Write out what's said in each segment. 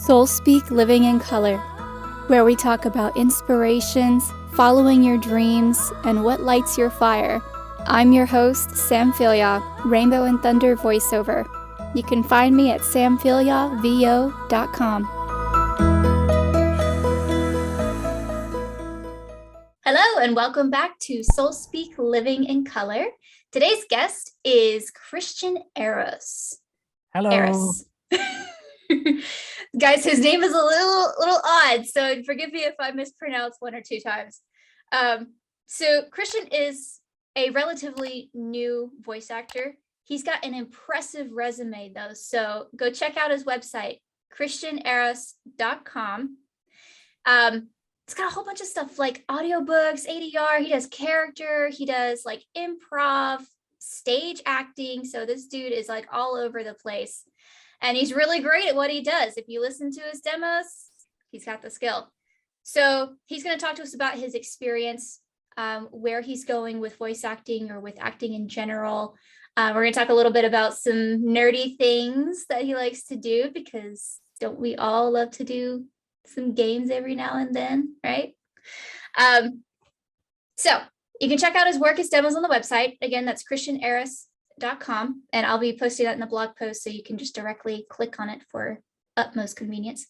SoulSpeak Living in Color, where we talk about inspirations, following your dreams, and what lights your fire. I'm your host, Sam Philyaw, Rainbow and Thunder voiceover. You can find me at samphilyawvo.com. Hello and welcome back to SoulSpeak Living in Color. Today's guest is Kristian Eros. Hello. Eros. Guys, his name is a little odd, so forgive me if I mispronounce one or two times. So Kristian is a relatively new voice actor. He's got an impressive resume though, so go check out his website, kristianeros.com. It's got a whole bunch of stuff like audiobooks, ADR, he does character, he does like improv, stage acting. So this dude is like all over the place. And he's really great at what he does. If you listen to his demos, he's got the skill. So he's going to talk to us about his experience, where he's going with voice acting or with acting in general. We're going to talk a little bit about some nerdy things that he likes to do, because don't we all love to do some games every now and then, right? So you can check out his work, his demos on the website. Again, that's kristianeros.com, and I'll be posting that in the blog post so you can just directly click on it for utmost convenience.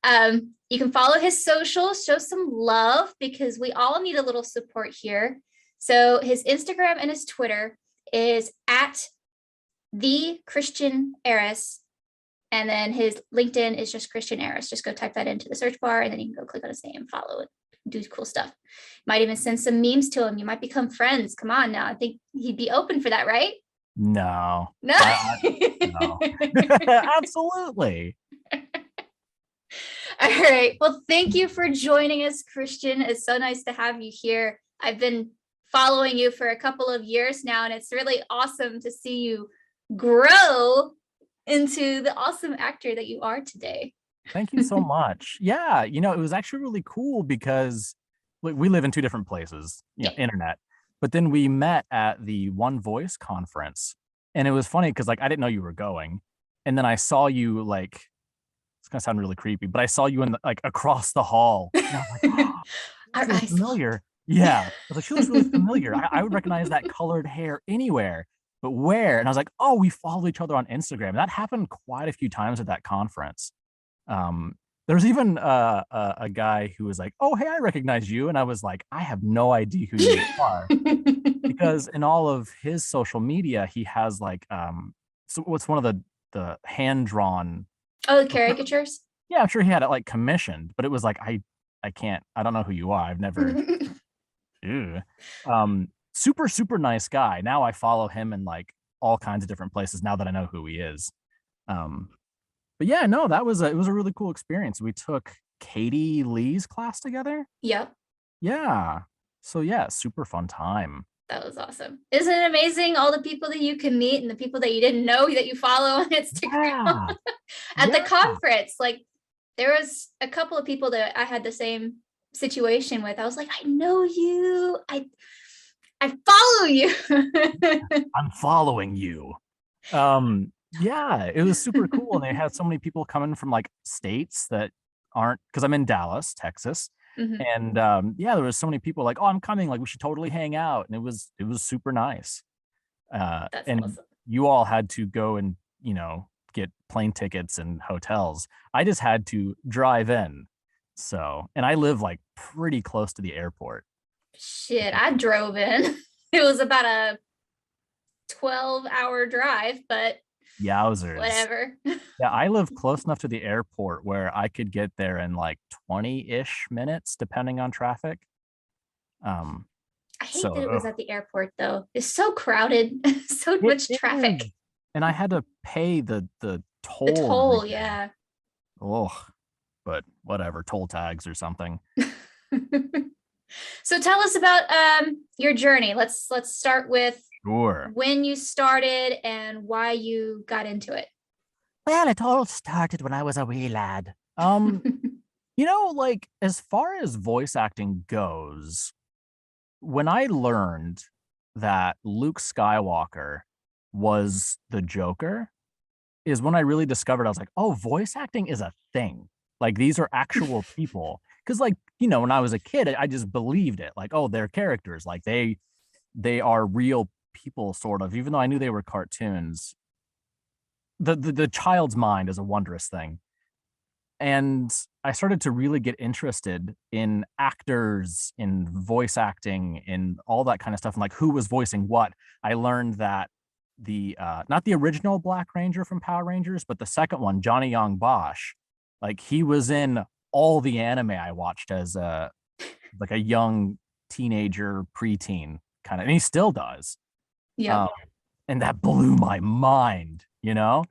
You can follow his socials, show some love, because we all need a little support here. So his Instagram and his Twitter is at the Kristian Eros, and then his LinkedIn is just Kristian Eros. Just go type that into the search bar, and then you can go click on his name, follow it, do cool stuff. Might even send some memes to him. You might become friends. Come on now. I think he'd be open for that, right? No. No. No. Absolutely. All right. Well, thank you for joining us, Kristian. It's so nice to have you here. I've been following you for a couple of years now, and it's really awesome to see you grow into the awesome actor that you are today. Thank you so much. Yeah, it was actually really cool because we live in two different places, internet. But then we met at the One Voice conference, and it was funny because I didn't know you were going, and then I saw you it's gonna sound really creepy, but I saw you in across the hall. And I was like, oh, Our really eyes familiar. Yeah, I was like, she looks really familiar. I would recognize that colored hair anywhere, but where? And I was like, oh, we follow each other on Instagram. That happened quite a few times at that conference. There's even a guy who was like, oh, hey, I recognize you. And I was like, I have no idea who you are. Because in all of his social media, he has so what's one of the hand-drawn. Oh, the caricatures? Yeah, I'm sure he had it commissioned, but it was I don't know who you are. I've never. Ew. Super, super nice guy. Now I follow him in all kinds of different places now that I know who he is. But yeah, no, it was a really cool experience. We took Katie Lee's class together. Yep. Yeah. So yeah, super fun time. That was awesome. Isn't it amazing, all the people that you can meet and the people that you didn't know that you follow on Instagram? Yeah. At the conference, there was a couple of people that I had the same situation with. I was like, I know you. I follow you. I'm following you. Yeah, it was super cool. And they had so many people coming from states that aren't, because I'm in Dallas, Texas. Mm-hmm. And yeah, there was so many people oh, I'm coming, we should totally hang out. And it was super nice. That's and awesome. You all had to go and get plane tickets and hotels. I just had to drive in. So, and I live pretty close to the airport. Shit, I drove in. It was about a 12-hour drive, but Yowzers. Whatever. Yeah, I live close enough to the airport where I could get there in 20-ish minutes, depending on traffic. I hate that it was at the airport, though. It's so crowded, so much traffic. Is. And I had to pay the toll. The toll, yeah. Oh, but whatever, toll tags or something. So tell us about your journey. Let's start with when you started and why you got into it. Well, it all started when I was a wee lad. As far as voice acting goes, when I learned that Luke Skywalker was the Joker, is when I really discovered, I was like, oh, voice acting is a thing. Like these are actual people. Cause like, when I was a kid, I just believed it. Like, oh, they're characters. Like they are real people, sort of, even though I knew they were cartoons. The child's mind is a wondrous thing. And I started to really get interested in actors, in voice acting, in all that kind of stuff, and like who was voicing what. I learned that the not the original Black Ranger from Power Rangers, but the second one, Johnny Young Bosch, like he was in all the anime I watched as a young teenager, preteen kind of, and he still does. Yep. Um, and that blew my mind. And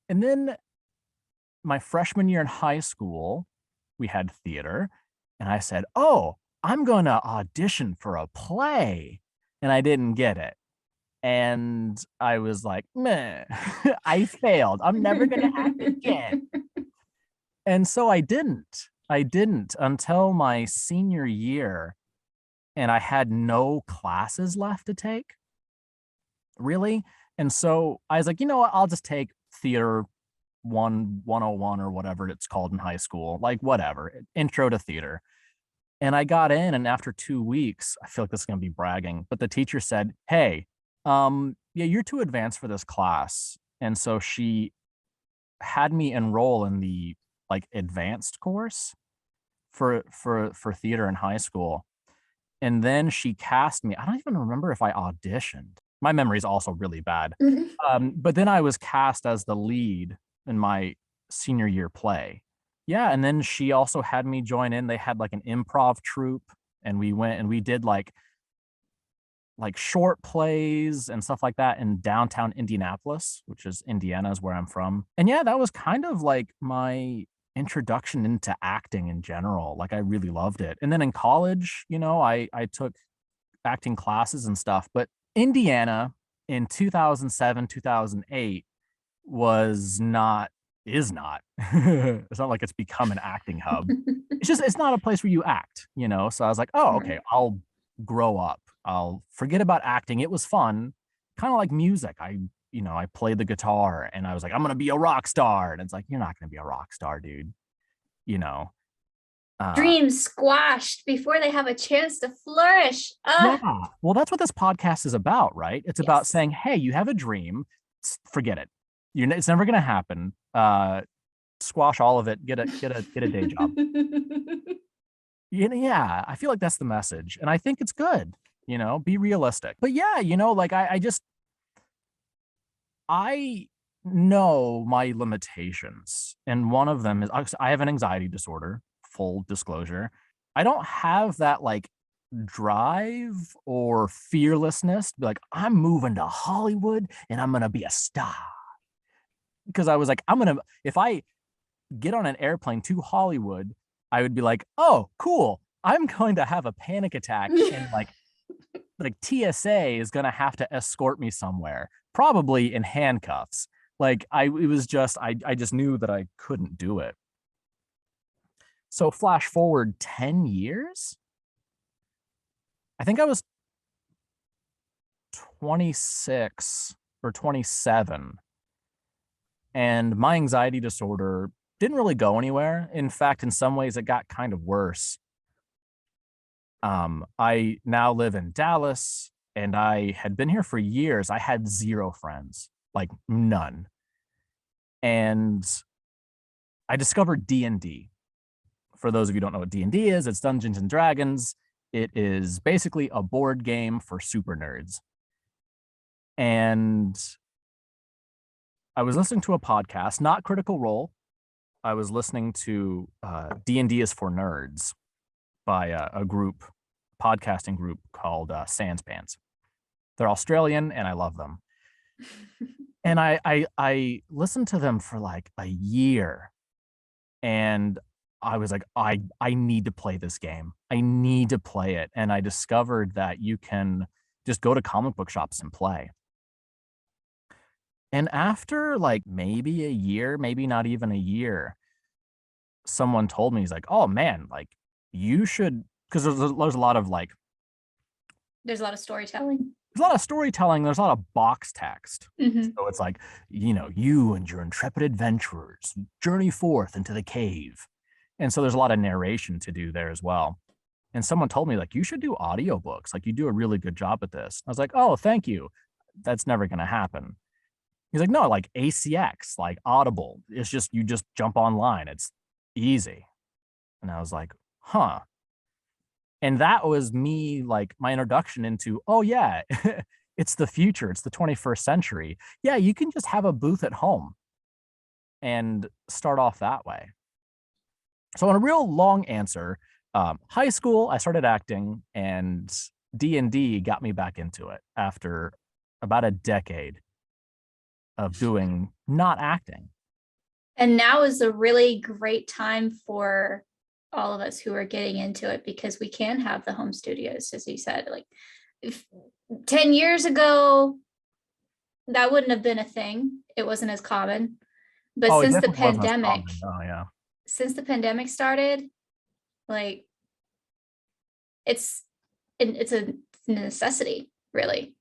then my freshman year in high school, we had theater, and I said, "Oh, I'm going to audition for a play." And I didn't get it. And I was like, "Meh, I failed. I'm never going to act again." And so I didn't. I didn't until my senior year, and I had no classes left to take, really. And so I was like, you know what? I'll just take theater 101 or whatever it's called in high school, like whatever, intro to theater. And I got in, and after 2 weeks, I feel like this is gonna be bragging, but the teacher said, "Hey, yeah, you're too advanced for this class." And so she had me enroll in the like advanced course for theater in high school. And then she cast me. I don't even remember if I auditioned. My memory is also really bad. But then I was cast as the lead in my senior year play. Yeah, and then she also had me join in. They had like an improv troupe, and we went and we did like short plays and stuff like that in downtown Indianapolis, which is Indiana is where I'm from. And yeah, that was kind of like my introduction into acting in general. Like I really loved it. And then in college, I took acting classes and stuff, but Indiana in 2007, 2008 was not is not. It's not like it's become an acting hub. It's not a place where you act. So I was like, oh, okay, I'll grow up. I'll forget about acting. It was fun, kind of like music. I played the guitar, and I was like, I'm gonna be a rock star. And it's like, you're not gonna be a rock star, dude. You know. Dreams squashed before they have a chance to flourish. Yeah. Well, that's what this podcast is about, right? It's about Yes. saying, hey, you have a dream, forget it. It's never gonna happen. Squash all of it. Get a day job. Yeah, I feel like that's the message, and I think it's good. Be realistic. But yeah, like I know my limitations, and one of them is I have an anxiety disorder. Full disclosure, I don't have that like drive or fearlessness to be like, I'm moving to Hollywood and I'm gonna be a star. Because I was like, if I get on an airplane to Hollywood, I would be like, oh, cool. I'm going to have a panic attack, and like TSA is gonna have to escort me somewhere, probably in handcuffs. Like I just knew that I couldn't do it. So flash forward 10 years. I think I was 26 or 27, and my anxiety disorder didn't really go anywhere. In fact, in some ways, it got kind of worse. I now live in Dallas, and I had been here for years. I had zero friends, like none. And I discovered D&D. For those of you who don't know what D&D is, it's Dungeons and Dragons. It is basically a board game for super nerds. And I was listening to a podcast, not Critical Role. I was listening to D&D is for Nerds by a podcasting group called Sanspans. They're Australian, and I love them. And I listened to them for like a year, and I was like, I need to play this game. I need to play it. And I discovered that you can just go to comic book shops and play. And after like maybe a year, maybe not even a year, someone told me, he's like, oh man, like you should, because there's a lot of like, There's a lot of storytelling. there's a lot of storytelling. There's a lot of box text. Hmm. So it's like, you and your intrepid adventurers journey forth into the cave. And so there's a lot of narration to do there as well. And someone told me, like, you should do audiobooks. Like, you do a really good job at this. I was like, oh, thank you. That's never going to happen. He's like, no, like ACX, like Audible. It's just, you just jump online. It's easy. And I was like, huh. And that was me, like my introduction into, oh yeah, it's the future. It's the 21st century. Yeah, you can just have a booth at home and start off that way. So in a real long answer, high school, I started acting, and D&D got me back into it after about a decade of doing not acting. And now is a really great time for all of us who are getting into it, because we can have the home studios, as you said. Like, if 10 years ago, that wouldn't have been a thing. It wasn't as common. But Oh, it definitely wasn't as common. Oh yeah. since the pandemic started, like, it's it's a necessity, really.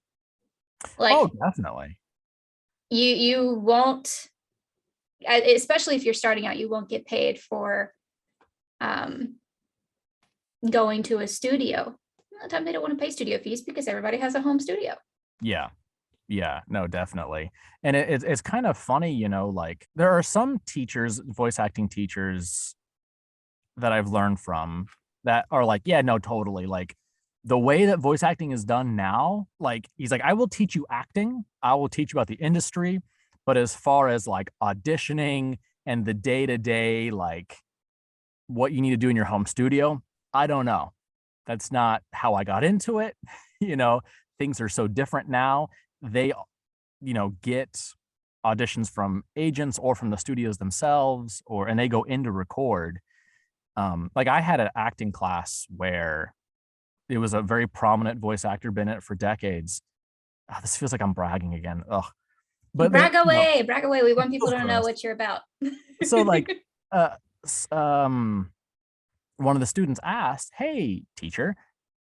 Like, Oh, definitely. you won't, especially if you're starting out, you won't get paid for going to a studio. A lot of time they don't want to pay studio fees because everybody has a home studio. Yeah. Yeah, no, definitely. And it's kind of funny, like there are some teachers, voice acting teachers that I've learned from that are like, yeah, no, totally. Like the way that voice acting is done now, like he's like, I will teach you acting, I will teach you about the industry, but as far as like auditioning and the day-to-day, like what you need to do in your home studio, I don't know. That's not how I got into it. You know, things are so different now. They, get auditions from agents or from the studios themselves, and they go in to record. Like I had an acting class where it was a very prominent voice actor, been in it for decades. This feels like I'm bragging again. Ugh. But Brag away, brag away. We want people feels to know gross. what you're about. So like, uh, one of the students asked, "Hey, teacher,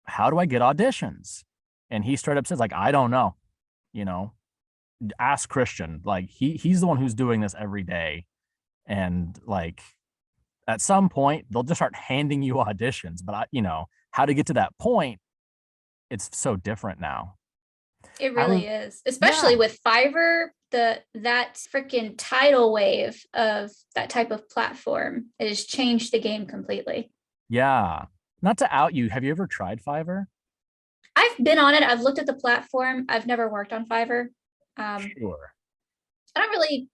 how do I get auditions?" And he straight up says, like, "I don't know. You know, ask Kristian. Like he's the one who's doing this every day, and like at some point they'll just start handing you auditions. But how to get to that point, it's so different now. It I was, really is, yeah, especially with Fiverr. That freaking tidal wave of that type of platform, it has changed the game completely. yeah. Not to out you, have you ever tried Fiverr? I've been on it. I've looked at the platform. I've never worked on Fiverr. Sure. I don't really,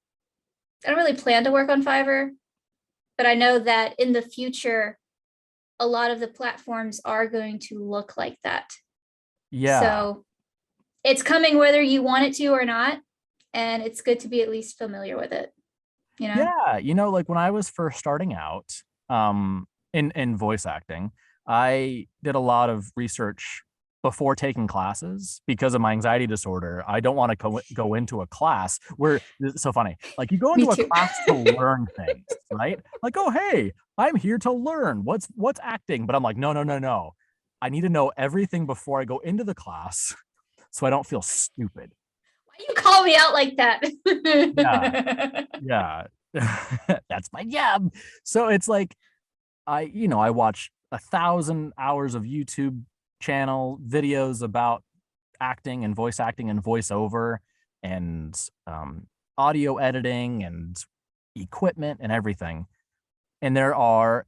I don't really plan to work on Fiverr, but I know that in the future, a lot of the platforms are going to look like that. Yeah. So it's coming whether you want it to or not. And it's good to be at least familiar with it, you know? Yeah. Like when I was first starting out, in voice acting, I did a lot of research before taking classes because of my anxiety disorder. I don't want to go into a class where it's so funny. Like you go Me into a too. class to learn things, right? Like, oh, hey, I'm here to learn what's acting. But I'm like, no, no, no, no. I need to know everything before I go into the class so I don't feel stupid. Why you call me out like that? Yeah. Yeah. That's my job. So it's like I watch 1,000 hours of YouTube channel videos about acting and voiceover and audio editing and equipment and everything. And there are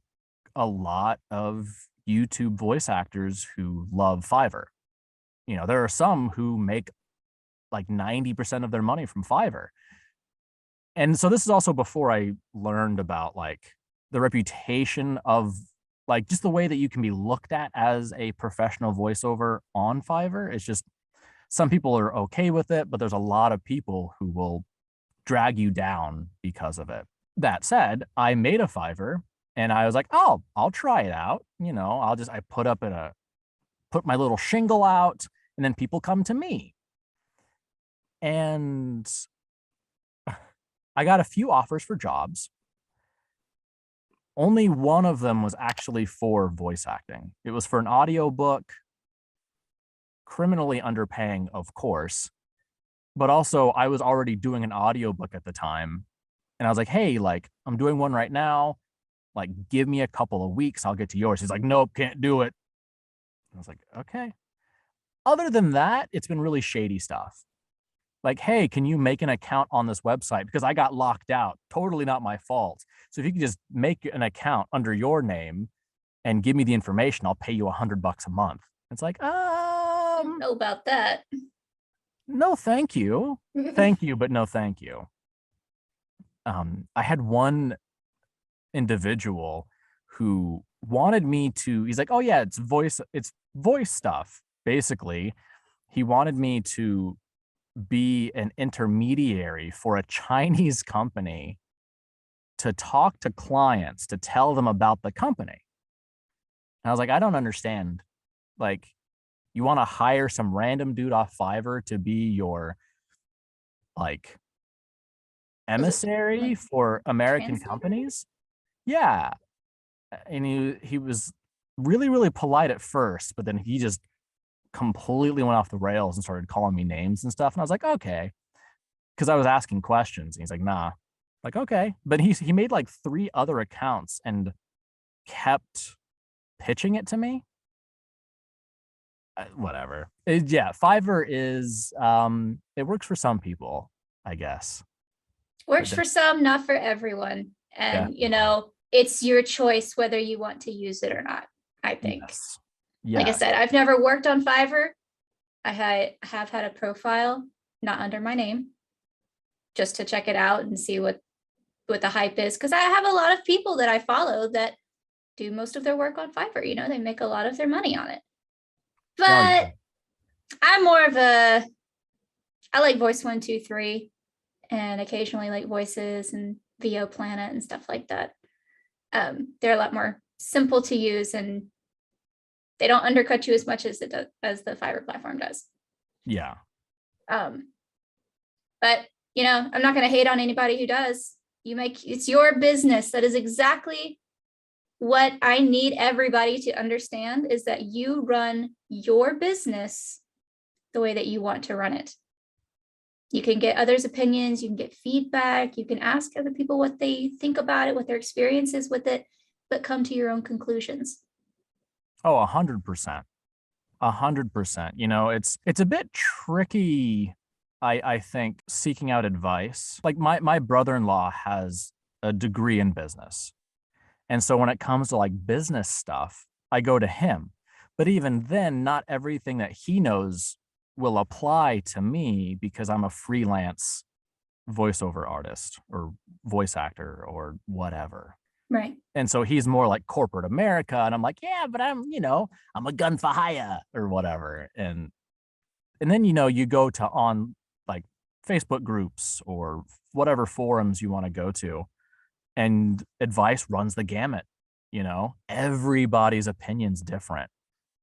a lot of YouTube voice actors who love Fiverr. There are some who make like 90% of their money from Fiverr. And so this is also before I learned about like the reputation of like just the way that you can be looked at as a professional voiceover on Fiverr. It's just some people are okay with it, but there's a lot of people who will drag you down because of it. That said, I made a Fiverr and I was like, oh, I'll try it out. I put my little shingle out and then people come to me. And I got a few offers for jobs. Only one of them was actually for voice acting. It was for an audio book criminally underpaying, of course, but also I was already doing an audiobook at the time. And I was like, hey, like, I'm doing one right now. Like, give me a couple of weeks, I'll get to yours. He's like, nope, can't do it. I was like, okay. Other than that, it's been really shady stuff. Like, hey, can you make an account on this website? Because I got locked out. Totally not my fault. So if you could just make an account under your name and give me the information, I'll pay you $100 a month. It's like, I don't know about that. no, thank you. Thank you, but no, thank you. I had one individual who wanted me to, he's like, oh yeah, it's voice stuff. Basically, he wanted me to be an intermediary for a Chinese company to talk to clients, to tell them about the company. And I was like, I don't understand. Like, you want to hire some random dude off Fiverr to be your like emissary like for American translator? companies? Yeah. And he was really, really polite at first, but then he just completely went off the rails and started calling me names and stuff. And I was like, okay. Because I was asking questions. And he's like, nah. Like, okay. But he made like 3 other accounts and kept pitching it to me. Whatever. Yeah, Fiverr is it works for some people, I guess. Works for some, not for everyone. And Definitely. it's your choice whether you want to use it or not, I think. Yes. Like I Yes. said, I've never worked on Fiverr. have had a profile, not under my name, just to check it out and see what the hype is. Because I have a lot of people that I follow that do most of their work on Fiverr. They make a lot of their money on it. Oh, yeah. But I'm more of I like Voice 123 and occasionally like Voices and VO Planet and stuff like that. They're a lot more simple to use and they don't undercut you as much as the Fiverr platform does. Yeah. But I'm not going to hate on anybody who does. It's your business. That is exactly what I need everybody to understand, is that you run your business the way that you want to run it. You can get others' opinions, you can get feedback, you can ask other people what they think about it, what their experience is with it, but come to your own conclusions. Oh, 100%. 100%. It's a bit tricky, I think, seeking out advice. Like my brother-in-law has a degree in business. And so when it comes to like business stuff, I go to him. But even then, not everything that he knows will apply to me because I'm a freelance voiceover artist or voice actor or whatever. Right. And so he's more like corporate America. And I'm like, yeah, but I'm a gun for hire or whatever. And then, you go to on like Facebook groups or whatever forums you want to go to, and advice runs the gamut. Everybody's opinion's different.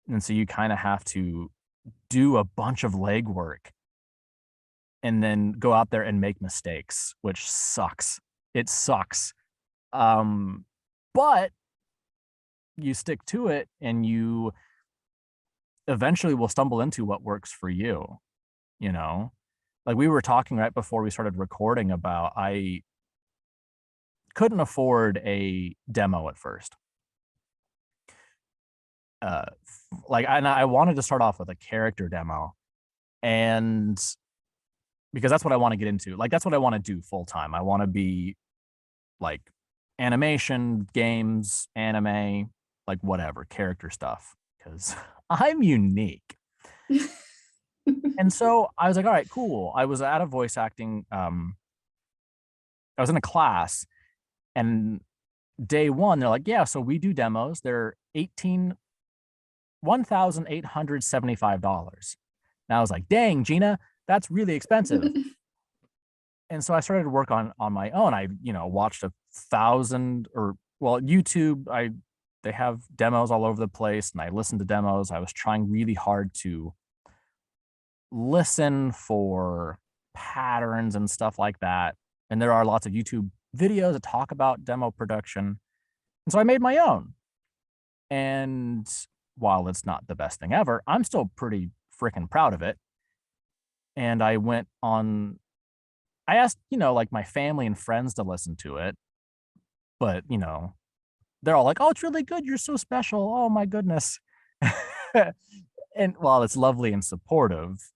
And so you kind of have to do a bunch of legwork and then go out there and make mistakes, which sucks. It sucks. But you stick to it and you eventually will stumble into what works for you. Like we were talking right before we started recording about, I couldn't afford a demo at first. I wanted to start off with a character demo, and because that's what I want to get into. Like that's what I want to do full time. I want to be like animation, games, anime, like whatever, character stuff, because I'm unique. And so I was like, all right, cool. I was at a voice acting, I was in a class, and day one, they're like, yeah, so we do demos. They're $1,875. And I was like, dang, Gina, that's really expensive. And so I started to work on my own. I, watched 1,000 YouTube. They have demos all over the place, and I listened to demos. I was trying really hard to listen for patterns and stuff like that. And there are lots of YouTube videos that talk about demo production. And so I made my own. And while it's not the best thing ever, I'm still pretty freaking proud of it. And I asked, like my family and friends to listen to it, but they're all like, "Oh, it's really good. You're so special. Oh my goodness." And while it's lovely and supportive,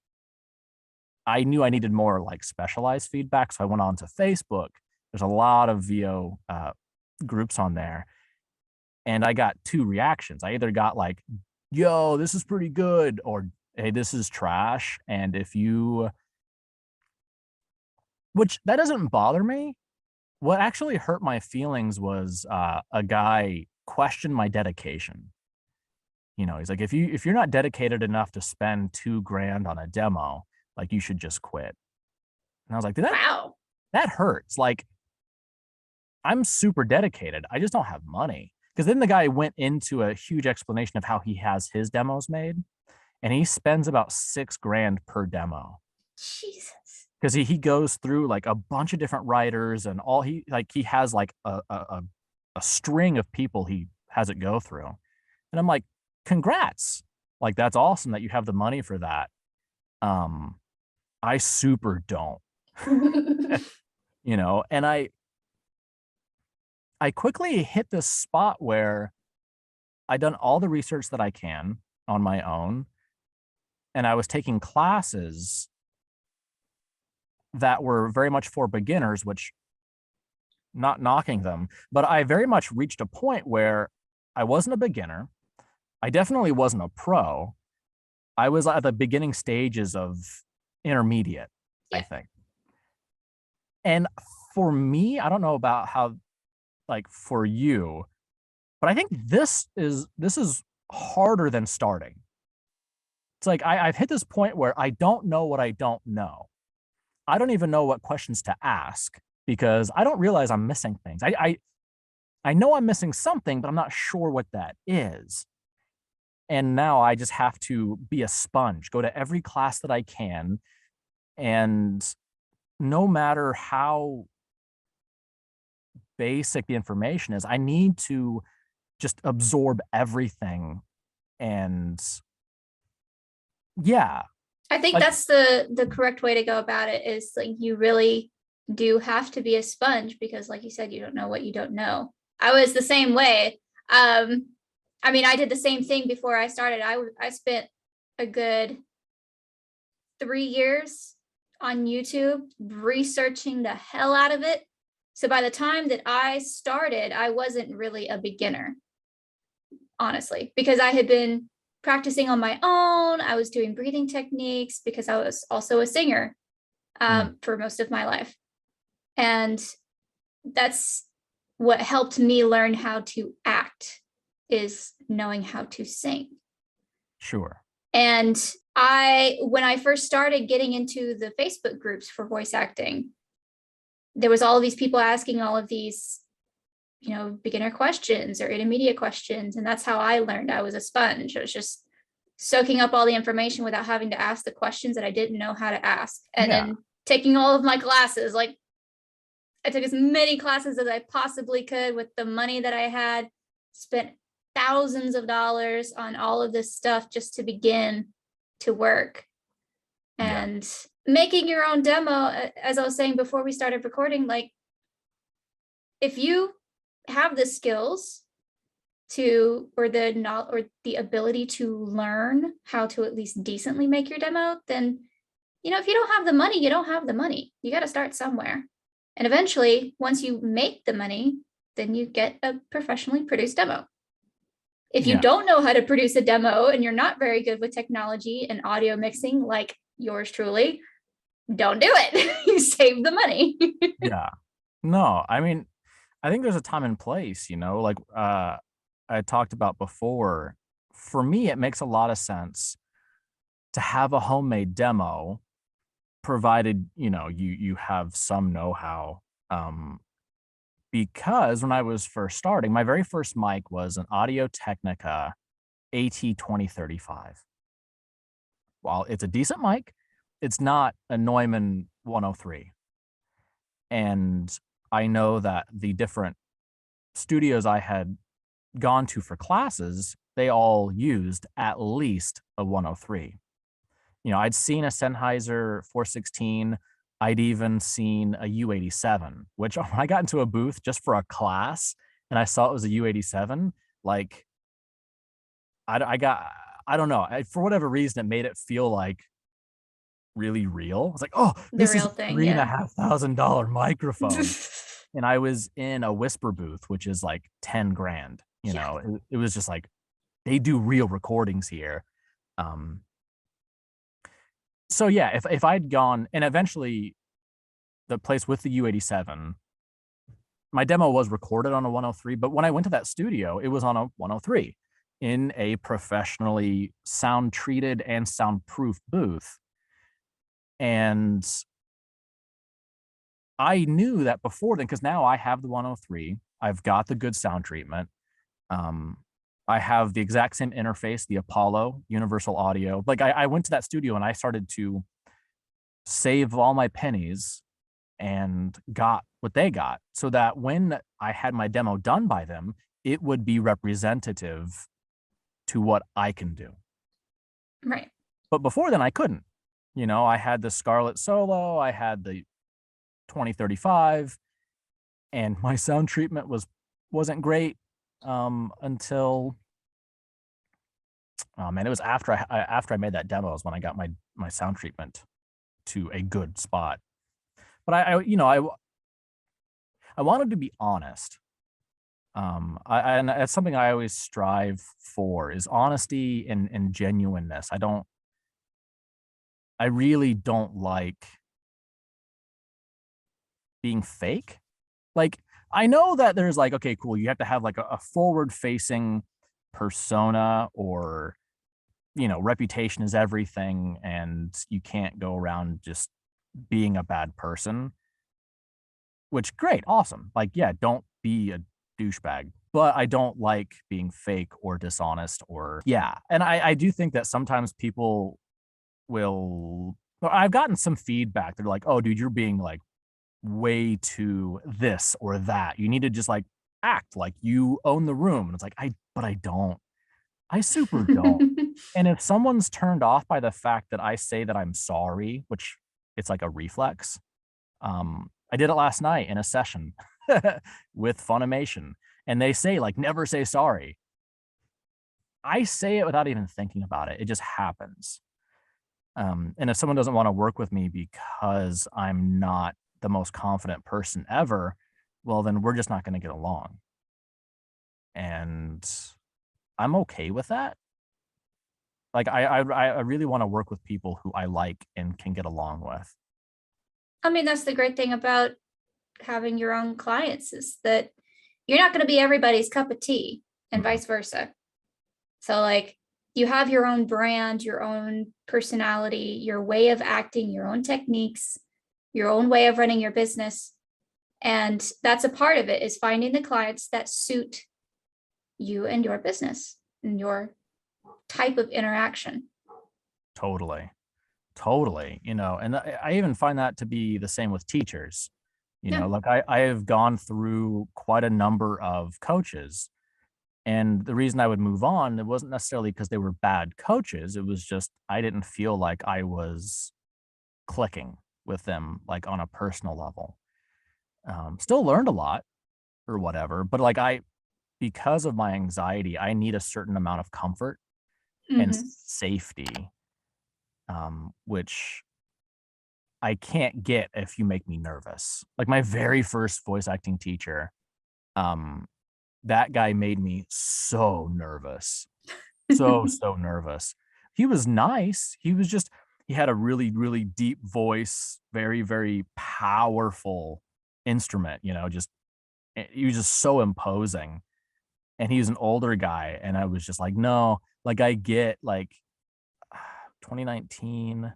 I knew I needed more like specialized feedback. So I went on to Facebook. There's a lot of VO groups on there. And I got two reactions. I either got like, "Yo, this is pretty good," or "Hey, this is trash." And which that doesn't bother me. What actually hurt my feelings was a guy questioned my dedication. He's like, if you're not dedicated enough to spend $2,000 on a demo, like you should just quit. And I was like, Wow. that hurts. Like, I'm super dedicated. I just don't have money. Because then the guy went into a huge explanation of how he has his demos made, and he spends about $6,000 per demo. Jesus. Because he goes through like a bunch of different writers, and he has like a string of people he has it go through. And I'm like, congrats. Like, that's awesome that you have the money for that. I super don't. And I quickly hit this spot where I'd done all the research that I can on my own, and I was taking classes that were very much for beginners, which, not knocking them, but I very much reached a point where I wasn't a beginner. I definitely wasn't a pro. I was at the beginning stages of intermediate, I think. And for me, I don't know about how, like for you, but I think this is harder than starting. It's like I've hit this point where I don't know what I don't know. I don't even know what questions to ask because I don't realize I'm missing things. I know I'm missing something, but I'm not sure what that is. And now I just have to be a sponge, go to every class that I can. And no matter how basic the information is, I need to just absorb everything. And yeah. I think that's the correct way to go about it, is like you really do have to be a sponge because, like you said, you don't know what you don't know. I was the same way. I mean, I did the same thing before I started. I spent a good 3 years on YouTube researching the hell out of it. So by the time that I started, I wasn't really a beginner, honestly, because I had been practicing on my own. I was doing breathing techniques because I was also a singer for most of my life. And that's what helped me learn how to act, is knowing how to sing. Sure. And when I first started getting into the Facebook groups for voice acting, there was all of these people asking all of these, beginner questions or intermediate questions. And that's how I learned. I was a sponge. I was just soaking up all the information without having to ask the questions that I didn't know how to ask. And then taking all of my classes, like I took as many classes as I possibly could with the money that I had, spent thousands of dollars on all of this stuff just to begin to work. And making your own demo, as I was saying before we started recording, like if you have the skills or the ability to learn how to at least decently make your demo, then if you don't have the money, you don't have the money. You got to start somewhere. And eventually, once you make the money, then you get a professionally produced demo. If you don't know how to produce a demo and you're not very good with technology and audio mixing like yours truly, don't do it. You save the money. Yeah. No, I mean, I think there's a time and place, like I talked about before. For me, it makes a lot of sense to have a homemade demo, provided, you have some know-how. Because when I was first starting, my very first mic was an Audio Technica AT2035. While it's a decent mic, it's not a Neumann 103. And I know that the different studios I had gone to for classes, they all used at least a 103. I'd seen a Sennheiser 416. I'd even seen a U87, which when I got into a booth just for a class and I saw it was a U87, like I don't know. For whatever reason, it made it feel like really real. It's like, oh, The this is real a thing, three and a yeah. half thousand dollar microphone. And I was in a Whisper booth, which is like 10 grand. Yeah. It was just like they do real recordings here. Um, so yeah, if I'd gone and eventually the place with the U87, my demo was recorded on a 103, but when I went to that studio, it was on a 103 in a professionally sound treated and soundproof booth. And I knew that before then, because now I have the 103. I've got the good sound treatment. Um, I have the exact same interface, the Apollo Universal Audio. Like I went to that studio and I started to save all my pennies and got what they got so that when I had my demo done by them, it would be representative to what I can do. Right. But before then, I couldn't. I had the Scarlett Solo, I had the 2035, and my sound treatment wasn't great until oh man, it was after I made that demo is when I got my sound treatment to a good spot. But I wanted to be honest. And it's something I always strive for is honesty and genuineness. I really don't like being fake. Like, I know that there's like, okay, cool. You have to have like a forward facing persona or, reputation is everything. And you can't go around just being a bad person, which great. Awesome. Like, yeah, don't be a douchebag, but I don't like being fake or dishonest or yeah. And I do think that sometimes people will, well, I've gotten some feedback. They're like, oh, dude, you're being like way too this or that. You need to just like act like you own the room. And it's like, but I don't. I super don't. And if someone's turned off by the fact that I say that I'm sorry, which it's like a reflex, I did it last night in a session with Funimation, and they say like never say sorry. I say it without even thinking about it. It just happens. And if someone doesn't want to work with me because I'm not the most confident person ever, well, then we're just not going to get along. And I'm okay with that. Like I really want to work with people who I like and can get along with. I mean, that's the great thing about having your own clients is that you're not going to be everybody's cup of tea and vice versa. So like you have your own brand, your own personality, your way of acting, your own techniques, your own way of running your business. And that's a part of it is finding the clients that suit you and your business and your type of interaction. Totally. And I even find that to be the same with teachers. Like I have gone through quite a number of coaches. And the reason I would move on, it wasn't necessarily because they were bad coaches. It was just I didn't feel like I was clicking with them like on a personal level. Still learned a lot or whatever, but like because of my anxiety, I need a certain amount of comfort and safety, which I can't get if you make me nervous. Like my very first voice acting teacher, that guy made me so nervous. So nervous. He was nice. He had a really, really deep voice, very, very powerful instrument, he was just so imposing. And he was an older guy. And I was just like, no, like I get like 2019,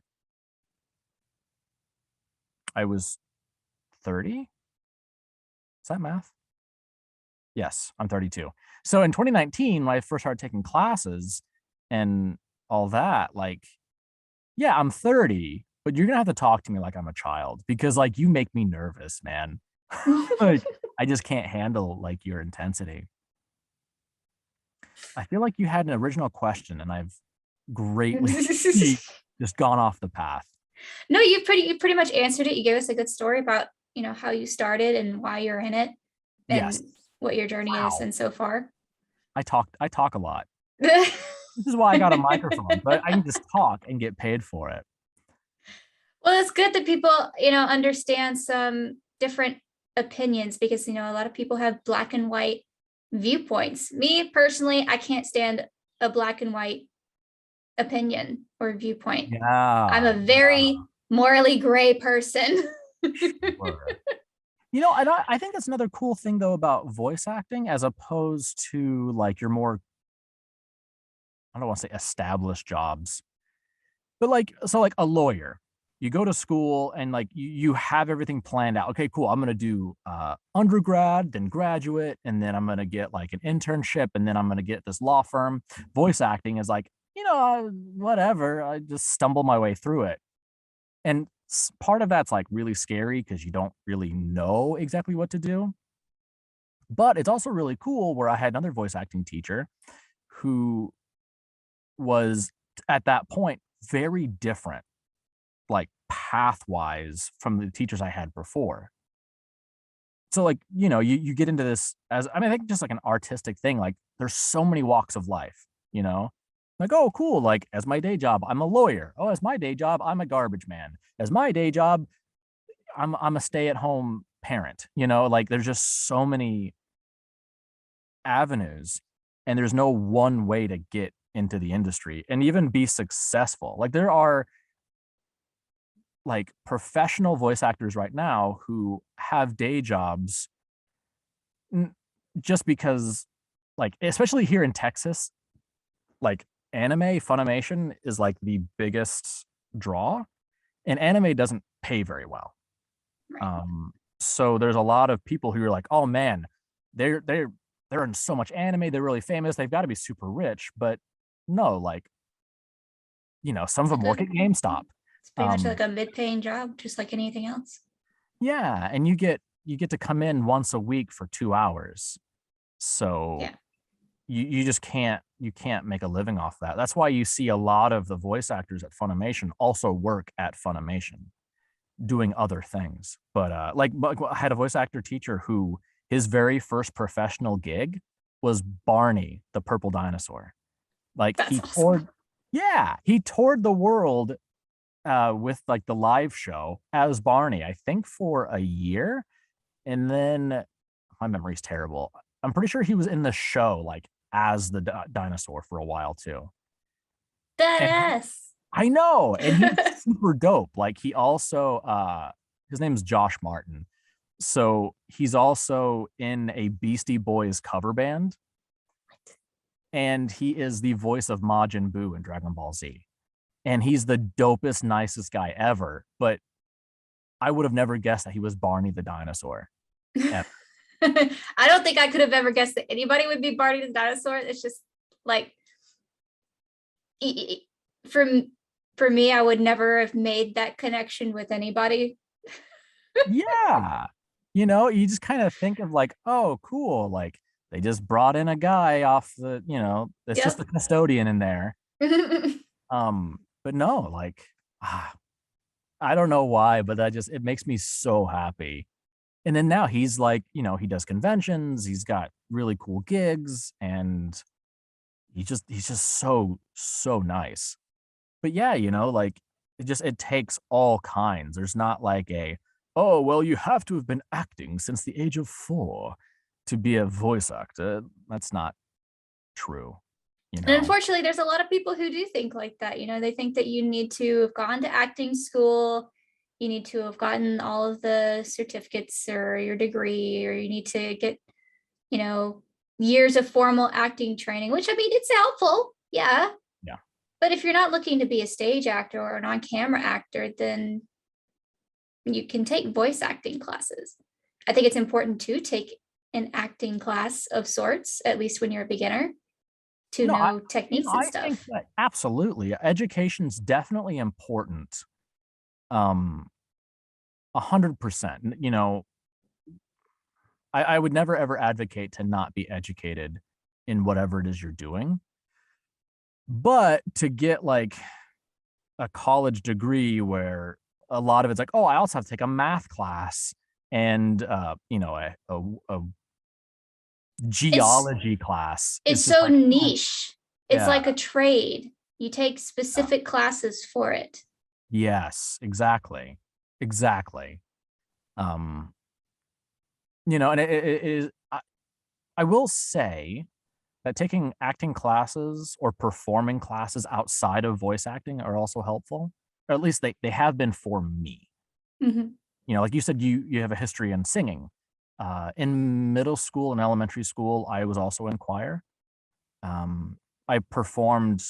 I was 30. Is that math? Yes, I'm 32. So in 2019, when I first started taking classes and all that, like, yeah, I'm 30, but you're gonna have to talk to me like I'm a child because like you make me nervous, man. Like I just can't handle like your intensity. I feel like you had an original question and I've greatly just gone off the path. No, you pretty much answered it. You gave us a good story about, how you started and why you're in it Yes. and what your journey is and so far. I talk a lot. This is why I got a microphone, but I can just talk and get paid for it. Well, it's good that people, understand some different opinions because, a lot of people have black and white viewpoints. Me personally, I can't stand a black and white opinion or viewpoint. Yeah. I'm a very morally gray person. Sure. I think that's another cool thing though about voice acting as opposed to like your more, I don't want to say established jobs, but like a lawyer, you go to school and like you have everything planned out. Okay, cool. I'm going to do undergrad, then graduate, and then I'm going to get like an internship, and then I'm going to get this law firm. Voice acting is like, whatever. I just stumble my way through it. And part of that's like really scary because you don't really know exactly what to do. But it's also really cool where I had another voice acting teacher who was at that point very different, like path-wise from the teachers I had before. So like, you get into this I think just like an artistic thing, like there's so many walks of life, like, oh, cool. Like as my day job, I'm a lawyer. Oh, as my day job, I'm a garbage man. As my day job, I'm a stay-at-home parent, like there's just so many avenues and there's no one way to get into the industry and even be successful. Like there are like professional voice actors right now who have day jobs just because, like, especially here in Texas, like anime Funimation is like the biggest draw, and anime doesn't pay very well. Right. So there's a lot of people who are like, oh man, they're in so much anime, they're really famous, they've got to be super rich. But no, like, some of them work at GameStop. It's pretty much like a mid-paying job, just like anything else. Yeah, and you get to come in once a week for 2 hours. So Yeah. you just can't make a living off that. That's why you see a lot of the voice actors at Funimation also work at Funimation doing other things. But I had a voice actor teacher who his very first professional gig was Barney the Purple Dinosaur. Like That's awesome. he toured the world with like the live show as Barney, I think for a year. And then my memory's terrible. I'm pretty sure he was in the show like as the dinosaur for a while too. Badass. I know. And he's super dope. Like he also, his name's Josh Martin. So he's also in a Beastie Boys cover band. And he is the voice of Majin Buu in Dragon Ball Z. And he's the dopest, nicest guy ever. But I would have never guessed that he was Barney the dinosaur. I don't think I could have ever guessed that anybody would be Barney the dinosaur. It's just like, for me, I would never have made that connection with anybody. Yeah. You just kind of think of like, oh, cool. Like they just brought in a guy off the, it's just the custodian in there. But no, like, I don't know why, but it makes me so happy. And then now he's like, he does conventions, he's got really cool gigs, and he's just so nice. But yeah, like it takes all kinds. There's not like oh, well, you have to have been acting since the age of 4 to be a voice actor. That's not true. And unfortunately, there's a lot of people who do think like that. They think that you need to have gone to acting school, you need to have gotten all of the certificates or your degree, or you need to get, years of formal acting training, which I mean, it's helpful. Yeah. Yeah. But if you're not looking to be a stage actor or an on-camera actor, then you can take voice acting classes. I think it's important to take an acting class of sorts, at least when you're a beginner, to know techniques and stuff. I think that absolutely. Education's definitely important. 100%. I would never ever advocate to not be educated in whatever it is you're doing. But to get like a college degree where a lot of it's like, oh, I also have to take a math class and a It's geology class. it's It's just so like, oh, niche. It's yeah, like a trade. You take yeah. specific classes for it. Yes, exactly. Exactly. Um, and it is, I will say that taking acting classes or performing classes outside of voice acting are also helpful, or at least they have been for me. Mhm. Like you said, you have a history in singing. In middle school and elementary school, I was also in choir. I performed.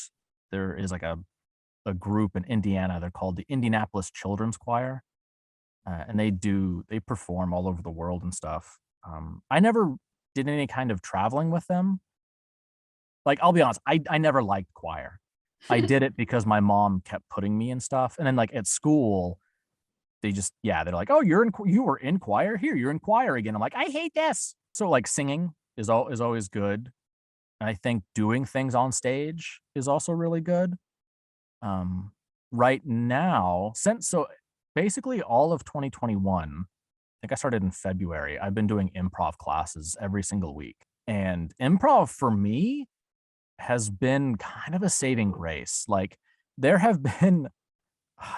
There is like a group in Indiana. They're called the Indianapolis Children's Choir, and they perform all over the world and stuff. I never did any kind of traveling with them. Like, I'll be honest, I never liked choir. I did it because my mom kept putting me in stuff, and then like at school, they're like, oh, you were in choir here, you're in choir again. I'm like, I hate this. So like singing is always good. And I think doing things on stage is also really good. Um, right now, basically all of 2021, I think I started in February. I've been doing improv classes every single week. And improv for me has been kind of a saving grace. Like there have been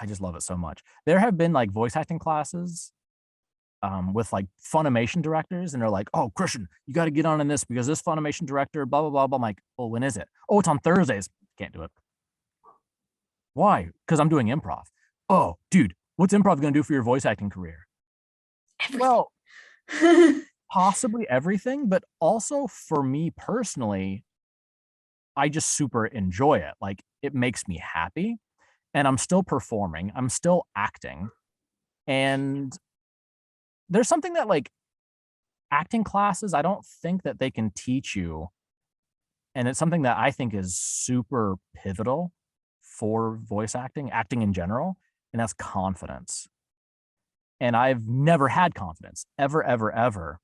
I just love it so much. There have been like voice acting classes with like Funimation directors, and they're like, "Oh, Christian, you got to get on in this because this Funimation director, blah blah blah blah." I'm like, "Well, when is it? Oh, it's on Thursdays. Can't do it. Why? Because I'm doing improv. Oh, dude, what's improv going to do for your voice acting career? Everything. Well, possibly everything, but also for me personally, I just super enjoy it. Like it makes me happy, and I'm still performing. I'm still acting, and there's something that like acting classes, I don't think that they can teach you. And it's something that I think is super pivotal for voice acting, acting in general, and that's confidence. And I've never had confidence ever, ever, ever.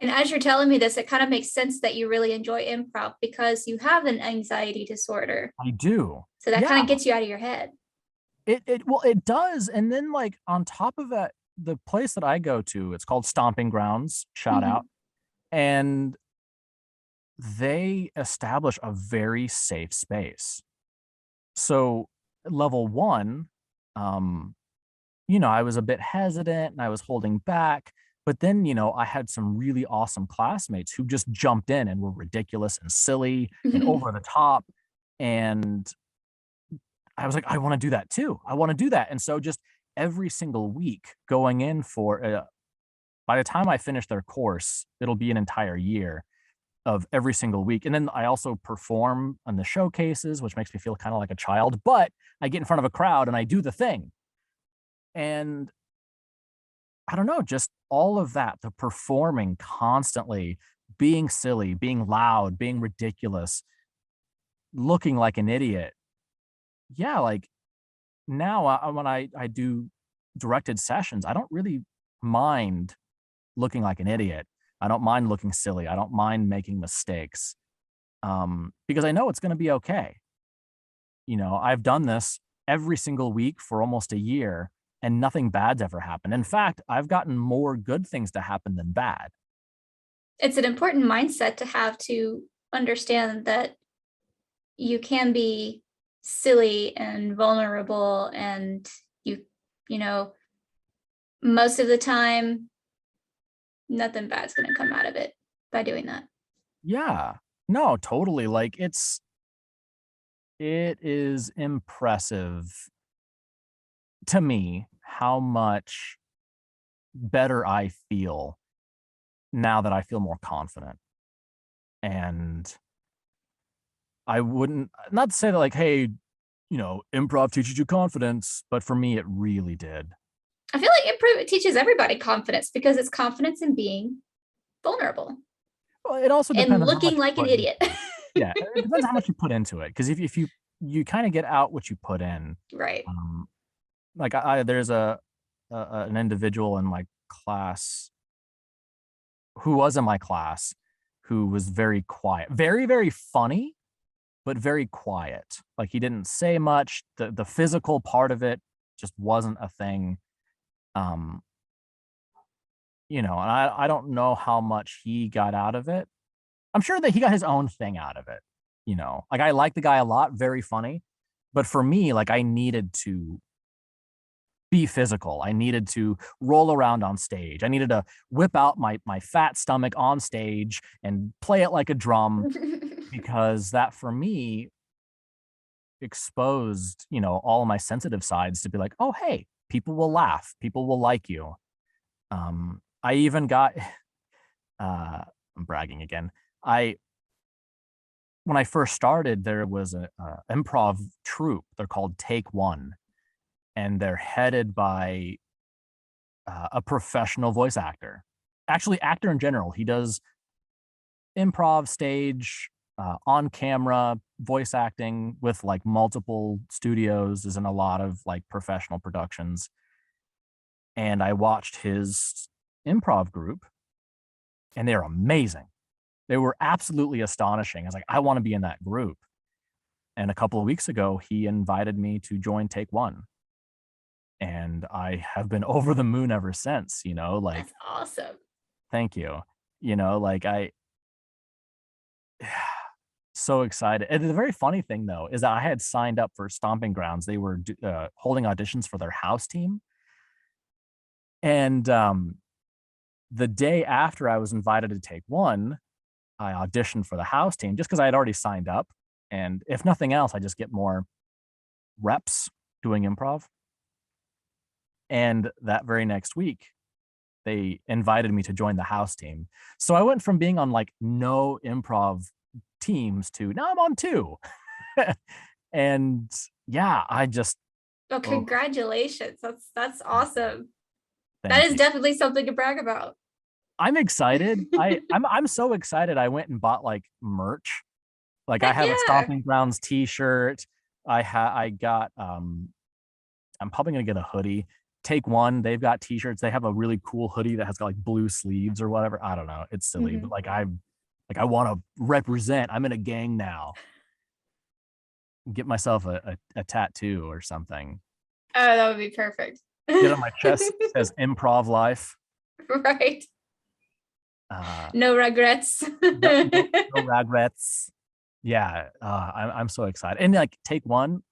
And as you're telling me this, it kind of makes sense that you really enjoy improv because you have an anxiety disorder. I do. So that kind Yeah. of gets you out of your head. It does. And then like on top of that, the place that I go to, it's called Stomping Grounds, shout out. Mhm. And they establish a very safe space. So level one, um, I was a bit hesitant and I was holding back. But then, I had some really awesome classmates who just jumped in and were ridiculous and silly and over the top. And I was like, I want to do that too. I want to do that. And so just every single week going in by the time I finish their course, it'll be an entire year of every single week. And then I also perform on the showcases, which makes me feel kind of like a child, but I get in front of a crowd and I do the thing. And I don't know, just all of that, the performing constantly, being silly, being loud, being ridiculous, looking like an idiot. Yeah, like now when I do directed sessions, I don't really mind looking like an idiot. I don't mind looking silly. I don't mind making mistakes because I know it's going to be okay. I've done this every single week for almost a year and nothing bad's ever happened. In fact, I've gotten more good things to happen than bad. It's an important mindset to have to understand that you can be silly and vulnerable and you know most of the time nothing bad's going to come out of it by doing that. Yeah. No, totally. Like it is impressive to me how much better I feel now that I feel more confident. And I wouldn't not to say that like, hey, improv teaches you confidence, but for me it really did. I feel like it teaches everybody confidence because it's confidence in being vulnerable Well, it also and depends on how looking much you like an put idiot. into it. Yeah, it depends on how much you put into it. Because if you kind of get out what you put in. Right. Like there's an individual in my class who was in my class who was very quiet, very, very funny, but very quiet. Like he didn't say much. The physical part of it just wasn't a thing. And I don't know how much he got out of it. I'm sure that he got his own thing out of it. Like I like the guy a lot, very funny. But for me, like I needed to be physical. I needed to roll around on stage. I needed to whip out my fat stomach on stage and play it like a drum, because that for me exposed, all of my sensitive sides to be like, oh, hey, people will laugh. People will like you. I even got, I'm bragging again. When I first started, there was a improv troupe. They're called Take One, and they're headed by a professional voice actor. Actually, actor in general. He does improv, stage, on camera, voice acting with like multiple studios, is in a lot of like professional productions. And I watched his improv group, and they're amazing. They were absolutely astonishing. I was like, I want to be in that group. And a couple of weeks ago, he invited me to join Take One. And I have been over the moon ever since, like, That's awesome. thank you. Like so excited. And the very funny thing though, is that I had signed up for Stomping Grounds. They were holding auditions for their house team. And the day after I was invited to Take One, I auditioned for the house team just because I had already signed up. And if nothing else, I just get more reps doing improv. And that very next week, they invited me to join the house team. So I went from being on like no improv teams to now I'm on 2. And yeah, Oh, congratulations. That's awesome. That thank is you. definitely something to brag about. I'm excited. I'm so excited. I went and bought like merch. Like I Heck have a yeah. Stomping Grounds t-shirt. I got I'm probably gonna get a hoodie. Take One, they've got t-shirts. They have a really cool hoodie that has got like blue sleeves or whatever. I don't know. It's silly, but Mhm. like I want to represent. I'm in a gang now. Get myself a tattoo or something. Oh, that would be perfect. Get on my chest, says improv life. Right. Uh, No regrets. no regrets. Yeah, I'm so excited. And like Take One,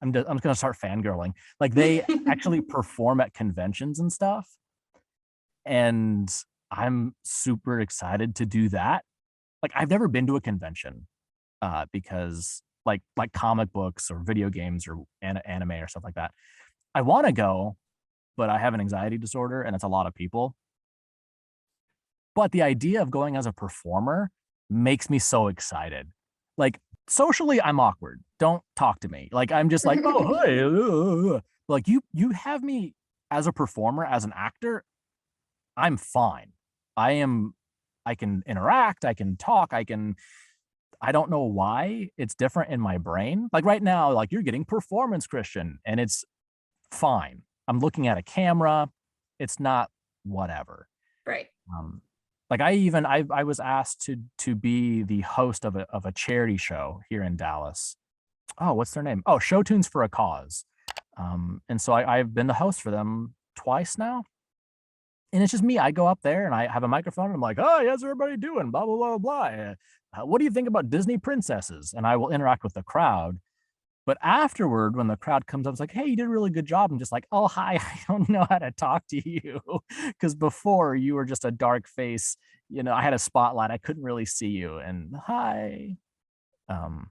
I'm just gonna start fangirling. Like they actually perform at conventions and stuff, and I'm super excited to do that. Like I've never been to a convention, because like comic books or video games or anime or stuff like that. I want to go, but I have an anxiety disorder, and it's a lot of people. But the idea of going as a performer makes me so excited. Like socially, I'm awkward. Don't talk to me. Like I'm just like, oh hey, like you have me as a performer, as an actor. I'm fine. I am. I can interact. I can talk. I don't know why it's different in my brain. Like right now, like you're getting performance, Kristian, and it's fine. I'm looking at a camera. It's not whatever. Right. Um, like I was asked to be the host of a charity show here in Dallas. Oh, what's their name? Oh, Show Tunes for a Cause. And so I've been the host for them twice now. And it's just me. I go up there and I have a microphone and I'm like, oh, how's everybody doing? Blah, blah, blah, blah. What do you think about Disney princesses? And I will interact with the crowd. But afterward, when the crowd comes up, it's like, hey, you did a really good job. I'm just like, oh, hi, I don't know how to talk to you. Because before you were just a dark face. I had a spotlight. I couldn't really see you. And hi. I think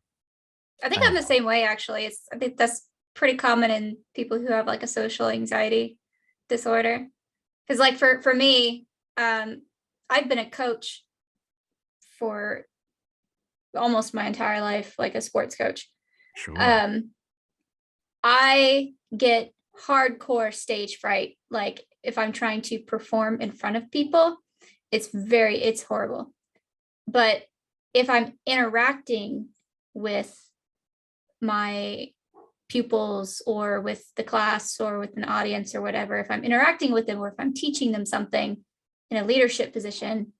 I I'm don't the know. same way actually. I think that's pretty common in people who have like a social anxiety disorder. Because like for me, I've been a coach for almost my entire life, like a sports coach. Sure. Um, I get hardcore stage fright. Like if I'm trying to perform in front of people, it's horrible. But if I'm interacting with my pupils or with the class or with an audience or whatever, if I'm interacting with them or if I'm teaching them something in a leadership position,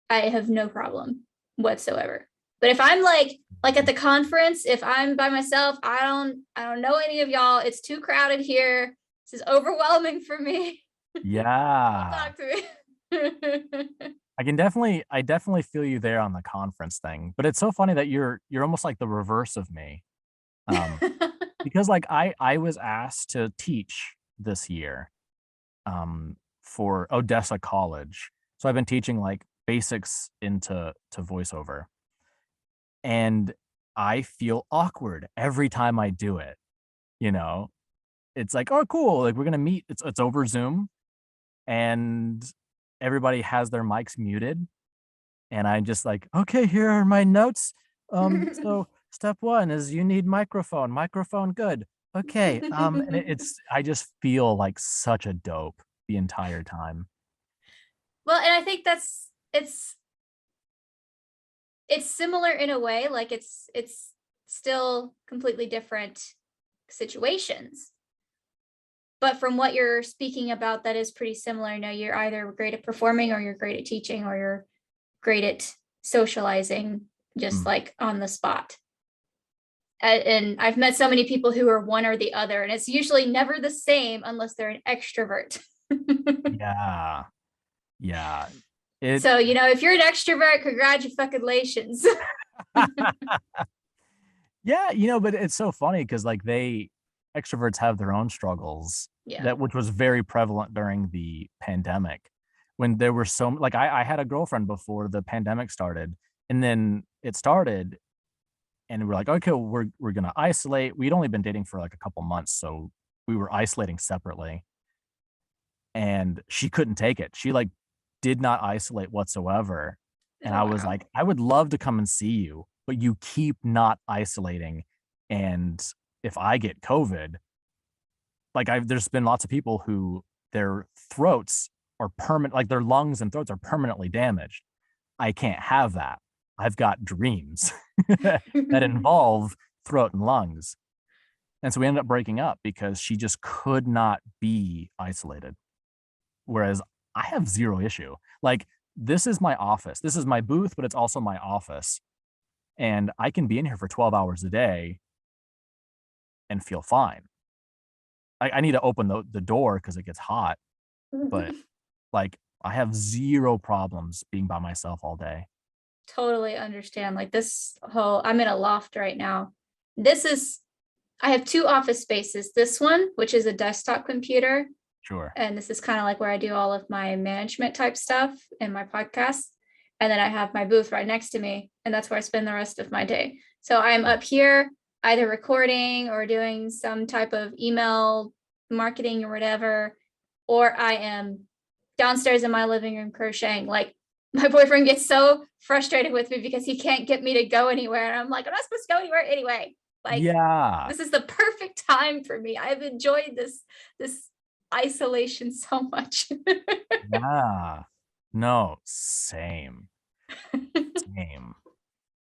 I have no problem whatsoever. But if I'm like at the conference, if I'm by myself, I don't know any of y'all. It's too crowded here. This is overwhelming for me. Don't Yeah. talk to me. I definitely feel you there on the conference thing, but it's so funny that you're almost like the reverse of me. Because like I was asked to teach this year for Odessa College. So I've been teaching like basics to voiceover. And I feel awkward every time I do it, you know? It's like, "Oh, cool, like, we're gonna meet." It's over Zoom, and everybody has their mics muted, and I'm just like, "Okay, here are my notes. So step 1 is you need microphone, good. Okay." And it's I just feel like such a dope the entire time. Well, and I think it's similar in a way, like it's still completely different situations. But from what you're speaking about, that is pretty similar. You're either great at performing or you're great at teaching or you're great at socializing, just Mm. like on the spot. And I've met so many people who are one or the other, and it's usually never the same unless they're an extrovert. Yeah. Yeah. It So, if you're an extrovert, congratulations. Yeah, but it's so funny because like extroverts have their own struggles Yeah. that which was very prevalent during the pandemic when there were like I had a girlfriend before the pandemic started, and then it started and we're like, okay, well, we're gonna isolate. We'd only been dating for like a couple months, so we were isolating separately, and she couldn't take it. She like did not isolate whatsoever. And Oh, I was wow. like, I would love to come and see you, but you keep not isolating. And if I get COVID, like there's been lots of people who their throats are permanent, like their lungs and throats are permanently damaged. I can't have that. I've got dreams that involve throat and lungs. And so we ended up breaking up because she just could not be isolated. Whereas I have zero issue. Like, this is my office. This is my booth, but it's also my office. And I can be in here for 12 hours a day and feel fine. I need to open the door because it gets hot, but like I have zero problems being by myself all day. Totally understand. Like I'm in a loft right now. I have two office spaces. This one, which is a desktop computer, Sure. and this is kind of like where I do all of my management type stuff and my podcast. And then I have my booth right next to me, and that's where I spend the rest of my day. So I'm up here either recording or doing some type of email marketing or whatever, or I am downstairs in my living room crocheting. Like, my boyfriend gets so frustrated with me because he can't get me to go anywhere. And I'm like, I'm not supposed to go anywhere anyway. Like, Yeah. this is the perfect time for me. I've enjoyed this isolation so much. Yeah. No, same. Same.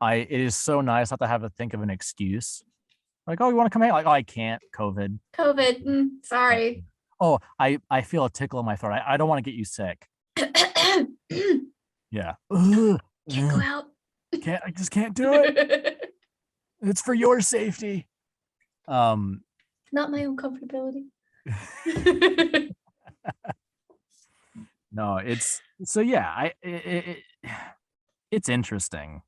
It is so nice not to have to think of an excuse. Like, oh, you want to come out? Like, oh, I can't. COVID. COVID, sorry. Oh, I feel a tickle in my throat. I don't want to get you sick. Can't Yeah. go out. I just can't do it. It's for your safety. Not my own comfortability. No, it's so yeah, it's interesting.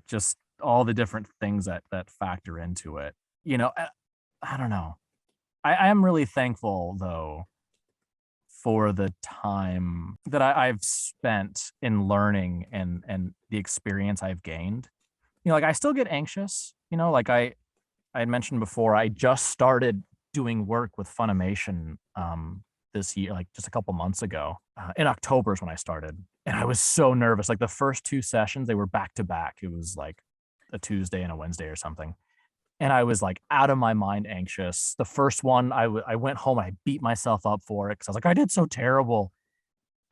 Just all the different things that factor into it. I don't know. I am really thankful though for the time that I've spent in learning and the experience I've gained. Like I still get anxious, like I had mentioned before, I just started doing work with Funimation this year, like just a couple months ago. In October is when I started. And I was so nervous. Like the first two sessions, they were back to back. It was like a Tuesday and a Wednesday or something. And I was like out of my mind anxious. The first one, I went home, I beat myself up for it because I was like, I did so terrible.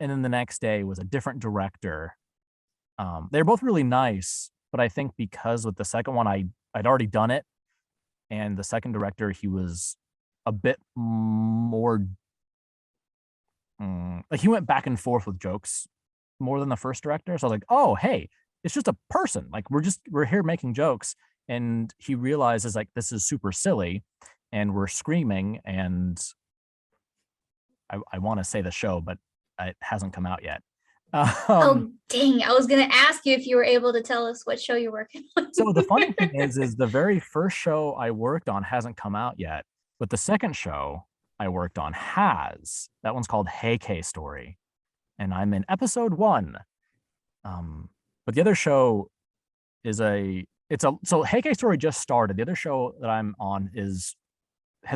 And then the next day was a different director. They're both really nice, but I think because with the second one, I'd already done it. And the second director, he was a bit more like he went back and forth with jokes more than the first director. So I was like, oh, hey, it's just a person. Like we're here making jokes, and he realizes like this is super silly, and we're screaming, and I want to say the show, but it hasn't come out yet. Oh, dang. I was going to ask you if you were able to tell us what show you're working on. So the funny thing is the very first show I worked on hasn't come out yet, but the second show I worked on has. That one's called Hey K Story, and I'm in episode 1. But the other show is so Hey K Story just started. The other show that I'm on has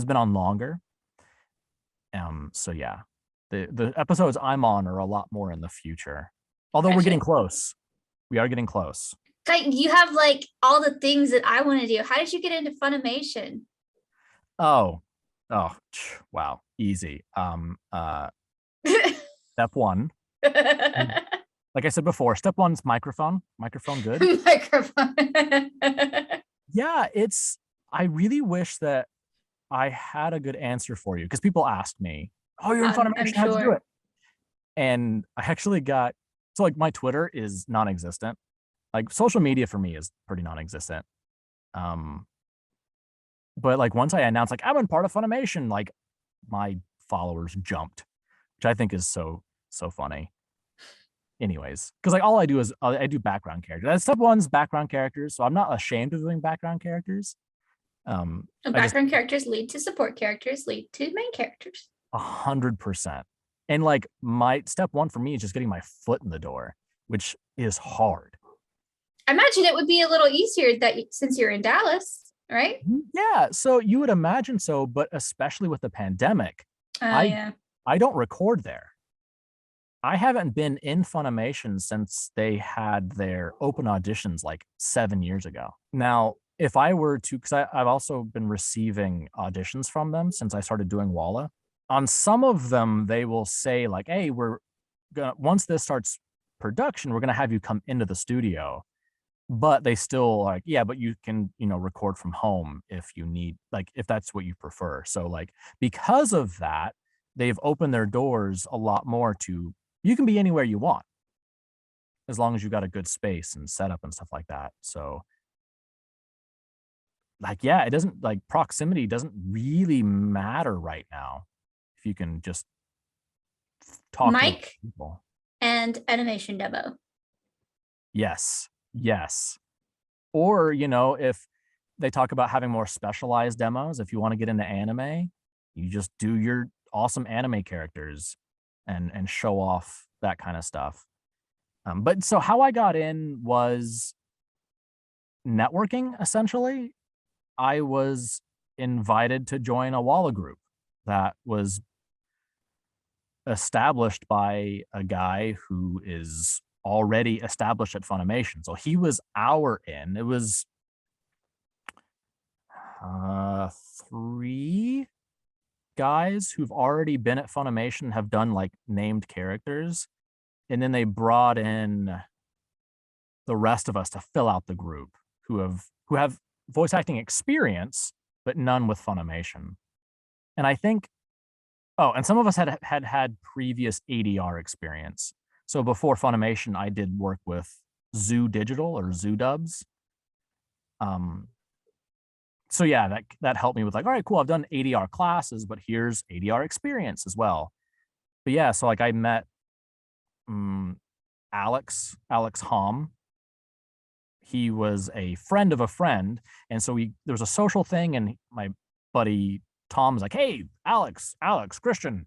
been on longer. So yeah, the episodes I'm on are a lot more in the future. Although we're getting close. We are getting close. You have like all the things that I want to do. How did you get into Funimation? Oh, wow, easy. Step 1. Like I said before, step 1's microphone. Microphone good. Microphone. Yeah, I really wish that I had a good answer for you, because people ask me, "Oh, you're in Funimation, how'd you do it?" And I actually so like my Twitter is non-existent. Like social media for me is pretty non-existent. But like once I announced like I'm in part of Funimation, like my followers jumped, which I think is so funny. Anyways, because like all I do is I do background characters. That's step 1's background characters, so I'm not ashamed of doing background characters. Background characters lead to support characters, lead to main characters. 100%. And like my step 1 for me is just getting my foot in the door, which is hard. I imagine it would be a little easier since you're in Dallas, right? Yeah, so you would imagine so, but especially with the pandemic, I don't record there. I haven't been in Funimation since they had their open auditions like 7 years ago. Now, if I were to, because I've also been receiving auditions from them since I started doing Walla. On some of them, they will say like, "Hey, once this starts production, we're gonna have you come into the studio." But they still like, yeah, but you can, record from home if you need, like, if that's what you prefer. So like, because of that, they've opened their doors a lot more to, you can be anywhere you want, as long as you got a good space and setup and stuff like that. So like, yeah, it doesn't like proximity doesn't really matter right now. If you can just talk to people. And animation demo. Yes. Or, if they talk about having more specialized demos, if you want to get into anime, you just do your awesome anime characters and show off that kind of stuff. But so how I got in was networking, essentially. I was invited to join a Walla group that was established by a guy who is already established at Funimation. So he was it was 3 guys who've already been at Funimation, have done like named characters, and then they brought in the rest of us to fill out the group who have voice acting experience, but none with Funimation. And I think, and some of us had previous ADR experience. So before Funimation, I did work with Zoo Digital or Zoo Dubs. So yeah, that helped me with like, all right, cool, I've done ADR classes, but here's ADR experience as well. But yeah, so like I met Alex Hom. He was a friend of a friend, and so there was a social thing, and my buddy Tom was like, "Hey, Alex, Kristian,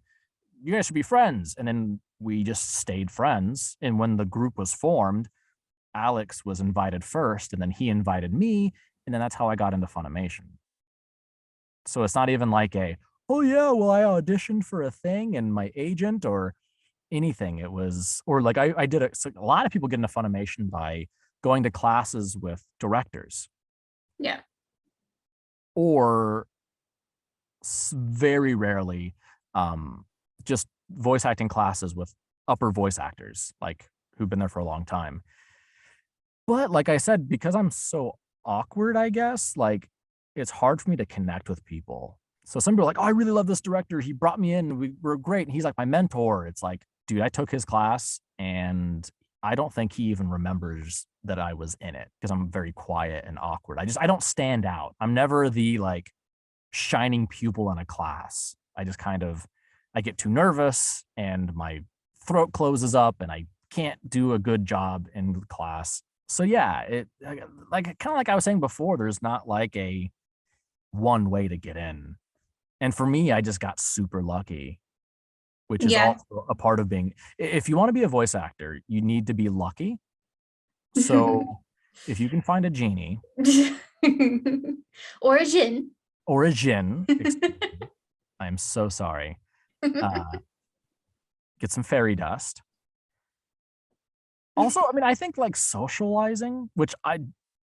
you guys should be friends." And then we just stayed friends. And when the group was formed, Alex was invited first, and then he invited me, and then that's how I got into Funimation. So it's not even like oh yeah, well, I auditioned for a thing and my agent or anything. It was, or like I did so a lot of people get into Funimation by going to classes with directors. Yeah. Or very rarely, just voice acting classes with upper voice actors, like who've been there for a long time. But like I said, because I'm so awkward, I guess, like it's hard for me to connect with people. So some people are like, "Oh, I really love this director. He brought me in. We were great. And he's like my mentor." It's like, dude, I took his class and I don't think he even remembers that I was in it because I'm very quiet and awkward. I don't stand out. I'm never the like shining pupil in a class. I get too nervous and my throat closes up and I can't do a good job in class. So yeah, like kind of like I was saying before, there's not like a one way to get in. And for me, I just got super lucky, which is Yeah. also a part of being, if you want to be a voice actor, you need to be lucky. So if you can find a genie Or a gin. or a djinn, I'm so sorry. Get some fairy dust. Also, I mean, I think like socializing,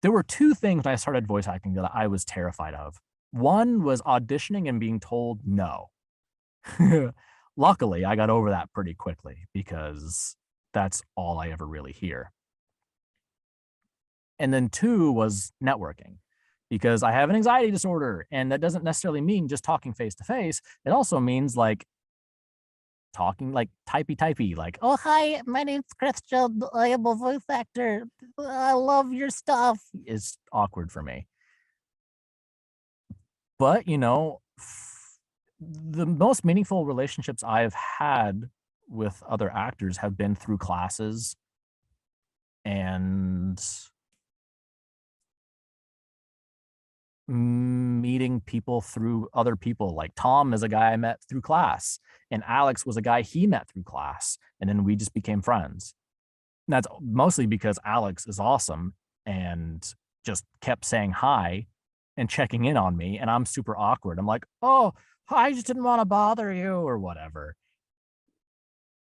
there were two things when I started voice acting that I was terrified of. One was auditioning and being told no. Luckily, I got over that pretty quickly because that's all I ever really hear. And then two was networking because I have an anxiety disorder. And that doesn't necessarily mean just talking face to face. It also means like talking like typey, like, oh, hi, my name's Kristian. I am a voice actor. I love your stuff. It's awkward for me. But, the most meaningful relationships I've had with other actors have been through classes and meeting people through other people. Like Tom is a guy I met through class, and Alex was a guy he met through class, and then we just became friends. And that's mostly because Alex is awesome and just kept saying hi and checking in on me, and I'm super awkward. I'm like, oh, I just didn't want to bother you or whatever.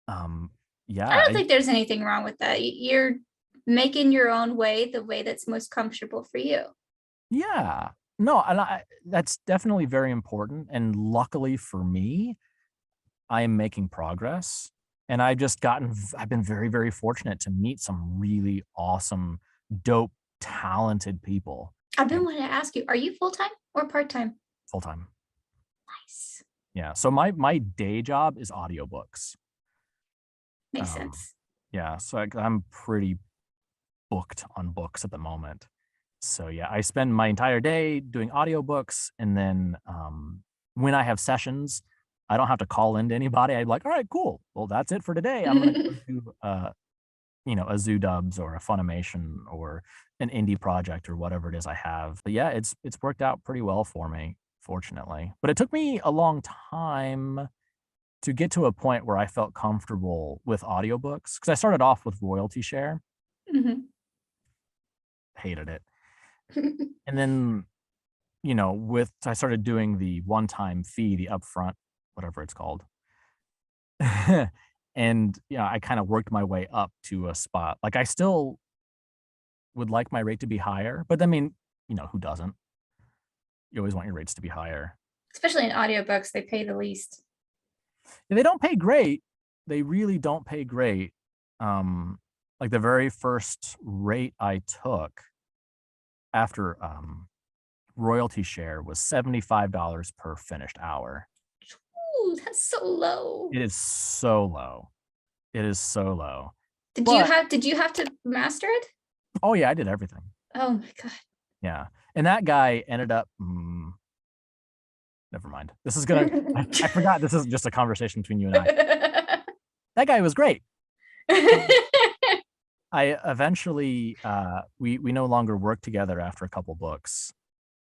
Yeah. I don't think there's anything wrong with that. You're making your own way, the way that's most comfortable for you. Yeah. No, and that's definitely very important. And luckily for me, I am making progress. And I've been very, very fortunate to meet some really awesome, dope, talented people. I've been wanting to ask you, are you full-time or part-time? Full-time. Nice. Yeah. So my day job is audiobooks. Makes sense. Yeah. So I'm pretty booked on books at the moment. So yeah, I spend my entire day doing audiobooks, and then when I have sessions, I don't have to call into anybody. I'm like, all right, cool. Well, that's it for today. I'm gonna go do a Zoo Dubs or a Funimation or an indie project or whatever it is I have. But yeah, it's worked out pretty well for me, fortunately. But it took me a long time to get to a point where I felt comfortable with audiobooks because I started off with royalty share. Mhm. Hated it. And then, I started doing the one-time fee, the upfront, whatever it's called. And, I kind of worked my way up to a spot. Like I still would like my rate to be higher, but I mean, who doesn't? You always want your rates to be higher. Especially in audiobooks, they pay the least. And they don't pay great. They really don't pay great. Like the very first rate I took after royalty share was $75 per finished hour. Ooh, that's so low. It is so low. It is so low. Did you have to master it? Oh yeah, I did everything. Oh my God. Yeah. And that guy ended up never mind. This is gonna I forgot this is just a conversation between you and I. That guy was great. I eventually we no longer worked together after a couple books.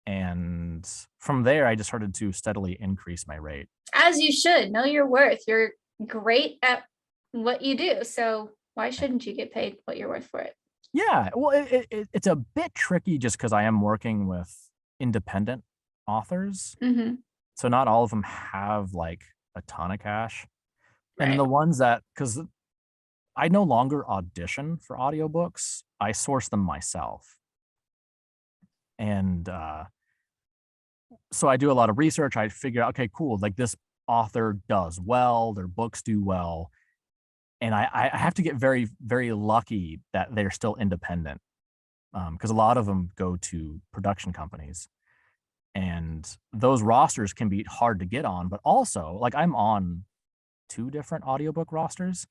And from there I just started to steadily increase my rate. As you should. Know your worth. You're great at what you do. So why shouldn't you get paid what you're worth for it? Yeah, well, it's a bit tricky just because I am working with independent authors. Mm-hmm. So not all of them have like a ton of cash. And then Right. the ones that, because I no longer audition for audiobooks, I source them myself. And so I do a lot of research. I figure out, okay, cool, like this author does well, their books do well. And I have to get very, very lucky that they're still independent because a lot of them go to production companies. And those rosters can be hard to get on, but also like I'm on 2 different audiobook rosters.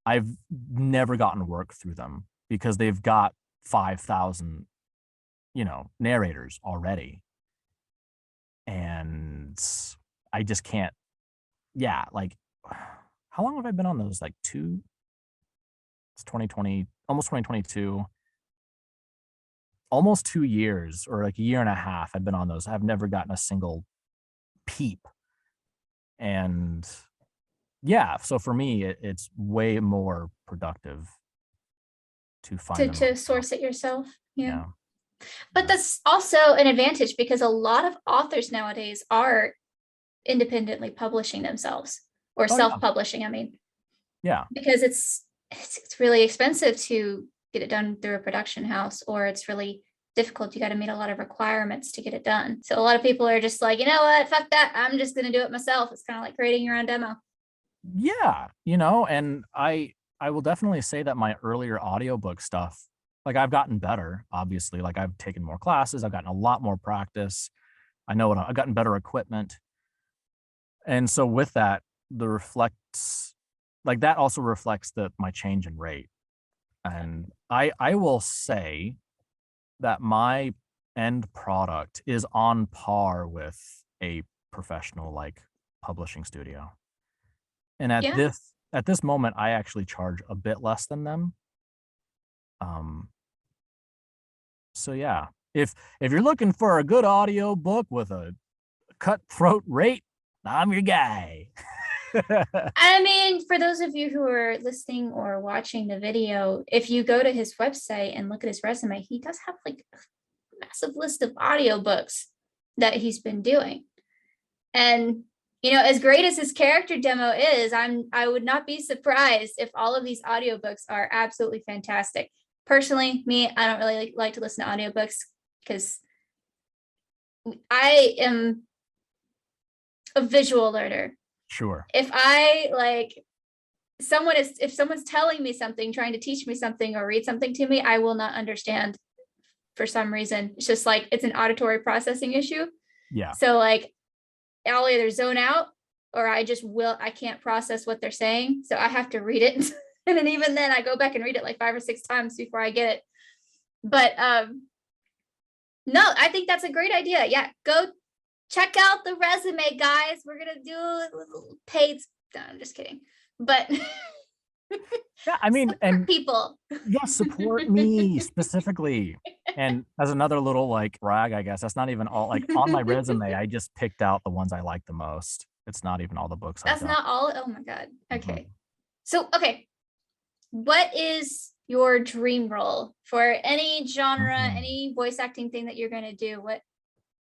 I've never gotten work through them because they've got 5,000, narrators already. And I just can't, yeah, like, how long have I been on those? Like it's 2020, almost 2022, almost 2 years, or like a year and a half I've been on those. I've never gotten a single peep. And yeah, so for me, it's way more productive to find them to myself. source it yourself. Yeah. Yeah. But that's also an advantage because a lot of authors nowadays are independently publishing themselves, or Oh, yeah. self-publishing, I mean, Yeah. because it's really expensive to get it done through a production house, or it's really difficult. You got to meet a lot of requirements to get it done. So a lot of people are just like, you know what, fuck that. I'm just going to do it myself. It's kind of like creating your own demo. Yeah. And I will definitely say that my earlier audiobook stuff, like I've gotten better, obviously. Like I've taken more classes, I've gotten a lot more practice. I've gotten better equipment. And so with that, the reflects like that also reflects my change in rate. And I will say that my end product is on par with a professional like publishing studio. And Yeah. at this moment, I actually charge a bit less than them. Um, so yeah, if you're looking for a good audio book with a cutthroat rate, I'm your guy. I mean, for those of you who are listening or watching the video, if you go to his website and look at his resume, he does have like a massive list of audiobooks that he's been doing. And as great as his character demo is, I would not be surprised if all of these audiobooks are absolutely fantastic. Personally, me, I don't really like to listen to audiobooks because I am a visual learner. Sure. If if someone's telling me something, trying to teach me something or read something to me, I will not understand for some reason. It's just like it's an auditory processing issue. Yeah. So like I'll either zone out or I can't process what they're saying. So I have to read it. And then even then I go back and read it like 5 or 6 times before I get it. But no, I think that's a great idea. Yeah, go check out the resume, guys. We're gonna do a little paid. No, I'm just kidding. But yeah, I mean, and people. yeah, support me specifically. And as another little like brag, I guess that's not even all. Like on my resume, I just picked out the ones I like the most. It's not even all the books I've That's done. not all. Oh my God. Okay. Mhm. So, okay. What is your dream role for any genre, Mhm. any voice acting thing that you're going to do?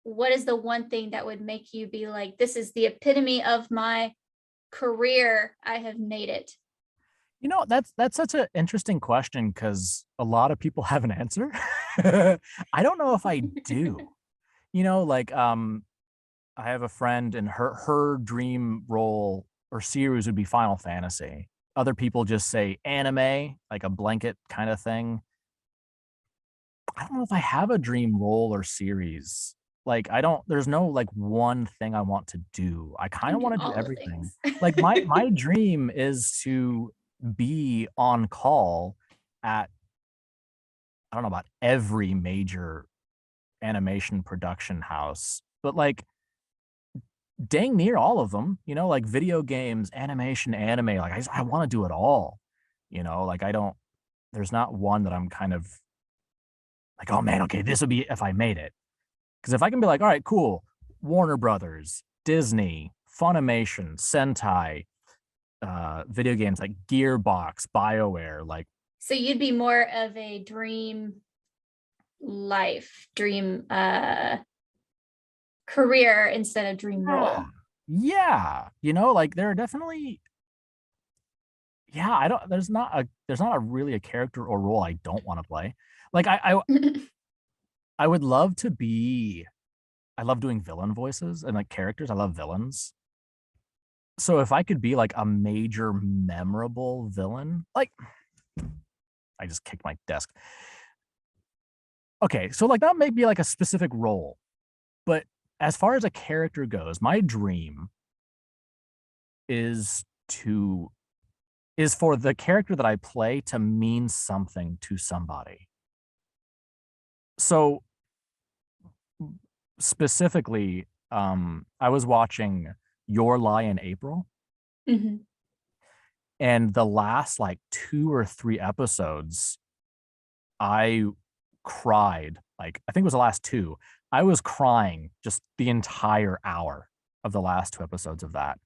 What is the one thing that would make you be like, this is the epitome of my career? I have made it. That's such an interesting question because a lot of people have an answer. I don't know if I do. Like I have a friend and her dream role or series would be Final Fantasy. Other people just say anime, like a blanket kind of thing. I don't know if I have a dream role or series. Like there's no like one thing I want to do. I kind You of do want to do all the everything. things. Like my dream is to be on call at I don't know about every major animation production house, but like dang near all of them, like video games, animation, anime. Like I want to do it all, like there's not one that I'm kind of like, oh man, okay, this would be if I made it. Because if I can be like, all right, cool, Warner Brothers, Disney, Funimation, Sentai, video games like Gearbox, BioWare, like. So you'd be more of a dream career instead of dream role. Yeah. Like there are definitely, yeah, there's not a really a character or role I don't want to play. Like I would love to be, I love doing villain voices and like characters. I love villains. So if I could be like a major memorable villain, like I just kicked my desk. Okay, so like that may be like a specific role, but as far as a character goes, my dream is for the character that I play to mean something to somebody. So specifically, I was watching Your Lie in April, Mhm. and the last like 2 or 3 episodes, I cried. Like, I think it was the last two. I was crying just the entire hour of the last 2 episodes of that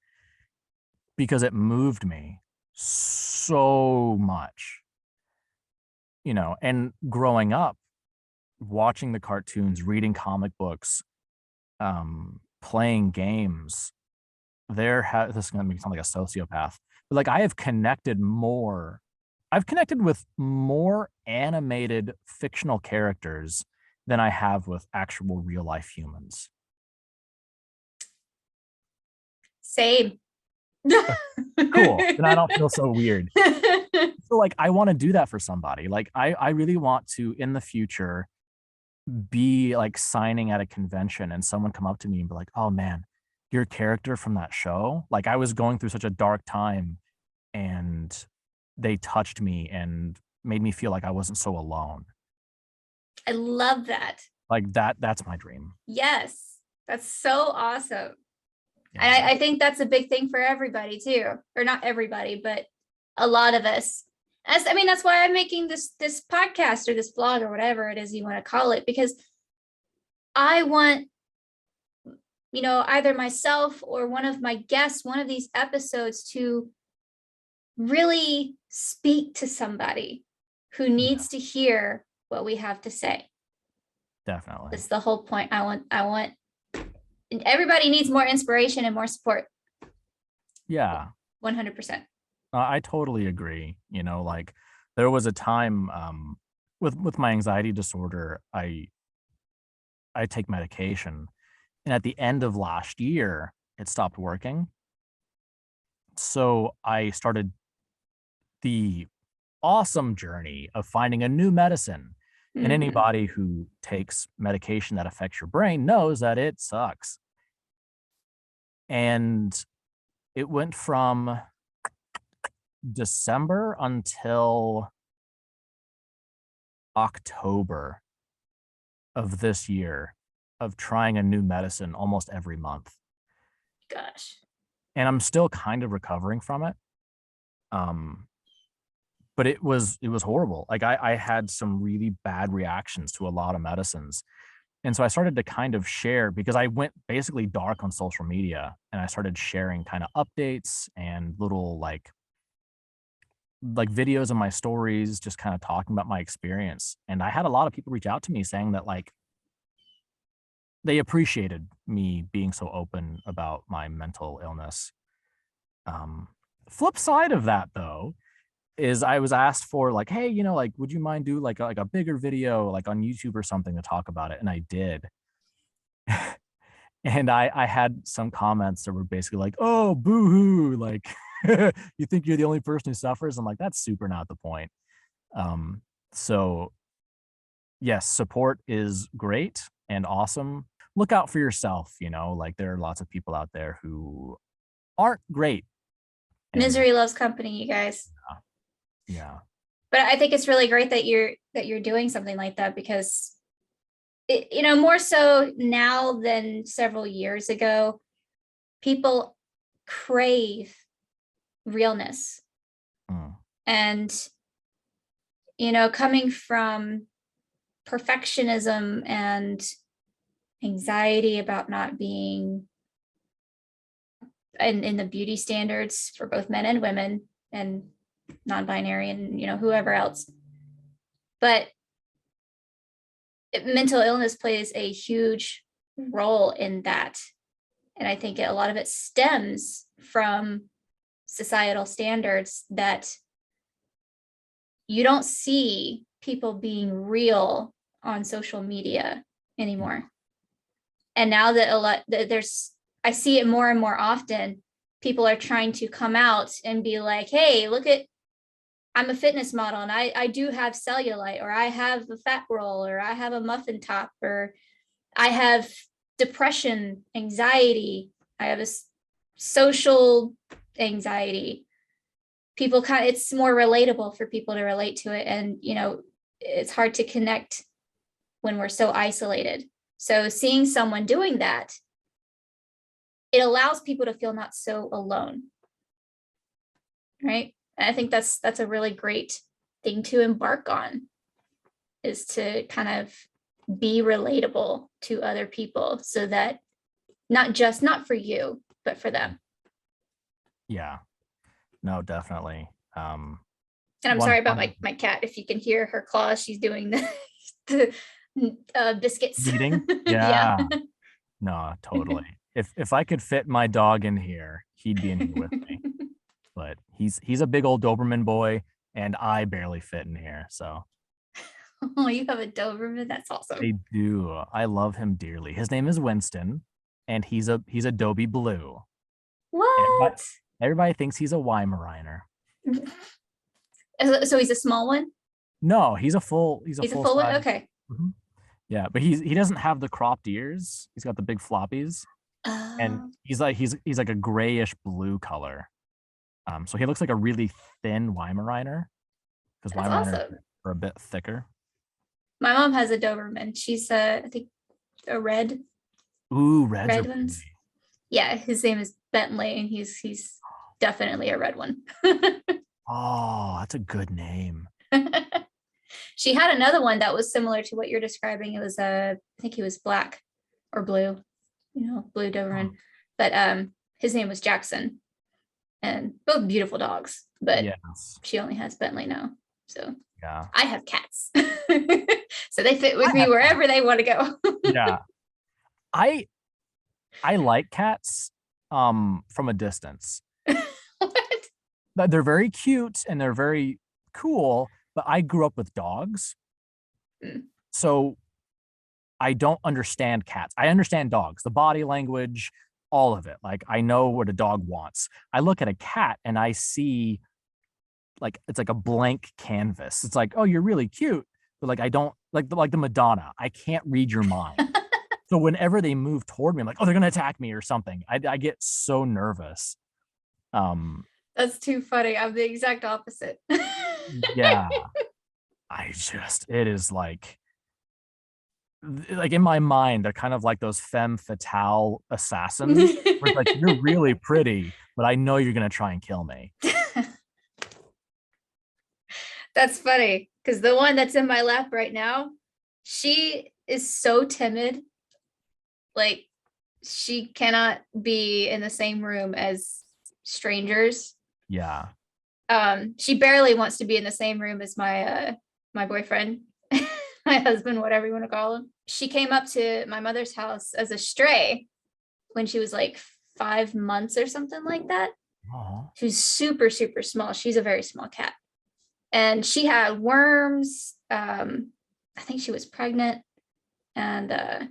because it moved me so much, and growing up, watching the cartoons, reading comic books, playing games, this is gonna make me sound like a sociopath, but like I've connected with more animated fictional characters than I have with actual real life humans. Same. Cool. Then I don't feel so weird. So like I want to do that for somebody. Like I really want to in the future be like signing at a convention and someone come up to me and be like, "Oh man, your character from that show." Like I was going through such a dark time and they touched me and made me feel like I wasn't so alone. I love that. Like that's my dream. Yes, that's so awesome. Yeah. And I think that's a big thing for everybody too, or not everybody, but a lot of us. I mean, that's why I'm making this podcast or this vlog or whatever it is you want to call it, because I want, either myself or one of my guests, one of these episodes to really speak to somebody who needs to hear what we have to say. Definitely. That's the whole point. I want everybody needs more inspiration and more support. Yeah. 100%. I totally agree. Like there was a time with my anxiety disorder, I take medication, and at the end of last year, it stopped working. So I started the awesome journey of finding a new medicine. And Mhm. anybody who takes medication that affects your brain knows that it sucks. And it went from December until October of this year of trying a new medicine almost every month. Gosh. And I'm still kind of recovering from it. Um, but it was horrible. Like I had some really bad reactions to a lot of medicines. And so I started to kind of share because I went basically dark on social media and I started sharing kind of updates and little like videos of my stories, just kind of talking about my experience. And I had a lot of people reach out to me saying that like they appreciated me being so open about my mental illness. Um, Flip side of that though is I was asked for like, hey, like, would you mind do like a bigger video like on YouTube or something to talk about it? And I did. And I had some comments that were basically like, oh, boo-hoo, like you think you're the only person who suffers? I'm like, that's super not the point. Um, so yes, support is great and awesome. Look out for yourself, like there are lots of people out there who aren't great. And Misery loves company, you guys. yeah. But I think it's really great that you're doing something like that, because more so now than several years ago, people crave realness. Mm. And coming from perfectionism and anxiety about not being in the beauty standards for both men and women and non-binary and whoever else, but mental illness plays a huge role in that. And I think a lot of it stems from societal standards that you don't see people being real on social media anymore. And now that I see it more and more often, people are trying to come out and be like, hey, look at, I'm a fitness model and I do have cellulite, or I have a fat roll, or I have a muffin top, or I have depression, anxiety, I have a social anxiety. It's more relatable for people to relate to it. And, it's hard to connect when we're so isolated. So seeing someone doing that, it allows people to feel not so alone. Right. And I think that's a really great thing to embark on, is to kind of be relatable to other people, so that not for you, but for them. Yeah, no, definitely. And I'm sorry about my cat. If you can hear her claws, she's doing the biscuits. Eating? Yeah. No, totally. If I could fit my dog in here, he'd be in here with me. But he's a big old Doberman boy, and I barely fit in here. So Oh, you have a Doberman? That's awesome. I do. I love him dearly. His name is Winston, and he's Adobe Blue. What? Everybody thinks he's a Weimaraner. So he's a small one? No, he's a full one? size. Okay. Mhm. Yeah, but he doesn't have the cropped ears. He's got the big floppies. And he's like a grayish blue color. So he looks like a really thin Weimaraner, because Weimaraners are a bit thicker. My mom has a Doberman. She's I think a red. Ooh, red ones. Yeah, his name is Bentley, and he's definitely a red one. Oh, that's a good name. She had another one that was similar to what you're describing. It was I think he was black or blue, blue Doberman. But his name was Jackson, and both beautiful dogs. But yes, she only has Bentley now. So yeah, I have cats, so they fit with me wherever they want to go. Yeah, I like cats from a distance. What? They're very cute and they're very cool, but I grew up with dogs. So I don't understand cats. I understand dogs, the body language, all of it. Like, I know what a dog wants. I look at a cat and I see, like, it's like a blank canvas. It's like, oh, you're really cute, but like, I don't like the Madonna. I can't read your mind. So whenever they move toward me, I'm like, oh, they're gonna attack me or something. I get so nervous. That's too funny. I'm the exact opposite. Yeah. It is like in my mind, they're kind of like those femme fatale assassins. Where it's like, you're really pretty, but I know you're gonna try and kill me. That's funny, because the one that's in my lap right now, she is so timid. Like, she cannot be in the same room as strangers. Yeah. She barely wants to be in the same room as my boyfriend, my husband, whatever you want to call him. She came up to my mother's house as a stray when she was like 5 months or something like that. Aww. She was super, super small. She's a very small cat. And she had worms. I think she was pregnant and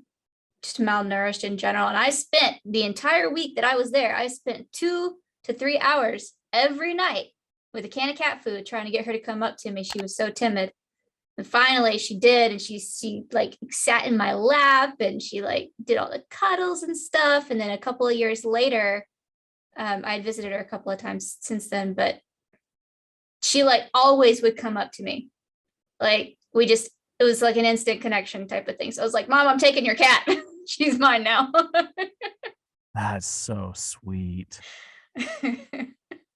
just malnourished in general. And I spent the entire week that I was there, I spent 2 to 3 hours every night with a can of cat food trying to get her to come up to me. She was so timid. And finally she did. And she like sat in my lap and she like did all the cuddles and stuff. And then a couple of years later, I visited her a couple of times since then, but she like always would come up to me. Like, it was like an instant connection type of thing. So I was like, Mom, I'm taking your cat. She's mine now. That's so sweet.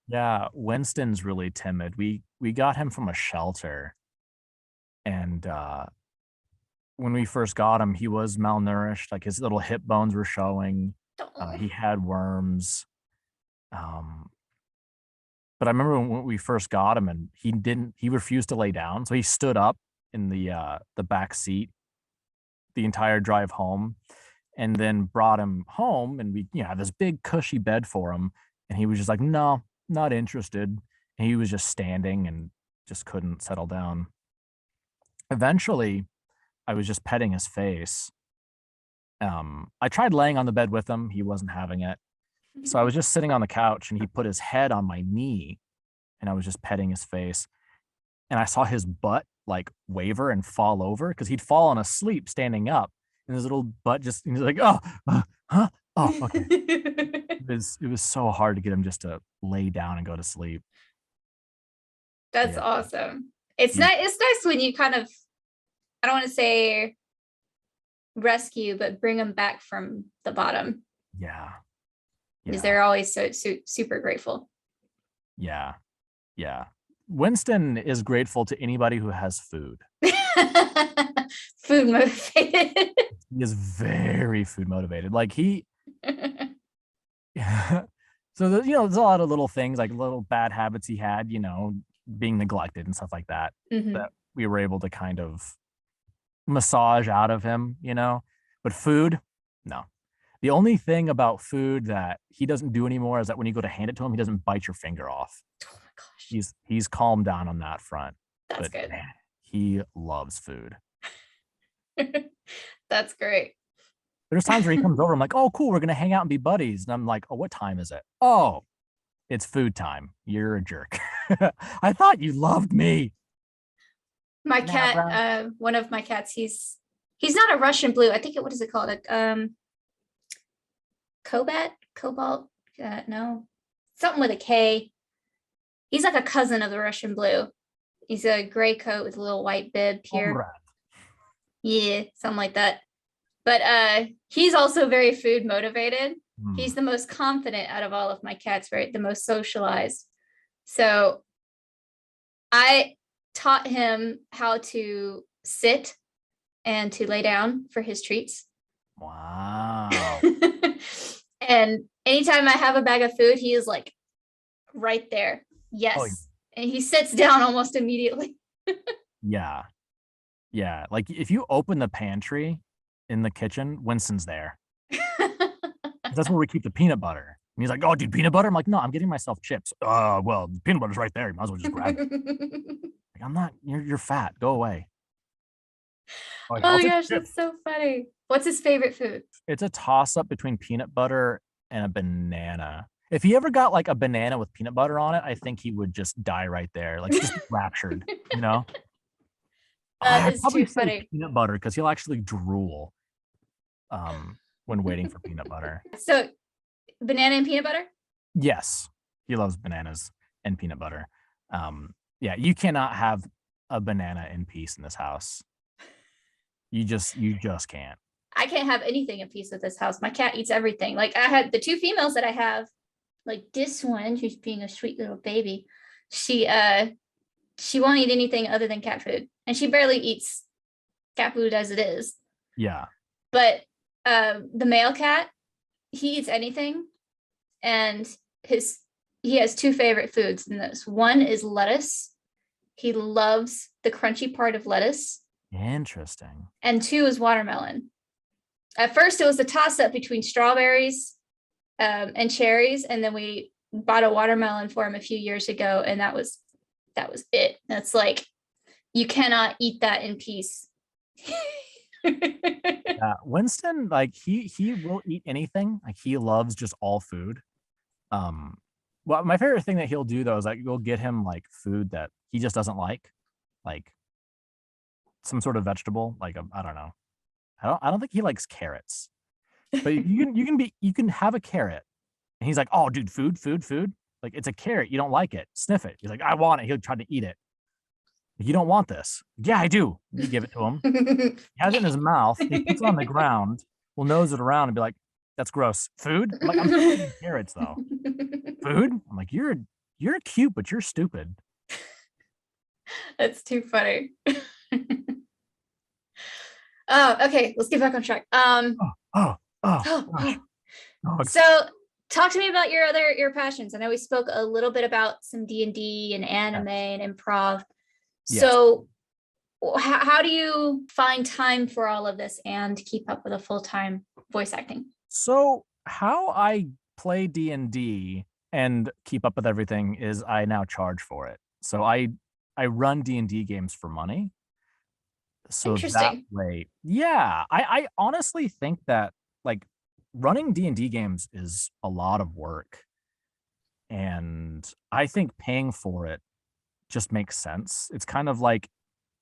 Yeah, Winston's really timid. We got him from a shelter. And when we first got him, he was malnourished. Like, his little hip bones were showing. He had worms. But I remember when we first got him, and he refused to lay down. So he stood up in the back seat the entire drive home, and then brought him home, and we had this big cushy bed for him, and he was just like, no, not interested. And he was just standing and just couldn't settle down. Eventually, I was just petting his face. I tried laying on the bed with him. He wasn't having it. So I was just sitting on the couch, and he put his head on my knee, and I was just petting his face. And I saw his butt like waver and fall over, because he'd fallen asleep standing up, and his little butt he's like, oh, huh? Oh, okay. It was so hard to get him just to lay down and go to sleep. That's awesome. It's nice when you kind of, I don't want to say rescue, but bring them back from the bottom. Yeah. Because they're always so super grateful. Yeah. Yeah. Winston is grateful to anybody who has food. Food motivated. He is very food motivated. Like he so there's a lot of little things, like little bad habits he had, being neglected and stuff like that, that we were able to kind of massage out of him, but food, no. The only thing about food that he doesn't do anymore is that when you go to hand it to him, he doesn't bite your finger off. Oh my gosh. He's calmed down on that front. That's good. Man, he loves food. That's great. There's times where he comes over, I'm like, oh, cool, we're going to hang out and be buddies. And I'm like, oh, what time is it? Oh, it's food time. You're a jerk. I thought you loved me. My cat, one of my cats, he's not a Russian blue. I think what is it called? Cobalt? No, something with a K. He's like a cousin of the Russian blue. He's a gray coat with a little white bib here. Right. Yeah, something like that. But he's also very food motivated. He's the most confident out of all of my cats, right? The most socialized. So I taught him how to sit and to lay down for his treats. Wow. And anytime I have a bag of food, he is like right there. Yes. Oh, and he sits down almost immediately. Yeah. Yeah. Like if you open the pantry in the kitchen, Winston's there. That's where we keep the peanut butter. And he's like, oh, dude, peanut butter? I'm like, no, I'm getting myself chips. Well, peanut butter's right there. You might as well just grab it. Like, I'm not, you're fat. Go away. Like, oh my gosh, that's so funny. What's his favorite food? It's a toss-up between peanut butter and a banana. If he ever got like a banana with peanut butter on it, I think he would just die right there. Like just raptured, That is too funny. Peanut butter, because he'll actually drool when waiting for peanut butter. So banana and peanut butter? Yes. He loves bananas and peanut butter. Yeah, you cannot have a banana in peace in this house. You just can't. I can't have anything in peace with this house. My cat eats everything. Like I had the two females that I have, like this one, who's being a sweet little baby. She won't eat anything other than cat food. And she barely eats cat food as it is. Yeah. But the male cat, he eats anything. And he has two favorite foods in this. One is lettuce. He loves the crunchy part of lettuce. Interesting. And two is watermelon. At first, it was a toss-up between strawberries and cherries, and then we bought a watermelon for him a few years ago, and that was it. That's like, you cannot eat that in peace. Winston, like he will eat anything. Like he loves just all food. Well, my favorite thing that he'll do though is like we'll get him like food that he just doesn't like some sort of vegetable. Like I don't know. I don't think he likes carrots. But you can have a carrot, and he's like, oh, dude, food. Like it's a carrot. You don't like it. Sniff it. He's like, I want it. He'll try to eat it. You don't want this. Yeah, I do. You give it to him. He has it in his mouth. He puts it on the ground. We'll nose it around and be like, that's gross. Food? I'm like, I'm eating carrots though. Food? I'm like, you're cute, but you're stupid. That's too funny. Oh, okay. Let's get back on track. So talk to me about your passions. I know we spoke a little bit about some D&D and anime and improv. Yes. So how do you find time for all of this and keep up with a full-time voice acting? So how I play D&D and keep up with everything is I now charge for it. So I run D&D games for money. So that way, yeah, I honestly think that like running D&D games is a lot of work. And I think paying for it just makes sense. It's kind of like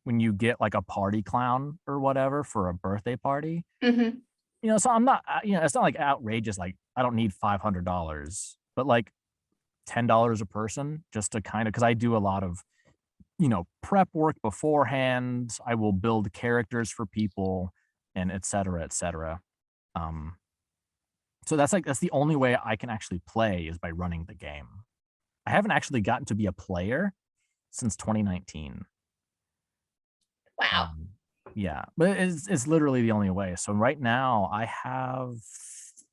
when you get like a party clown or whatever for a birthday party. Mm-hmm. So I'm not, it's not like outrageous. Like I don't need $500, but like $10 a person just to kind of, because I do a lot of prep work beforehand. I will build characters for people. and et cetera, et cetera. So that's the only way I can actually play is by running the game. I haven't actually gotten to be a player since 2019. Wow. Yeah, but it's literally the only way. So right now I have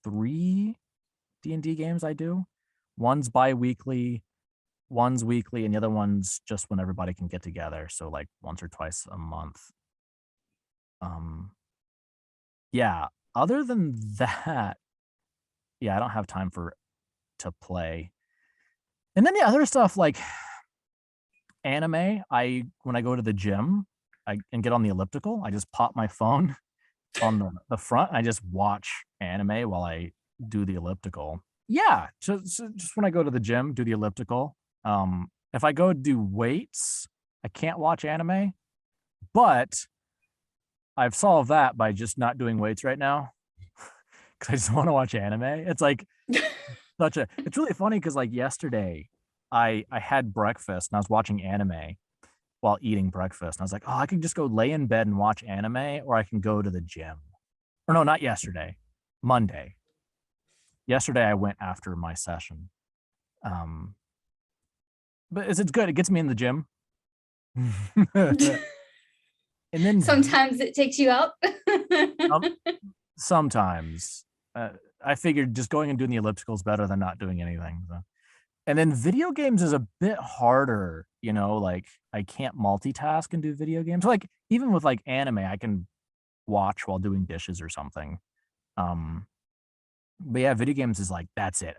3 D&D games I do. One's bi-weekly, one's weekly, and the other one's just when everybody can get together. So like once or twice a month. Yeah. Other than that, yeah, I don't have time to play. And then the other stuff like anime, when I go to the gym, and get on the elliptical, I just pop my phone on the front and I just watch anime while I do the elliptical. Yeah, just when I go to the gym, do the elliptical. If I go do weights, I can't watch anime, but I've solved that by just not doing weights right now because I just want to watch anime. It's like it's really funny because like yesterday I had breakfast and I was watching anime while eating breakfast. And I was like, oh, I can just go lay in bed and watch anime, or I can go to the gym. Or no, not yesterday, Monday. Yesterday I went after my session. But it's good. It gets me in the gym. And then Sometimes it takes you out. sometimes I figured just going and doing the elliptical is better than not doing anything. So. And then video games is a bit harder, like I can't multitask and do video games. Like even with like anime, I can watch while doing dishes or something. But yeah, video games is like that's it.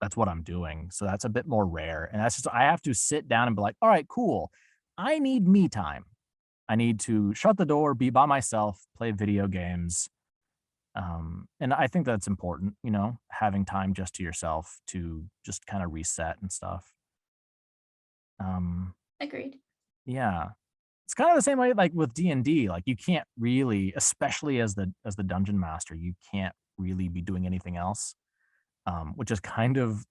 That's what I'm doing. So that's a bit more rare. And that's just I have to sit down and be like, all right, cool. I need me time. I need to shut the door, be by myself, play video games. And I think that's important, having time just to yourself to just kind of reset and stuff. Agreed. Yeah. It's kind of the same way like with D&D, like you can't really, especially as the dungeon master, you can't really be doing anything else. Which is kind of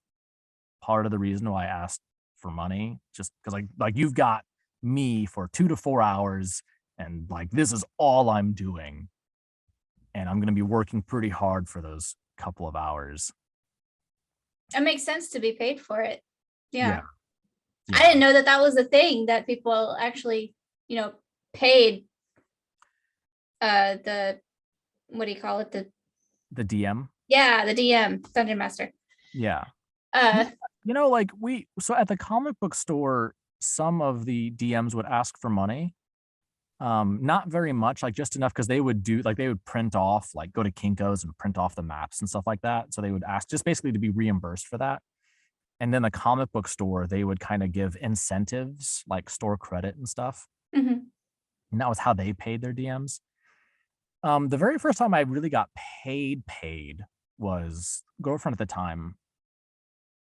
part of the reason why I asked for money, just because like you've got me for 2 to 4 hours and like this is all I'm doing. And I'm going to be working pretty hard for those couple of hours. It makes sense to be paid for it. Yeah. Yeah. I didn't know that was a thing that people actually, paid the, what do you call it? The DM. Yeah, the DM, Dungeon Master. Yeah. Like so at the comic book store, some of the DMs would ask for money. Not very much, like just enough because they would print off, like go to Kinko's and print off the maps and stuff like that. So they would ask just basically to be reimbursed for that. And then the comic book store, they would kind of give incentives like store credit and stuff. Mm-hmm. And that was how they paid their DMs. The very first time I really got paid was girlfriend at the time.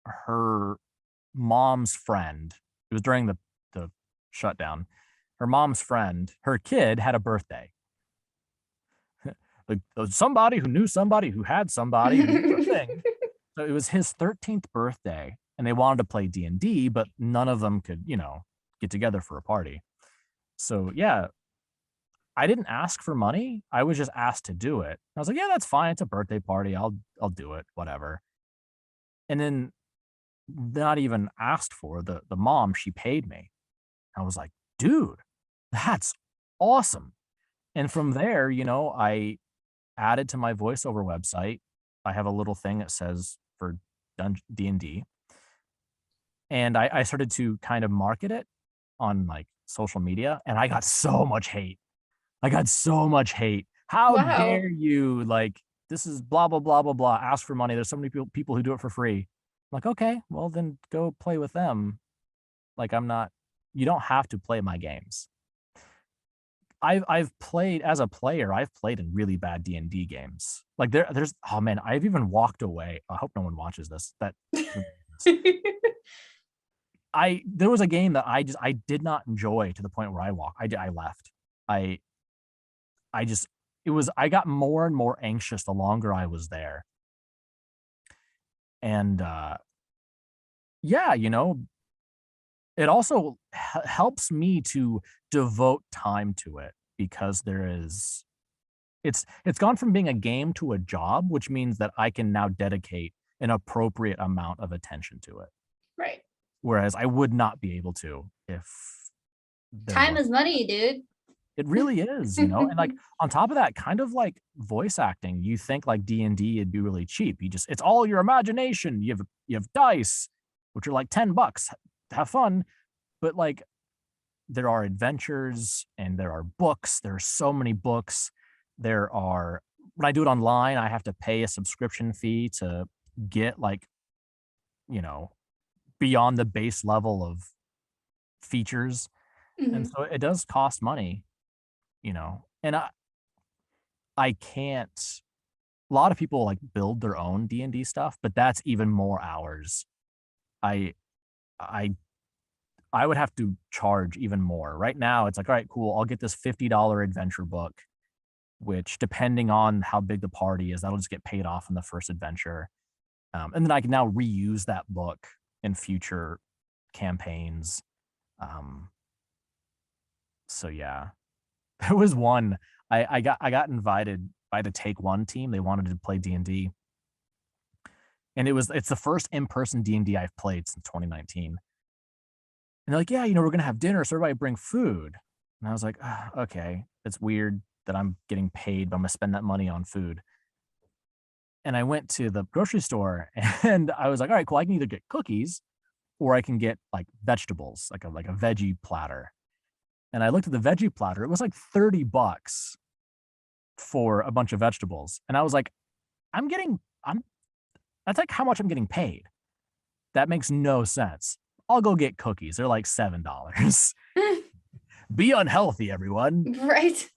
Her mom's friend. It was during the shutdown. Her mom's friend, her kid had a birthday. Like somebody who knew somebody who had somebody who knew a thing. So it was his 13th birthday, and they wanted to play D&D, but none of them could, get together for a party. So yeah, I didn't ask for money. I was just asked to do it. I was like, yeah, that's fine. It's a birthday party. I'll do it, whatever. And then not even asked for the mom, she paid me. I was like, dude, that's awesome. And from there, I added to my voiceover website. I have a little thing that says for D&D. And I started to kind of market it on like social media, and I got so much hate. How Wow. dare you? Like, this is blah, blah, blah, blah, blah. Ask for money. There's so many people who do it for free. I'm like, okay, well, then go play with them. Like, you don't have to play my games. I've played as a player. I've played in really bad D&D games. Like there's oh man, I've even walked away. I hope no one watches this. There was a game that I did not enjoy to the point where I left. I got more and more anxious the longer I was there. And yeah, it also helps me to devote time to it because there is it's gone from being a game to a job, which means that I can now dedicate an appropriate amount of attention to it. Right. Whereas I would not be able to if there Time was. is money, dude. It really is, and like on top of that, kind of like voice acting, you think like D&D it'd be really cheap. It's all your imagination. You have dice, which are like $10. Have fun. But like there are adventures and there are books. There are so many books. There are, when I do it online, I have to pay a subscription fee to get like, beyond the base level of features. And so it does cost money, and I can't, a lot of people like build their own D&D stuff, but that's even more hours. I I I would have to charge even more. Right now, it's like, all right, cool. I'll get this $50 adventure book, which depending on how big the party is, that'll just get paid off in the first adventure. And then I can now reuse that book in future campaigns. So yeah, there was one, I got invited by the Take One team. They wanted to play D&D. And it's the first in-person D&D I've played since 2019. And they're like, yeah, we're going to have dinner, so everybody bring food. And I was like, okay, it's weird that I'm getting paid, but I'm going to spend that money on food. And I went to the grocery store and I was like, all right, cool. I can either get cookies or I can get like vegetables, like a veggie platter. And I looked at the veggie platter. It was like $30 for a bunch of vegetables. And I was like, that's like how much I'm getting paid. That makes no sense. I'll go get cookies. They're like $7. Be unhealthy, everyone. Right.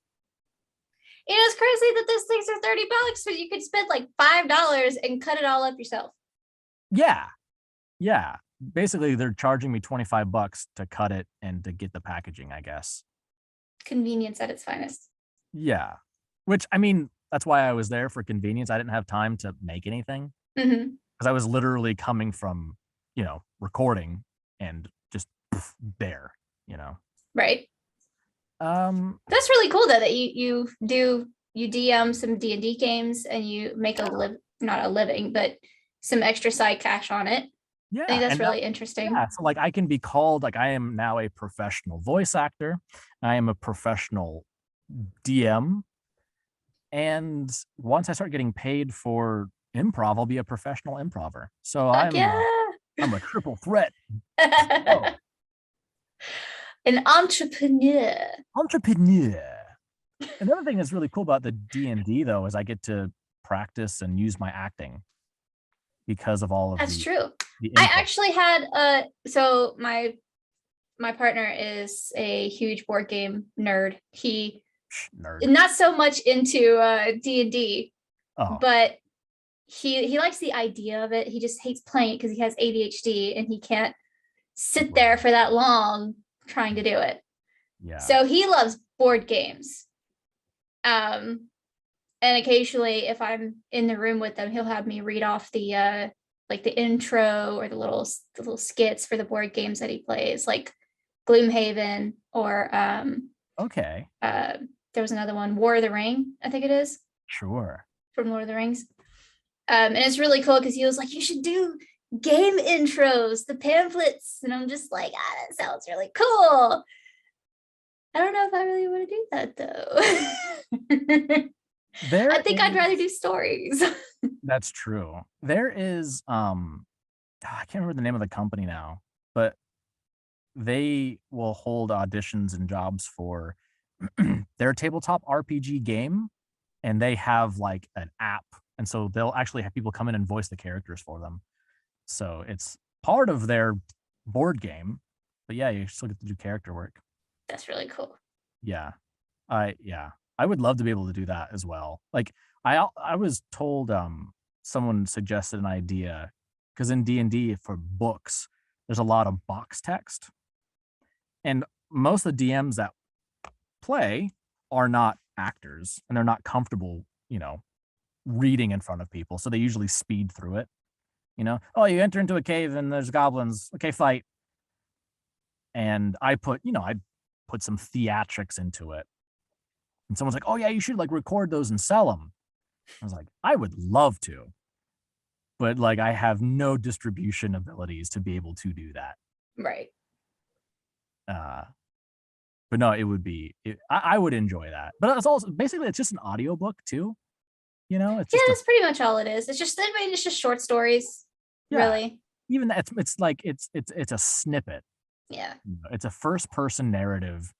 It's crazy that those things are $30, but you could spend like $5 and cut it all up yourself. Yeah. Yeah. Basically, they're charging me $25 to cut it and to get the packaging, I guess. Convenience at its finest. Yeah. Which, I mean, that's why I was there, for convenience. I didn't have time to make anything because I was literally coming from, recording and just there, Right. That's really cool though, that you DM some D&D games and you make not a living, but some extra side cash on it. Yeah. I think that's really interesting. Yeah. So like I can be called, like I am now a professional voice actor. I am a professional DM. And once I start getting paid for improv, I'll be a professional improver. So I'm a triple threat. Oh. An entrepreneur. Another thing that's really cool about the D&D though is I get to practice and use my acting because of all of that's true. The I actually had so my partner is a huge board game nerd. He not so much into D&D, but he likes the idea of it. He just hates playing it because he has ADHD and he can't sit there for that long trying to do it. Yeah. So he loves board games. And occasionally if I'm in the room with them, he'll have me read off the like the intro or the little skits for the board games that he plays, like Gloomhaven or there was another one, War of the Ring, I think it is. Sure. From Lord of the Rings. And it's really cool because he was like, you should do game intros, the pamphlets. And I'm just like, that sounds really cool. I don't know if I really want to do that though. I think I'd rather do stories. That's true. There is I can't remember the name of the company now, but they will hold auditions and jobs for their tabletop RPG game, and they have like an app, and so they'll actually have people come in and voice the characters for them. So it's part of their board game, but yeah, you still get to do character work. That's really cool. Yeah. I would love to be able to do that as well. Like I was told someone suggested an idea because in D&D for books, there's a lot of box text. And most of the DMs that play are not actors and they're not comfortable, reading in front of people. So they usually speed through it. Oh, you enter into a cave and there's goblins. Okay, fight. And I put some theatrics into it. And someone's like, oh yeah, you should like record those and sell them. I was like, I would love to, but like I have no distribution abilities to be able to do that. Right. Uh, but no, it would be, I would enjoy that. But it's also basically, it's just an audiobook too. You know, it's Yeah, just that's pretty much all it is. It's just short stories, yeah, really. even that it's like, it's a snippet. Yeah. You know, it's a first person narrative.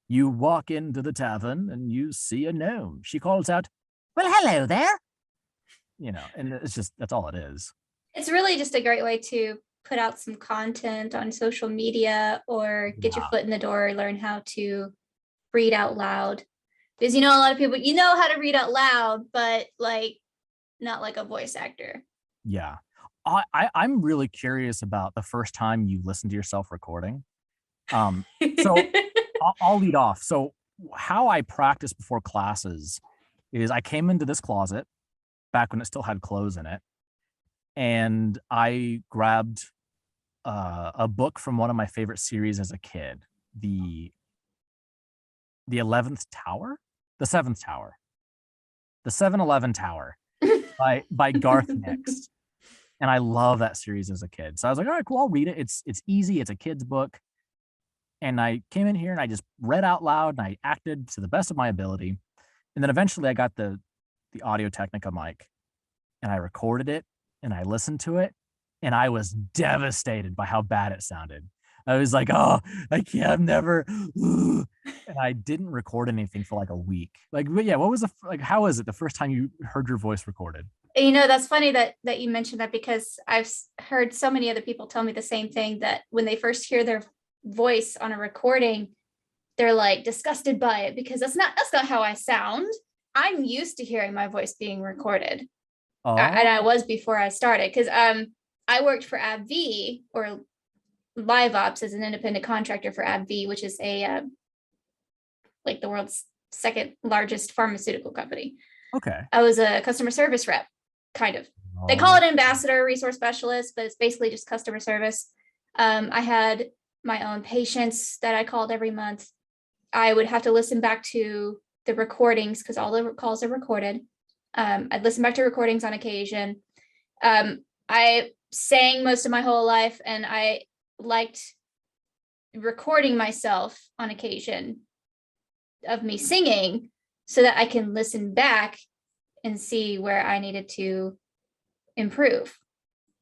You walk into the tavern and you see a gnome. She calls out, well, hello there. You know, and it's just, that's all it is. It's really just a great way to put out some content on social media or get your Yeah. foot in the door, learn how to read out loud. Because a lot of people, how to read out loud, but like not like a voice actor. Yeah. I'm really curious about the first time you listened to yourself recording. So I'll lead off. So how I practice before classes is I came into this closet back when it still had clothes in it, and I grabbed a book from one of my favorite series as a kid, the 11th Tower, the Seventh Tower, the 7-Eleven Tower by Garth Nix. And I love that series as a kid. So I was like, all right, cool, I'll read it. It's easy. It's a kid's book. And I came in here and I just read out loud and I acted to the best of my ability. And then eventually I got the Audio Technica mic and I recorded it and I listened to it and I was devastated by how bad it sounded. I was like, oh, I can't, I've never, and I didn't record anything for like a week. Like, yeah, what was how was it the first time you heard your voice recorded? That's funny that you mentioned that, because I've heard so many other people tell me the same thing, that when they first hear their voice on a recording, they're like disgusted by it, because that's not how I sound. I'm used to hearing my voice being recorded. Oh, And I was before I started, because I worked for AbbVie, or Live Ops, as an independent contractor for AbbVie, which is a like the world's second largest pharmaceutical company. okay. I was a customer service rep, kind of. They call it ambassador, resource specialist, but it's basically just customer service. I had my own patients that I called every month. I would have to listen back to the recordings because all the calls are recorded. I'd listen back to recordings on occasion. I sang most of my whole life, and I liked recording myself on occasion of me singing so that I can listen back and see where I needed to improve.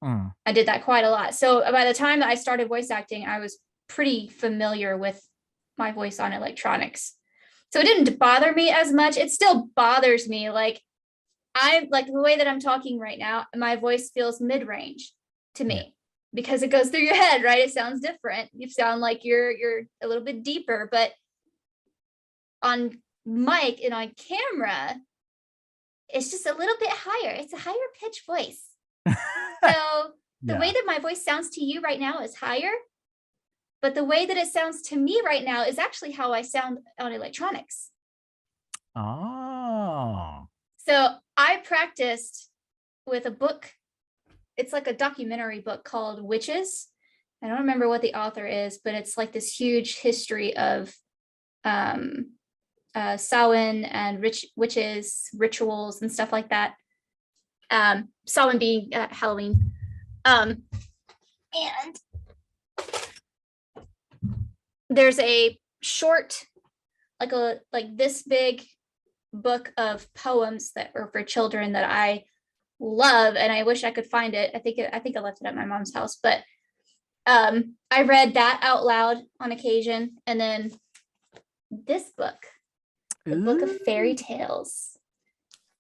I did that quite a lot. So by the time that I started voice acting, I was pretty familiar with my voice on electronics. So it didn't bother me as much. It still bothers me. Like, I like the way that I'm talking right now, my voice feels mid-range to me because it goes through your head, right? It sounds different. You sound like you're a little bit deeper, but on mic and on camera, it's just a little bit higher. It's a higher pitch voice. So the way that my voice sounds to you right now is higher, but the way that it sounds to me right now is actually how I sound on electronics. Oh. So I practiced with a book. It's like a documentary book called Witches. I don't remember what the author is, but it's like this huge history of Samhain and witches, rituals, and stuff like that. Samhain being Halloween. And there's a short, like this big book of poems that are for children that I love, and I wish I could find it. I think I left it at my mom's house, but I read that out loud on occasion. And then this book, the Book of Fairy Tales,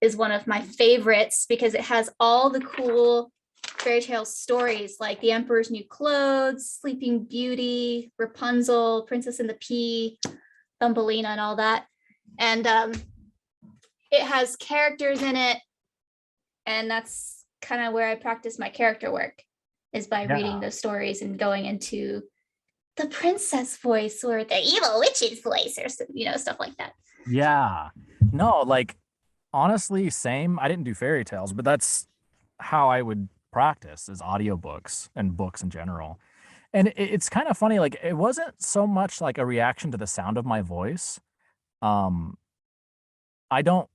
is one of my favorites because it has all the cool fairy tale stories, like The Emperor's New Clothes, Sleeping Beauty, Rapunzel, Princess and the Pea, Thumbelina, and all that. And it has characters in it, and that's kind of where I practice my character work, is by reading those stories and going into the princess voice or the evil witch's voice, or stuff like that. Yeah. No, like, honestly, same. I didn't do fairy tales, but that's how I would practice, is audiobooks and books in general. And it's kind of funny, like, it wasn't so much like a reaction to the sound of my voice. I don't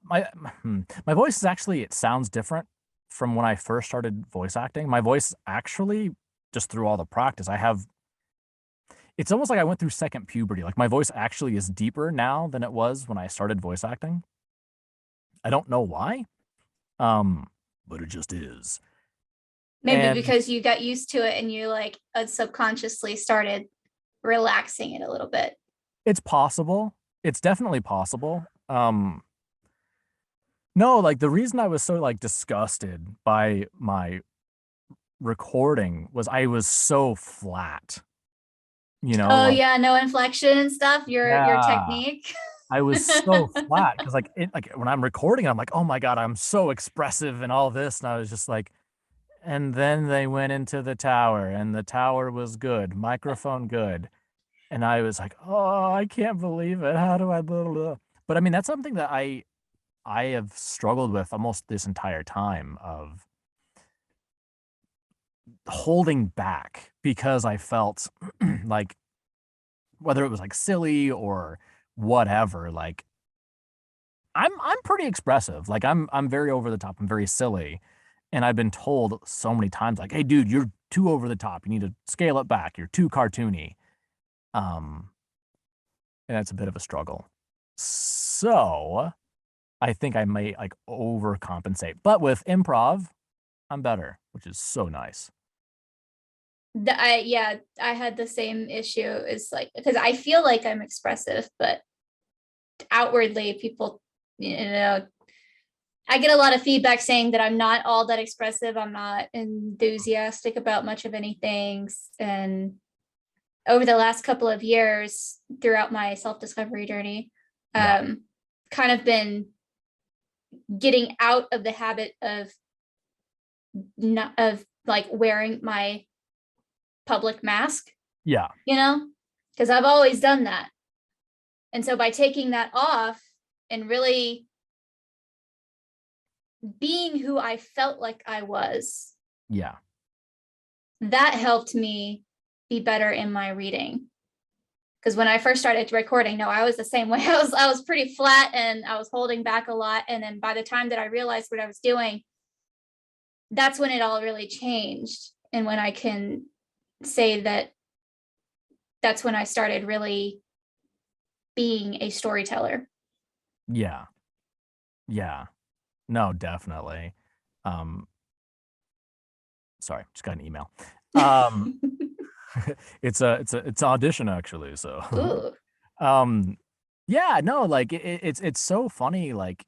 my voice is actually, it sounds different from when I first started voice acting. My voice actually, just through all the practice, it's almost like I went through second puberty. Like my voice actually is deeper now than it was when I started voice acting. I don't know why. But it just is. Maybe And because you got used to it and you like subconsciously started relaxing it a little bit. it's possible. It's definitely possible. No, like the reason I was so like disgusted by my recording was I was so flat, Oh like, yeah, no inflection and stuff. Your yeah, technique. I was so flat because like when I'm recording, I'm like, oh my God, I'm so expressive and all this. And I was just like, and then they went into the tower and the tower was good, microphone good. And I was like, oh, I can't believe it. How do I, blah, blah, blah. But I mean, that's something that I have struggled with almost this entire time of holding back because I felt like whether it was like silly or whatever, like I'm pretty expressive. Like I'm very over the top. I'm very silly. And I've been told so many times like, "Hey dude, you're too over the top. You need to scale it back. You're too cartoony." Um and that's a bit of a struggle. So, I think I may like overcompensate. But with improv, I'm better, which is so nice. I had the same issue. Is like because I feel like I'm expressive, but outwardly people, I get a lot of feedback saying that I'm not all that expressive. I'm not enthusiastic about much of anything. And over the last couple of years, throughout my self-discovery journey, Yeah. kind of been getting out of the habit of not of like wearing my public mask, Yeah. because I've always done that. And so by taking that off and really being who I felt like I was, Yeah. that helped me be better in my reading. Because when I first started recording, no, I was the same way. I was pretty flat and I was holding back a lot. And then by the time that I realized what I was doing, that's when it all really changed. And when I can say that that's when I started really being a storyteller. Yeah. Yeah. No, definitely. Um, sorry, just got an email. Um, it's audition actually, so Ooh. um yeah, no, like it's so funny, like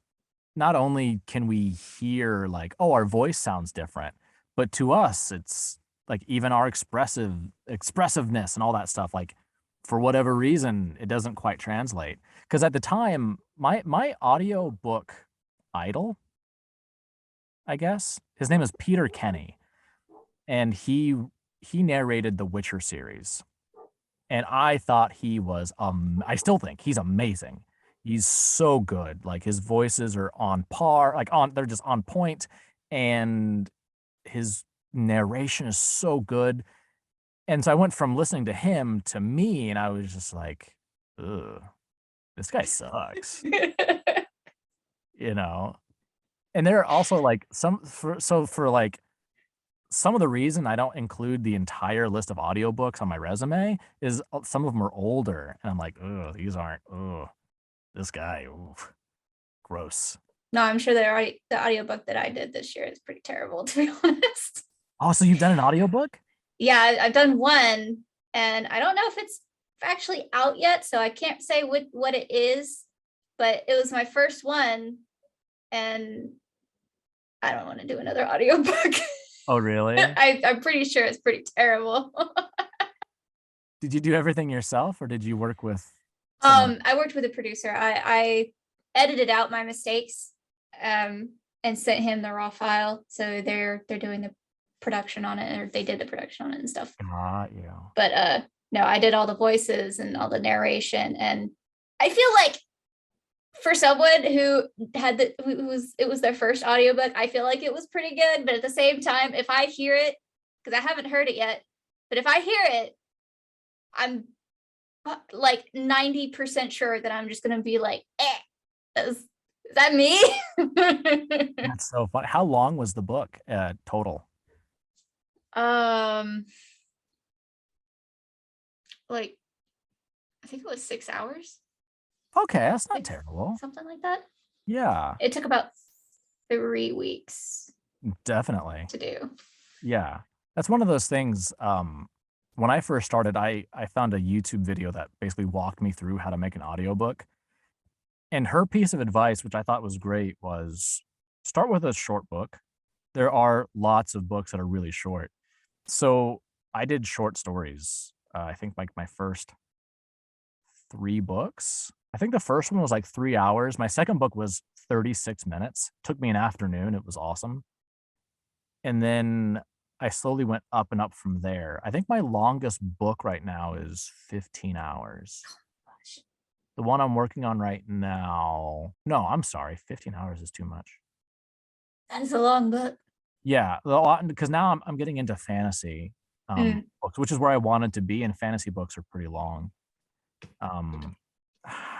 not only can we hear like, oh, our voice sounds different, but to us it's like even our expressiveness and all that stuff, like for whatever reason, it doesn't quite translate. Because at the time, my audio book idol, I guess, his name is Peter Kenny, and he narrated the Witcher series. And I thought he was I still think he's amazing. He's so good. Like his voices are on par, like on they're just on point, and his narration is so good. And so I went from listening to him to me, and I was just like, ugh, this guy sucks, you know? And there are also like for like some of the reason I don't include the entire list of audiobooks on my resume is some of them are older, and I'm like, "Ugh, these aren't this guy, oof, gross." No, I'm sure the audiobook that I did this year is pretty terrible, to be honest. Oh, so you've done an audiobook? Yeah, I've done one, and I don't know if it's actually out yet, so I can't say what it is, but it was my first one, and I don't want to do another audiobook. Oh, really? I'm pretty sure it's pretty terrible. Did you do everything yourself, or did you work with someone? I worked with a producer. I edited out my mistakes, and sent him the raw file. So they're doing the production on it, or they did the production on it and stuff. Got you. But no, I did all the voices and all the narration. And I feel like for someone who had it was their first audiobook, I feel like it was pretty good. But at the same time, if I hear it, because I haven't heard it yet, but if I hear it, I'm like 90% sure that I'm just gonna be like, eh. Is that me? That's so fun. How long was the book total? Like, I think it was 6 hours. Okay, that's not Like, terrible. something like that. Yeah, It took about 3 weeks definitely. to do. Yeah, that's one of those things. When I first started, I found a YouTube video that basically walked me through how to make an audiobook. And her piece of advice, which I thought was great, was start with a short book. There are lots of books that are really short. So I did short stories. I think like my first 3 books. I think the first one was like 3 hours. My second book was 36 minutes. Took me an afternoon. It was awesome. And then I slowly went up and up from there. I think my longest book right now is 15 hours. The one I'm working on right now, no, I'm sorry, 15 hours is too much. That is a long book. Yeah, a lot because now I'm getting into fantasy books, which is where I wanted to be, and fantasy books are pretty long.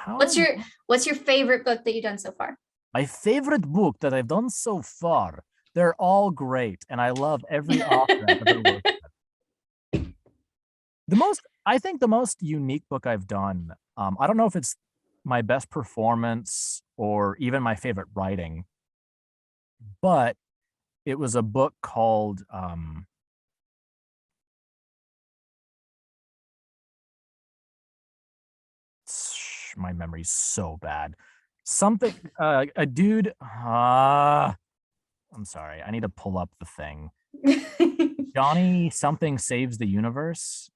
What's your favorite book that you've done so far? My favorite book that I've done so far? They're all great, and I love every author I've ever worked with. I think the most unique book I've done, I don't know if it's my best performance or even my favorite writing, but it was a book called, my memory's so bad. Something, a dude, I'm sorry, I need to pull up the thing. Johnny something saves the universe.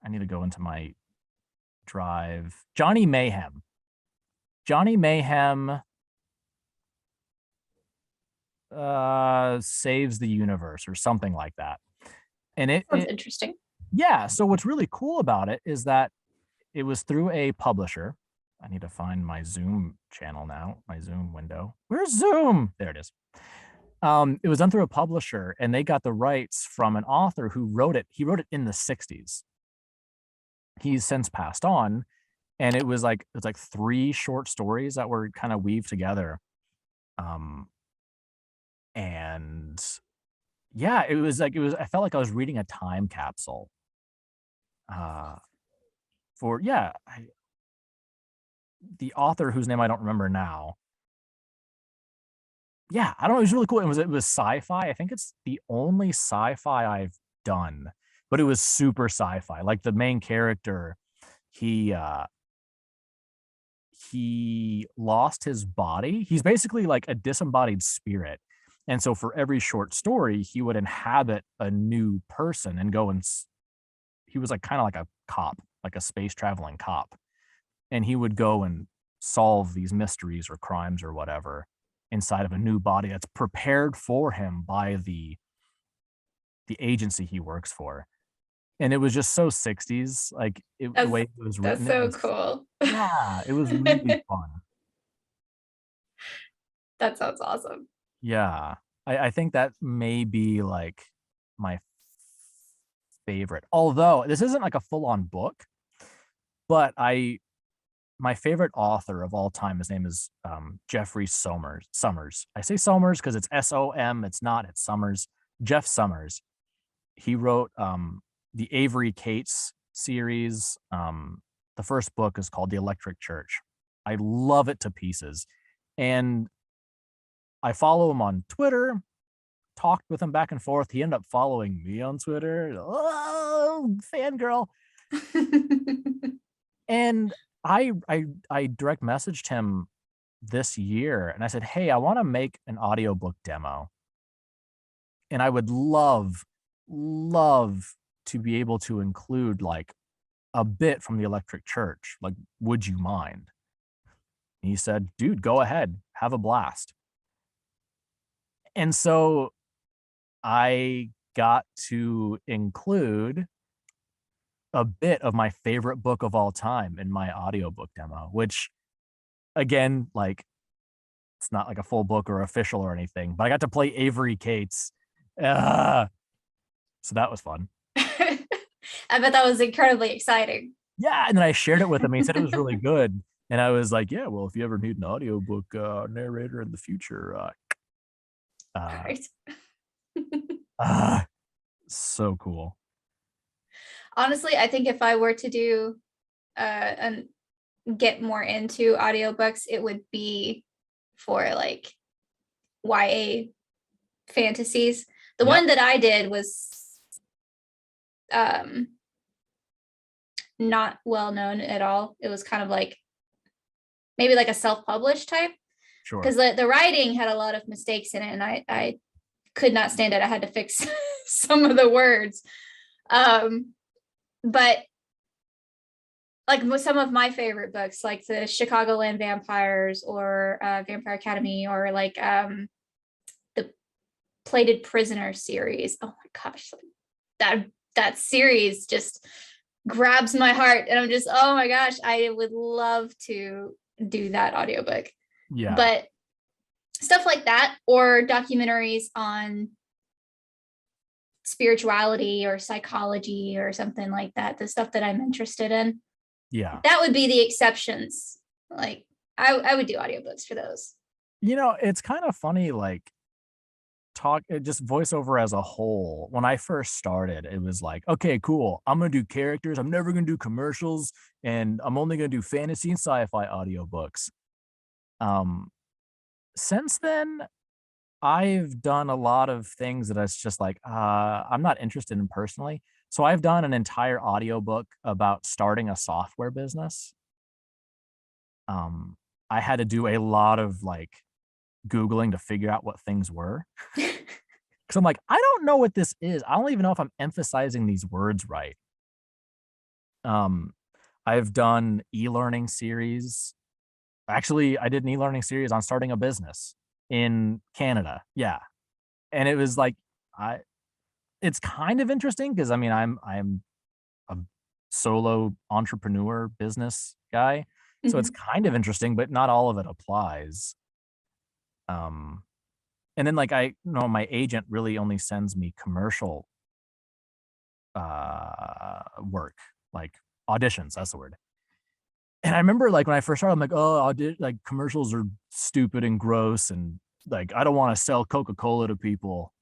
I need to go into my drive. Johnny Mayhem. Johnny Mayhem saves the universe or something like that. And That's interesting. Yeah, so what's really cool about it is that it was through a publisher. I need to find my Zoom channel now, my Zoom window. Where's Zoom? There it is. It was done through a publisher, and they got the rights from an author who wrote it. He wrote it in the 60s. He's since passed on, and it was like 3 short stories that were kind of weaved together. And yeah, it was I felt like I was reading a time capsule. For yeah, the author whose name I don't remember now. Yeah, I don't know. It was really cool. It was sci-fi. I think it's the only sci-fi I've done, but it was super sci-fi. Like the main character, he he lost his body. He's basically like a disembodied spirit. And so for every short story, he would inhabit a new person and go and he was like kind of like a cop, like a space traveling cop. And he would go and solve these mysteries or crimes or whatever inside of a new body that's prepared for him by the agency he works for. And it was just so 60s, like the way it was That's written. so cool. Yeah, it was really fun. That sounds awesome. Yeah, I think that may be like my favorite. Although this isn't like a full-on book, but my favorite author of all time, his name is Jeffrey Summers. I say Somers because it's S-O-M, it's not, it's Summers. Jeff Summers. He wrote the Avery Cates series. The first book is called The Electric Church. I love it to pieces. And I follow him on Twitter, talked with him back and forth. He ended up following me on Twitter. Oh, fangirl. And I direct messaged him this year and I said, hey, I want to make an audiobook demo. And I would love to be able to include like a bit from the Electric Church. Like, would you mind? And he said, dude, go ahead, have a blast. And so I got to include a bit of my favorite book of all time in my audiobook demo, which again, like it's not like a full book or official or anything, but I got to play Avery Cates. So that was fun. I bet that was incredibly exciting. Yeah, and then I shared it with him. He said it was really good. And I was like, yeah, well, if you ever need an audiobook narrator in the future, uh, Right. uh, so cool. Honestly, I think if I were to do and get more into audiobooks, it would be for like YA fantasies. The Yep. one that I did was um not well known at all. It was kind of like maybe like a self-published type, Sure. because the writing had a lot of mistakes in it, and I could not stand it. I had to fix some of the words. But like some of my favorite books, like the Chicagoland Vampires or Vampire Academy, or like the Plated Prisoner series. Oh my gosh, that series just grabs my heart, and I'm just, oh my gosh, I would love to do that audiobook. Yeah. But stuff like that, or documentaries on spirituality or psychology or something like that, the stuff that I'm interested in, Yeah. that would be the exceptions. Like I would do audiobooks for those. It's kind of funny, like just voiceover as a whole. When I first started, it was like, okay, cool. I'm going to do characters. I'm never going to do commercials, and I'm only going to do fantasy and sci-fi audiobooks. Since then, I've done a lot of things that it's just like, I'm not interested in personally. So I've done an entire audiobook about starting a software business. Um, I had to do a lot of like Googling to figure out what things were. Because I'm like, I don't know what this is. I don't even know if I'm emphasizing these words right. Um, I've done e-learning series. Actually, I did an e-learning series on starting a business in Canada. Yeah. And it was like, I it's kind of interesting because I mean, I'm a solo entrepreneur business guy. So it's Mhm. kind of interesting, but not all of it applies. Um, and then like my agent really only sends me commercial work, like auditions, that's the word. And I remember like when I first started, I'm like, oh, like commercials are stupid and gross, and like I don't want to sell Coca-Cola to people.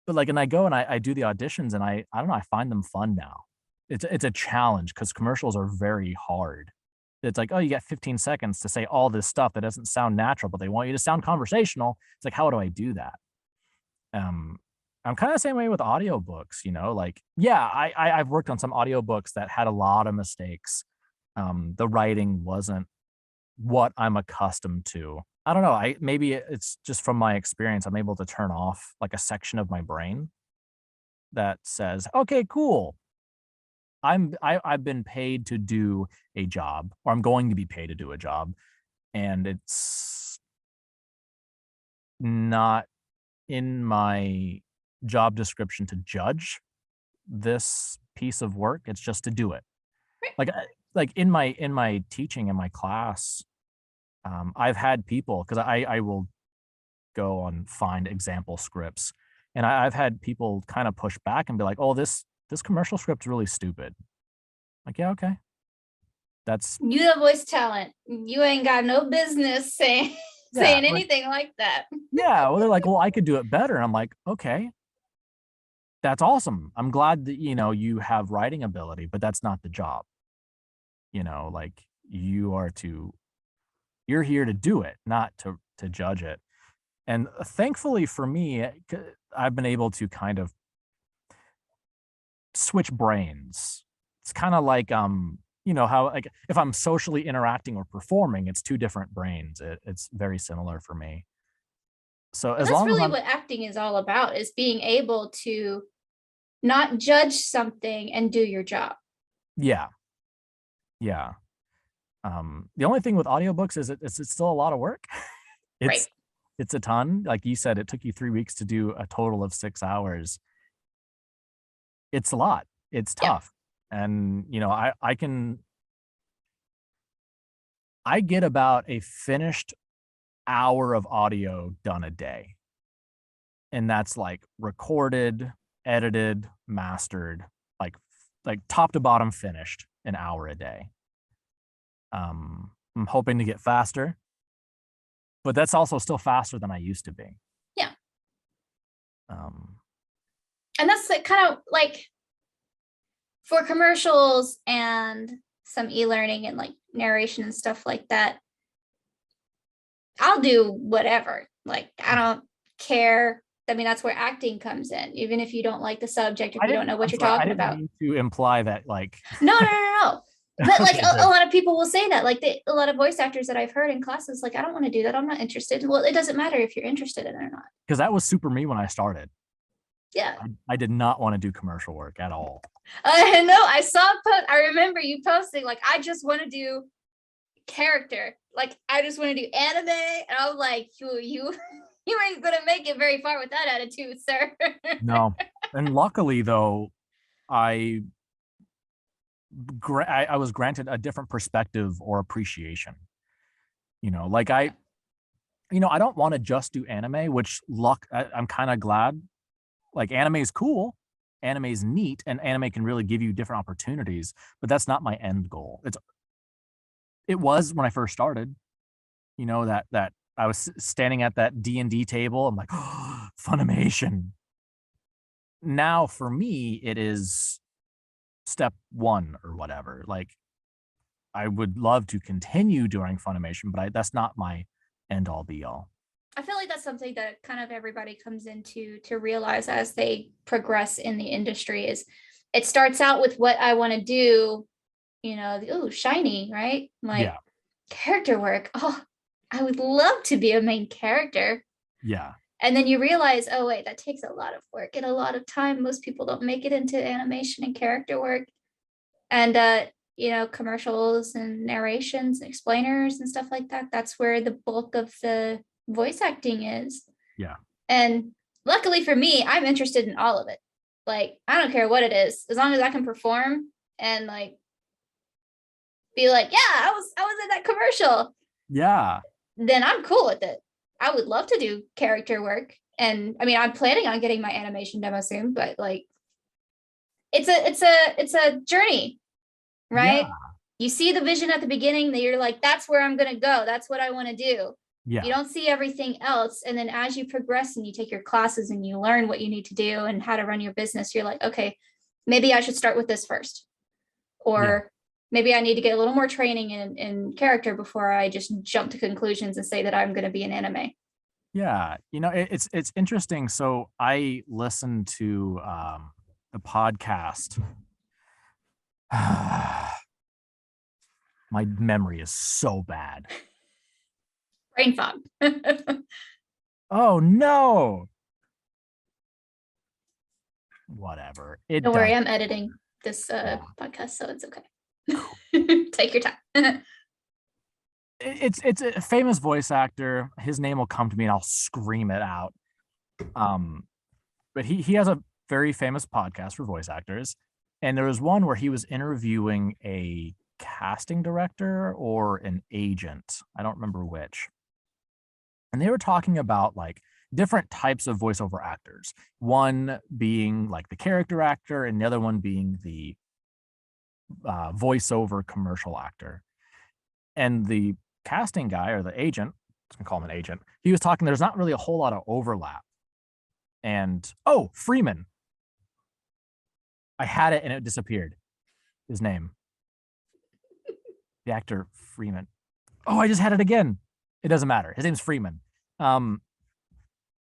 But like, and I go and I do the auditions, and I don't know, I find them fun now. It's a challenge because commercials are very hard. It's like, oh, you got 15 seconds to say all this stuff that doesn't sound natural, but they want you to sound conversational. It's like, how do I do that? Um, I'm kind of the same way with audiobooks, like, yeah, I've worked on some audiobooks that had a lot of mistakes. The writing wasn't what I'm accustomed to. I don't know. Maybe it's just from my experience. I'm able to turn off like a section of my brain that says, "Okay, cool. I've been paid to do a job, or I'm going to be paid to do a job, and it's not in my job description to judge this piece of work. It's just to do it." Like like in my teaching in my class, I've had people because I will go and find example scripts, and I've had people kind of push back and be like, "Oh, this commercial script's really stupid." Like, yeah, okay, that's You have voice talent. You ain't got no business saying yeah, saying anything like that. yeah. Well, they're like, "Well, I could do it better," and I'm like, "Okay, that's awesome. I'm glad that you have writing ability, but that's not the job. Like you're here to do it, not to judge it." And thankfully for me, I've been able to kind of switch brains. It's kind of like how like if I'm socially interacting or performing, it's two different brains. It's very similar for me. So But as that's long as really I'm what acting is all about, is being able to not judge something and do your job. yeah, yeah. The only thing with audiobooks is it's still a lot of work. Right. it's it's a ton. Like you said, it took you 3 weeks to do a total of 6 hours. It's a lot. It's Yeah. tough. And I get about a finished hour of audio done a day. And that's like recorded, edited, mastered, like top to bottom finished, an hour a day. I'm hoping to get faster, but that's also still faster than I used to be. Yeah. Um, And that's kind of like for commercials and some e-learning and like narration and stuff like that. I'll do whatever. Like, I don't care. I mean, that's where acting comes in. Even if you don't like the subject, if you don't know what you're I talking didn't about. mean to imply that, like. No. But like Okay, a lot of people will say that, like a lot of voice actors that I've heard in classes, like, I don't want to do that. I'm not interested. Well, it doesn't matter if you're interested in it or not. because that was super me when I started. Yeah. I did not want to do commercial work at all. I know. I saw a post. I remember you posting, like, I just want to do character. Like, I just want to do anime. And I was like, you ain't gonna make it very far with that attitude, sir. No. And luckily, though, I was granted a different perspective or appreciation. Like I don't want to just do anime, which I'm kind of glad. Like, anime is cool, anime is neat, and anime can really give you different opportunities, but that's not my end goal. It was when I first started, that I was standing at that D&D table. I'm like, oh, Funimation. Now for me, it is step one or whatever. Like, I would love to continue doing Funimation, but that's not my end all be all. I feel like that's something that kind of everybody comes into to realize as they progress in the industry. Is it starts out with what I want to do, shiny, right? Like, Yeah. character work. Oh, I would love to be a main character. Yeah. And then you realize, oh wait, that takes a lot of work and a lot of time. Most people don't make it into animation and character work. And commercials and narrations and explainers and stuff like that. That's where the bulk of the voice acting is. Yeah. And luckily for me, I'm interested in all of it. Like, I don't care what it is, as long as I can perform and like be like, yeah, I was in that commercial. Yeah. Then I'm cool with it. I would love to do character work. And I mean, I'm planning on getting my animation demo soon, but like it's a journey, right? Yeah. You see the vision at the beginning that you're like, that's where I'm gonna go. That's what I want to do. Yeah. You don't see everything else. And then as you progress and you take your classes and you learn what you need to do and how to run your business, you're like, okay, maybe I should start with this first. Or maybe I need to get a little more training in character before I just jump to conclusions and say that I'm going to be an anime. Yeah. It's interesting. So I listened to the podcast. My memory is so bad. Brain fog. Oh no. Whatever. Don't worry, I'm editing this podcast, so it's okay. Take your time. It's a famous voice actor. His name will come to me and I'll scream it out. But he has a very famous podcast for voice actors. And there was one where he was interviewing a casting director or an agent. I don't remember which. And they were talking about like different types of voiceover actors. One being like the character actor and the other one being the voiceover commercial actor. And the casting guy or the agent, I can call him an agent, he was talking, there's not really a whole lot of overlap. And Freeman. I had it and it disappeared. His name. The actor Freeman. Oh, I just had it again. It doesn't matter. His name's Freeman.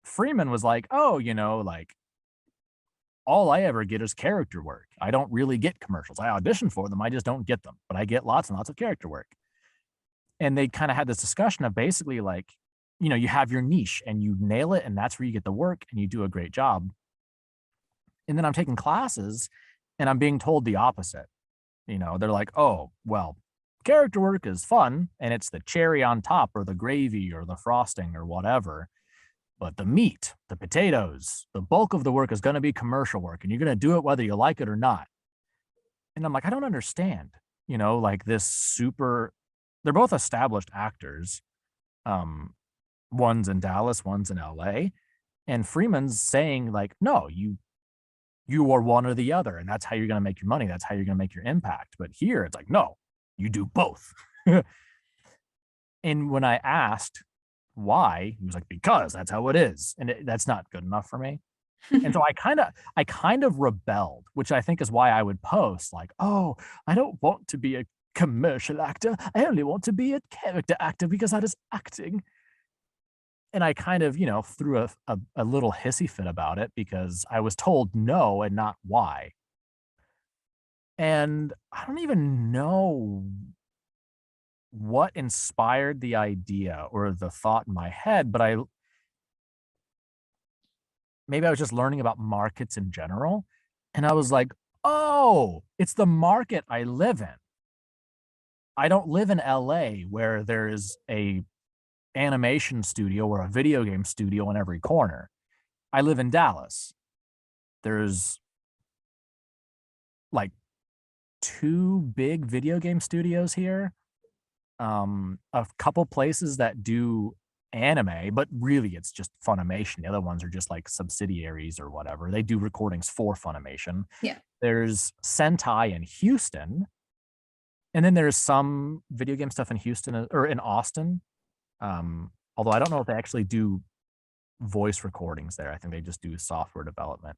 Freeman was like, like all I ever get is character work. I don't really get commercials. I audition for them. I just don't get them, but I get lots and lots of character work. And they kind of had this discussion of basically like, you have your niche and you nail it and that's where you get the work and you do a great job. And then I'm taking classes and I'm being told the opposite. They're like, oh, well, character work is fun and it's the cherry on top or the gravy or the frosting or whatever. But the meat, the potatoes, the bulk of the work is going to be commercial work and you're going to do it whether you like it or not. And I'm like, I don't understand, like they're both established actors. One's in Dallas, one's in LA. And Freeman's saying like, no, you are one or the other. And that's how you're going to make your money. That's how you're going to make your impact. But here it's like, no, you do both. And when I asked why, he was like, because that's how it is. And that's not good enough for me. And so I kind of rebelled, which I think is why I would post like, oh, I don't want to be a commercial actor. I only want to be a character actor because that is acting. And I kind of, threw a little hissy fit about it because I was told no and not why. And I don't even know what inspired the idea or the thought in my head, but maybe I was just learning about markets in general. And I was like, oh, it's the market I live in. I don't live in LA where there's a animation studio or a video game studio in every corner. I live in Dallas. There's like 2 big video game studios here. A couple places that do anime, but really it's just Funimation. The other ones are just like subsidiaries or whatever. They do recordings for Funimation. Yeah. There's Sentai in Houston. And then there's some video game stuff in Houston or in Austin. Although I don't know if they actually do voice recordings there. I think they just do software development.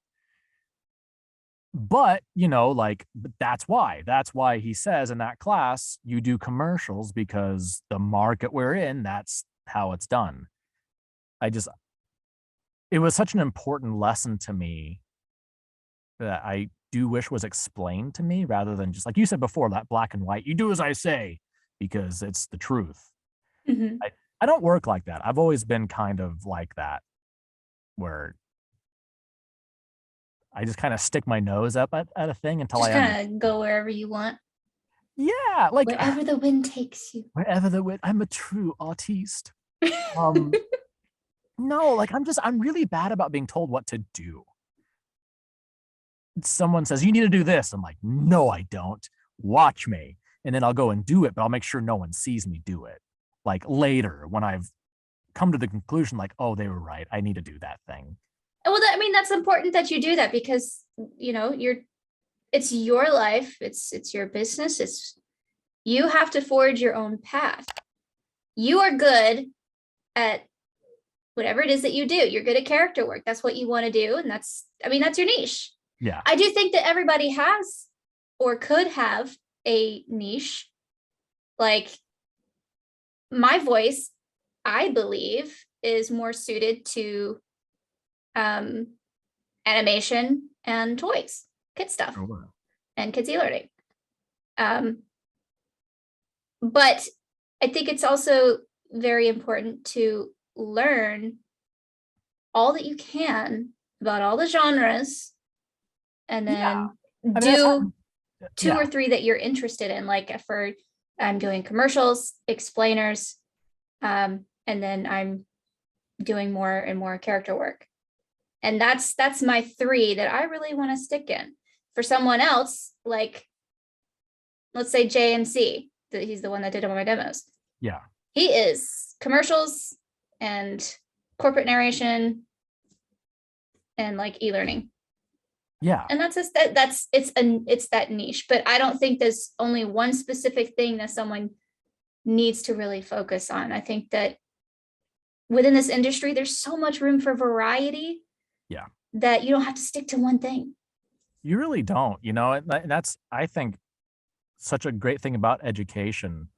But, but that's why he says in that class, you do commercials because the market we're in, that's how it's done. It was such an important lesson to me that I do wish was explained to me rather than just like you said before, that black and white, you do as I say because it's the truth. Mm-hmm. I don't work like that. I've always been kind of like that where I just kind of stick my nose up at a thing until just kind of go wherever you want. Yeah, like wherever the wind takes you. Wherever the wind. I'm a true artiste. No, like I'm really bad about being told what to do. Someone says you need to do this. I'm like, no, I don't. Watch me, and then I'll go and do it, but I'll make sure no one sees me do it. Like later, when I've come to the conclusion, like, oh, they were right. I need to do that thing. Well, that's important that you do that because it's your life, it's your business, you have to forge your own path. You are good at whatever it is that you do. You're good at character work. That's what you want to do, and that's your niche. Yeah, I do think that everybody has or could have a niche. Like my voice, I believe, is more suited to animation and toys, kid stuff, and kids e-learning. But I think it's also very important to learn all that you can about all the genres, and then do 2 or 3 that you're interested in. Like for I'm doing commercials, explainers, and then I'm doing more and more character work. And that's my 3 that I really want to stick in. For someone else, like let's say JMC, that he's the one that did all my demos. Yeah. He is commercials and corporate narration and like e-learning. Yeah. And it's that niche, but I don't think there's only one specific thing that someone needs to really focus on. I think that within this industry, there's so much room for variety. Yeah. That you don't have to stick to one thing. You really don't, and that's, I think, such a great thing about education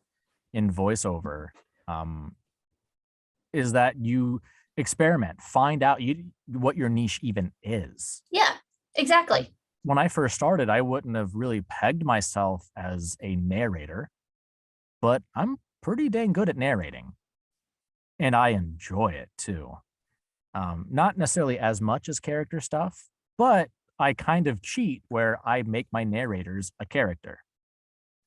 in voiceover, is that you experiment, find out what your niche even is. Yeah, exactly. When I first started, I wouldn't have really pegged myself as a narrator, but I'm pretty dang good at narrating, and I enjoy it too. Not necessarily as much as character stuff, but I kind of cheat where I make my narrators a character.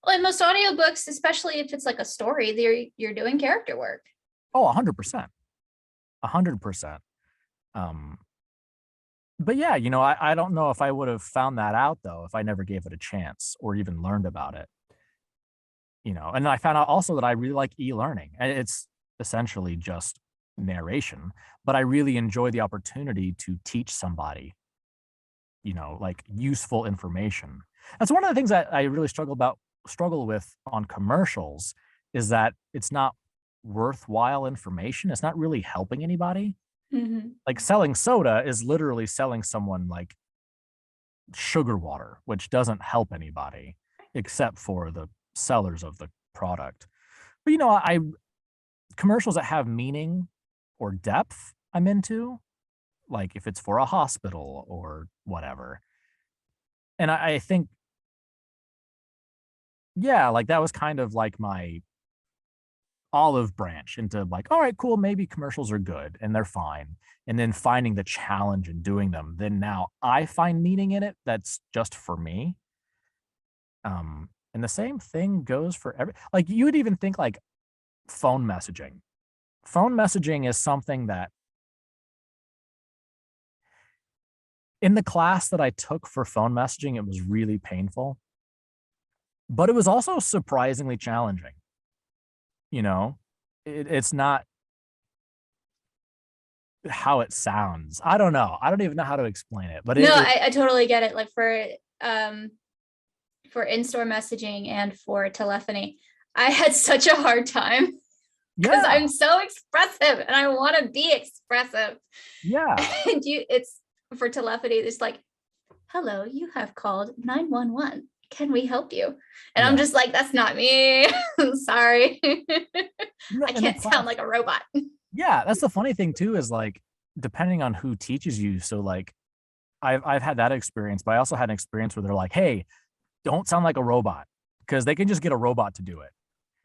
Well, in most audiobooks, especially if it's like a story, you're doing character work. Oh, 100%. 100%. But yeah, I don't know if I would have found that out though, if I never gave it a chance or even learned about it. And I found out also that I really like e-learning. And it's essentially just narration, but I really enjoy the opportunity to teach somebody, like useful information. That's one of the things that I really struggle with on commercials is that it's not worthwhile information. It's not really helping anybody. Mm-hmm. Like selling soda is literally selling someone like sugar water, which doesn't help anybody except for the sellers of the product. But I commercials that have meaning or depth, I'm into, like if it's for a hospital or whatever. And I think, yeah, like that was kind of like my olive branch into like, all right, cool, maybe commercials are good and they're fine. And then finding the challenge in doing them. Then now I find meaning in it that's just for me. And the same thing goes for like you would even think like phone messaging. Phone messaging is something that in the class that I took for phone messaging, it was really painful, but it was also surprisingly challenging. It's not how it sounds. I don't know. I don't even know how to explain it, but No, I totally get it. Like for in-store messaging and for telephony, I had such a hard time because I'm so expressive and I want to be expressive. Yeah. And it's for telephony, it's like, hello, you have called 911. Can we help you? And I'm just like, that's not me. I'm sorry. I can't sound like a robot. Yeah, that's the funny thing too, is like depending on who teaches you. So like I've had that experience, but I also had an experience where they're like, hey, don't sound like a robot, because they can just get a robot to do it.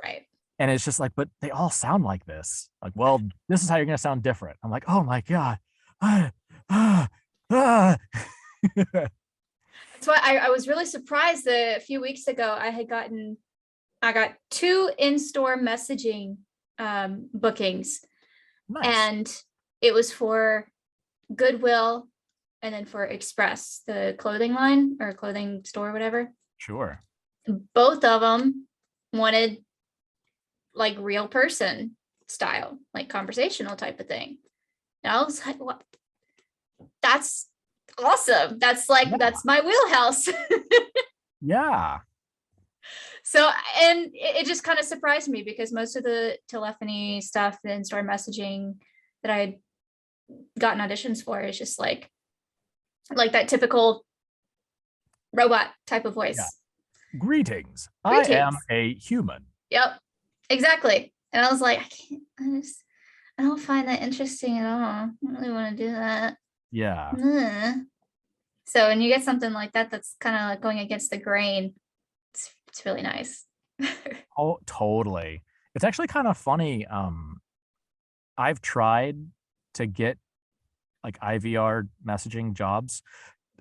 Right. And it's just like, but they all sound like this. Like, well, this is how you're gonna sound different. I'm like, oh my God. That's why I was really surprised that a few weeks ago I got 2 in-store messaging bookings. Nice. And it was for Goodwill and then for Express, the clothing line or clothing store, whatever. Sure. Both of them wanted like real person style, like conversational type of thing. And I was like, what? That's awesome. That's like, that's my wheelhouse. Yeah. So, and it just kind of surprised me because most of the telephony stuff and in-store messaging that I had gotten auditions for is just like that typical robot type of voice. Yeah. Greetings. I am a human. Yep, exactly. And I was like, I don't find that interesting at all. I don't really want to do that. Yeah. So when you get something like that, that's kind of like going against the grain, it's really nice. Oh, totally. It's actually kind of funny. I've tried to get like IVR messaging jobs,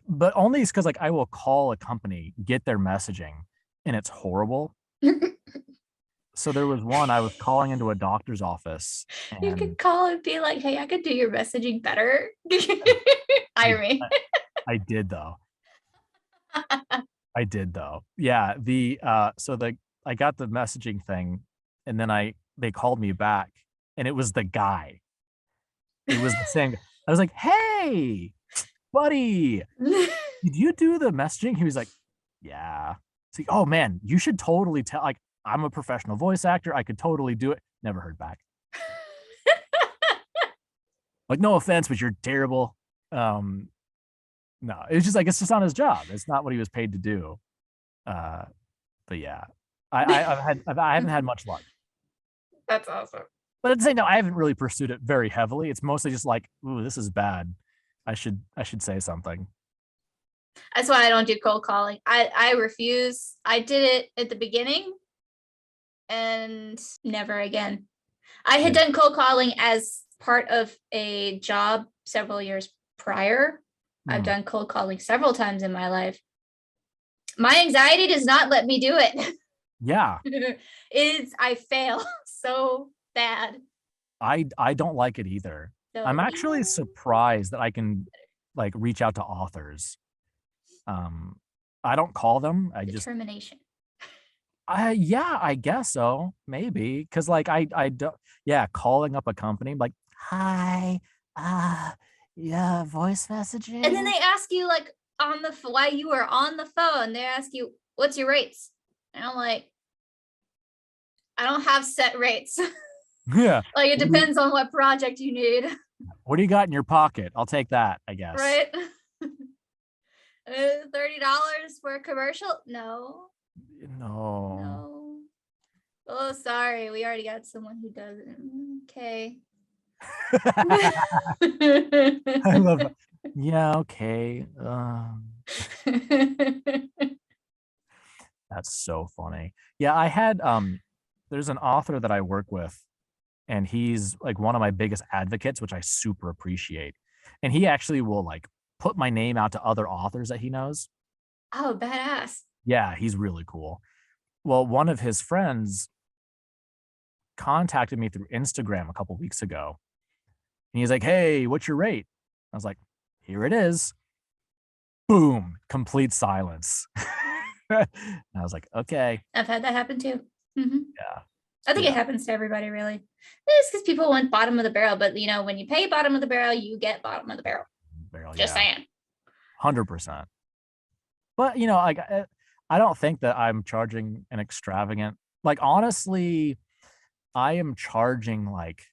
but only because like I will call a company, get their messaging, and it's horrible. So there was one, I was calling into a doctor's office. You could call and be like, hey, I could do your messaging better. Hire me. I did though. Yeah. I got the messaging thing, and then they called me back, and it was the guy. It was the same. I was like, hey, buddy, did you do the messaging? He was like, yeah. It's like, oh man, you should totally tell. Like, I'm a professional voice actor. I could totally do it. Never heard back. Like, no offense, but you're terrible. No, it's just like, it's just on his job. It's not what he was paid to do. But yeah, I haven't had much luck. That's awesome. But at the same time, I haven't really pursued it very heavily. It's mostly just like, ooh, this is bad. I should say something. That's why I don't do cold calling. I refuse. I did it at the beginning and never again. I had done cold calling as part of a job several years prior. I've done cold calling several times in my life. My anxiety does not let me do it. Yeah. I fail so bad. I don't like it either. So, I'm actually surprised that I can like reach out to authors. I don't call them. I determination. Yeah, I guess so. Maybe. Cause like I don't, yeah, calling up a company like, hi, yeah, voice messaging. And then they ask you like while you are on the phone, they ask you, what's your rates? And I'm like, I don't have set rates. Yeah. Like it depends on what project you need. What do you got in your pocket? I'll take that, I guess. Right? $30 for a commercial? No. No. Oh, sorry. We already got someone who does it. Okay. I love that. Yeah, okay. That's so funny. Yeah, I had there's an author that I work with, and he's like one of my biggest advocates, which I super appreciate. And he actually will like put my name out to other authors that he knows. Oh, badass. Yeah, he's really cool. Well, one of his friends contacted me through Instagram a couple weeks ago. And he's like, "Hey, what's your rate?" I was like, "Here it is." Boom, complete silence. And I was like, "Okay." I've had that happen too. Mm-hmm. Yeah. I think Yeah. it happens to everybody, really. It's because people want bottom of the barrel, but you know, when you pay bottom of the barrel, you get bottom of the barrel. Just saying. 100%. But you know, like I don't think that I'm charging an extravagant. Like honestly, I am charging like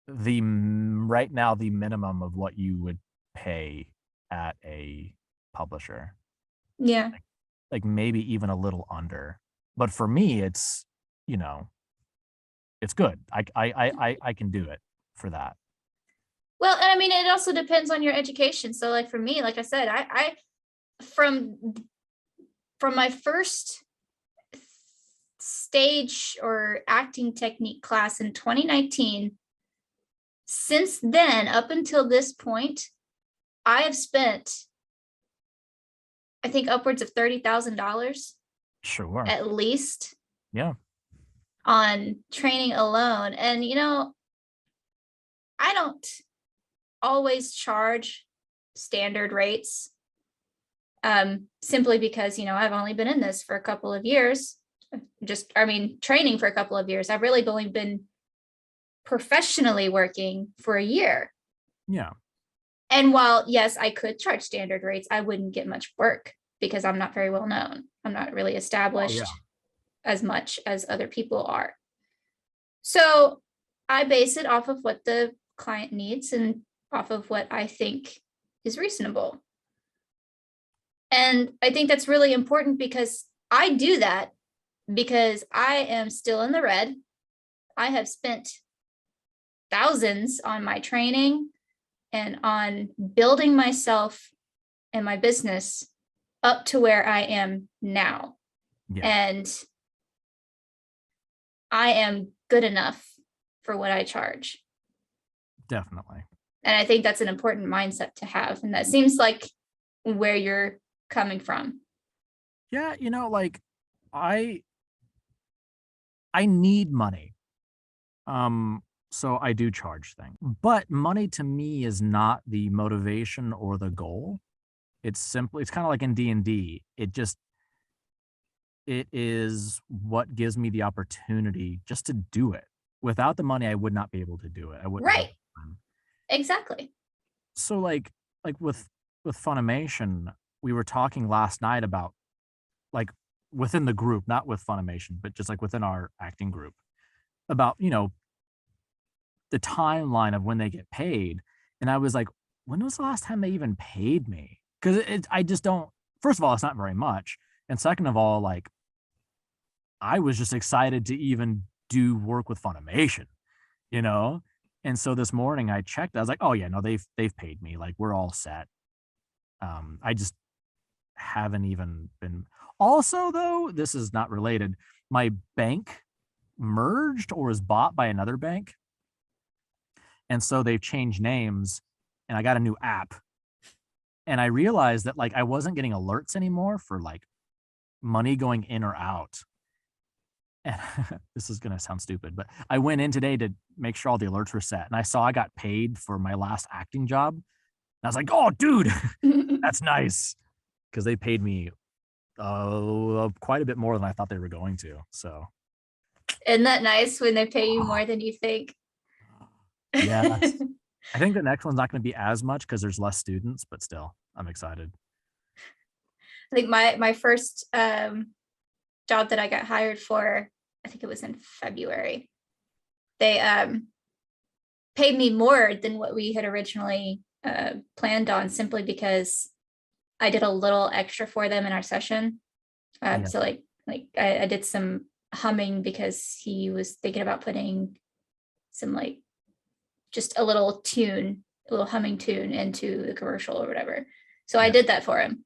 right now the minimum of what you would pay at a publisher. Yeah. Like maybe even a little under. But for me, it's, you know, it's good. I can do it for that. Well, and I mean, it also depends on your education. So like for me, like I said, I from my first stage or acting technique class in 2019, since then up until this point, I have spent, I think, upwards of $30,000 Sure. at least. Yeah. On training alone. And you know, I don't always charge standard rates, simply because, you know, I've only been in this for a couple of years. Training for a couple of years. I've really only been professionally working for a year. Yeah. And while, yes, I could charge standard rates, I wouldn't get much work because I'm not very well known. I'm not really established as much as other people are. So I base it off of what the client needs and off of what I think is reasonable. And I think that's really important because I do that because I am still in the red. I have spent thousands on my training and on building myself and my business up to where I am now. Yeah. And I am good enough for what I charge. Definitely. And I think that's an important mindset to have. And that seems like where you're coming from. Yeah, you know, like I need money. So I do charge things. But money to me is not the motivation or the goal. It's kind of like in D&D. It is what gives me the opportunity just to do it. Without the money, I would not be able to do it. I wouldn't. Right. Exactly. So like with Funimation, we were talking last night about like within the group, not with Funimation, but just like within our acting group about, you know, the timeline of when they get paid. And I was like, when was the last time they even paid me? Because I just don't, first of all, it's not very much. And second of all, like, I was just excited to even do work with Funimation, you know? And so this morning I checked, I was like, oh yeah, no, they've paid me. Like we're all set. I just haven't even been. Also though, this is not related. My bank merged or was bought by another bank. And so they've changed names and I got a new app. And I realized that like I wasn't getting alerts anymore for like money going in or out. And this is going to sound stupid, but I went in today to make sure all the alerts were set. And I saw I got paid for my last acting job. And I was like, oh, dude, that's nice. Because they paid me quite a bit more than I thought they were going to. So. Isn't that nice when they pay you more than you think? Yeah. I think the next one's not going to be as much because there's less students, but still, I'm excited. I think my first job that I got hired for, I think it was in February. They paid me more than what we had originally planned on, simply because I did a little extra for them in our session. So like I did some humming because he was thinking about putting some like just a little humming tune into the commercial or whatever. So I did that for him,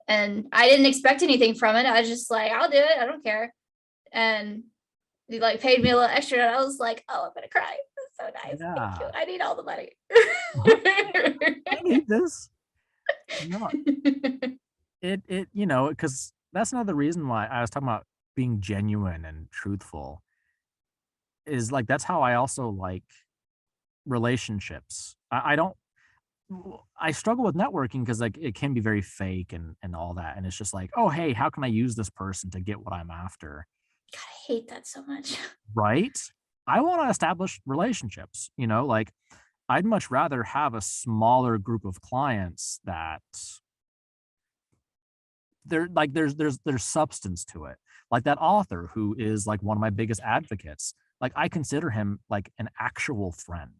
and I didn't expect anything from it. I was just like, I'll do it. I don't care. And he like paid me a little extra, and I was like, oh, I'm gonna cry. That's so nice. Thank you. I need all the money. I need this. No, it you know, because that's another reason why I was talking about being genuine and truthful, is like that's how I also like relationships. I don't I struggle with networking because like it can be very fake and all that. And it's just like, oh hey, how can I use this person to get what I'm after? God, I hate that so much. Right? I want to establish relationships, you know, like I'd much rather have a smaller group of clients that there's substance to it. Like that author who is like one of my biggest advocates. Like I consider him like an actual friend.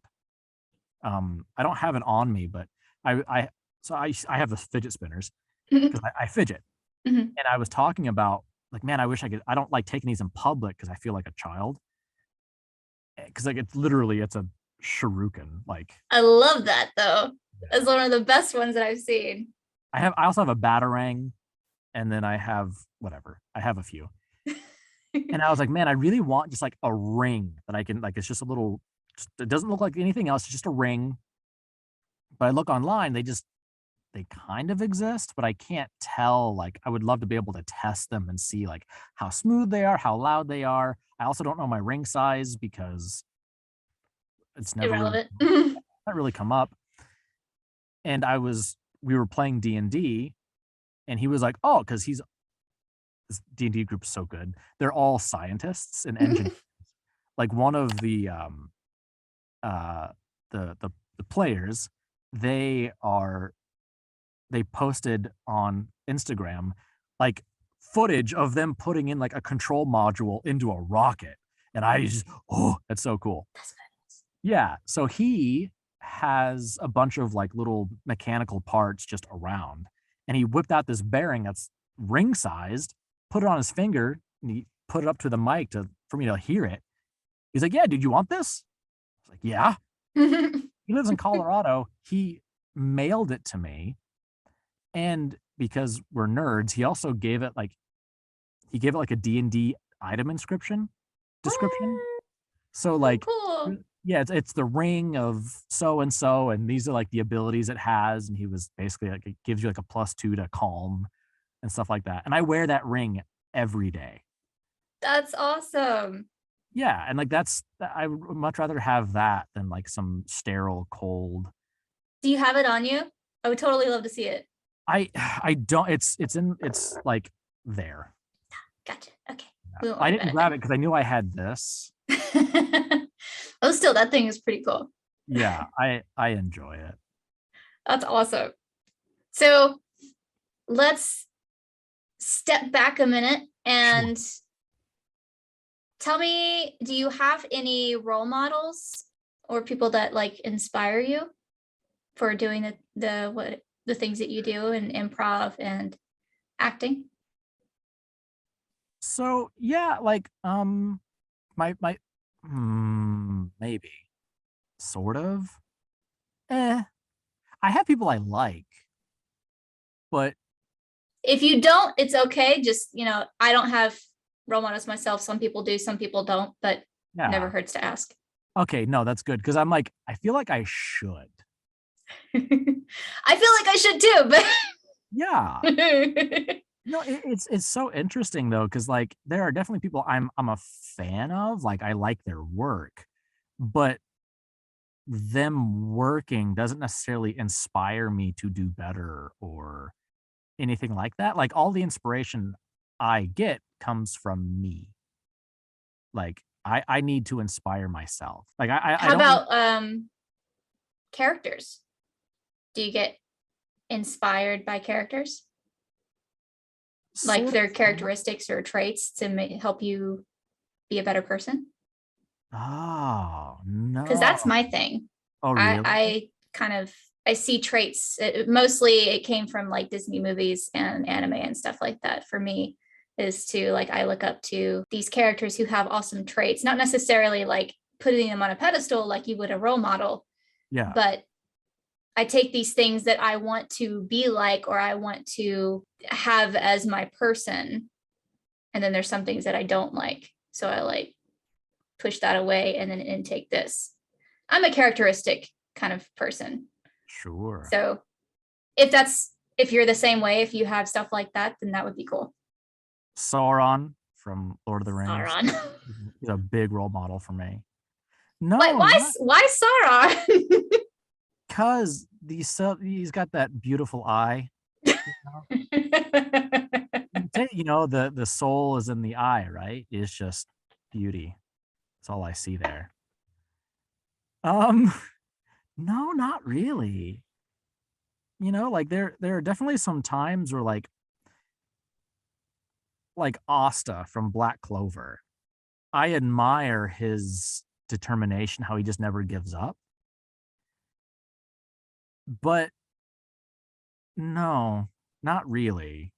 I don't have it on me, but I have the fidget spinners because I fidget. Mhm. And I was talking about like, man, I wish I could. I don't like taking these in public because I feel like a child. Because like it's a shuriken. Like I love that though. It's one of the best ones that I've seen. I also have a batarang, and then I have whatever. I have a few. And I was like, man, I really want just like a ring that I can like. It's just a little. It doesn't look like anything else. It's just a ring. But I look online, they kind of exist, but I can't tell. Like, I would love to be able to test them and see like how smooth they are, how loud they are. I also don't know my ring size because it's never really, Irrelevant. not really come up. And we were playing D&D, and he was like, oh, because this D&D group's so good. They're all scientists and engineers. Like one of the uh the players, they posted on Instagram like footage of them putting in like a control module into a rocket. And I just, oh, that's so cool. That's badass. Yeah. So he has a bunch of like little mechanical parts just around. And he whipped out this bearing that's ring sized, put it on his finger, and he put it up to the mic for me to hear it. He's like, yeah, did you want this? I was like, yeah. He lives in Colorado. He mailed it to me. And because we're nerds, he also gave it like a D&D item description. So like, Cool. yeah, it's the ring of so and so, and these are like the abilities it has. And he was basically like, it gives you like a +2 to calm and stuff like that. And I wear that ring every day. That's awesome. Yeah, and like I would much rather have that than like some sterile cold. Do you have it on you? I would totally love to see it. I don't. It's like there. Gotcha. Okay. Yeah. I didn't grab it because I knew I had this. Oh, still, that thing is pretty cool. Yeah, I enjoy it. That's awesome. So let's step back a minute and tell me, do you have any role models or people that like inspire you for doing the things that you do in improv and acting? So yeah, like my maybe sort of. I have people I like, but If you don't, it's okay. Just, I don't have role models myself. Some people do, some people don't, but yeah. Never hurts to ask. Okay, no, that's good because I'm like, I feel like I should. I feel like I should too, but yeah. No, it's so interesting though, because like there are definitely people I'm a fan of, like I like their work, but them working doesn't necessarily inspire me to do better or anything like that. Like all the inspiration I get comes from me. Like I need to inspire myself. Like I how about characters? Do you get inspired by characters? Like their characteristics or traits to help you be a better person. Oh, Because that's no. my thing. Oh, really? I see traits. Mostly it came from like Disney movies and anime and stuff like that for me, is to like, I look up to these characters who have awesome traits, not necessarily like putting them on a pedestal like you would a role model, Yeah. but I take these things that I want to be like, or I want to have as my person. And then there's some things that I don't like. So I like push that away and then intake this. I'm a characteristic kind of person. Sure. So if you're the same way, if you have stuff like that, then that would be cool. Sauron from Lord of the Rings. Sauron. He's a big role model for me. Why, No, why Sauron? because he's got that beautiful eye. You know, the soul is in the eye, right? It's just beauty. That's all I see there. No, not really. You know, like there are definitely some times where like Asta from Black Clover. I admire his determination, how he just never gives up. But no, not really.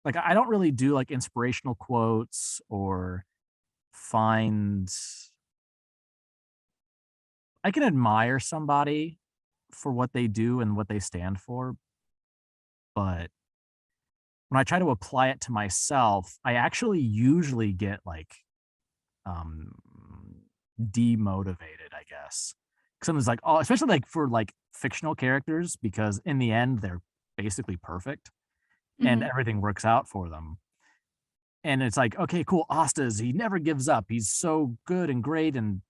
Like I don't really do like inspirational quotes or find I can admire somebody for what they do and what they stand for, but when I try to apply it to myself, I actually usually get like um demotivated, I guess. Someone's like, oh, especially like for like fictional characters, because in the end they're basically perfect and Mhm. everything works out for them. And it's like, okay, cool. Asta's, he never gives up. He's so good and great. And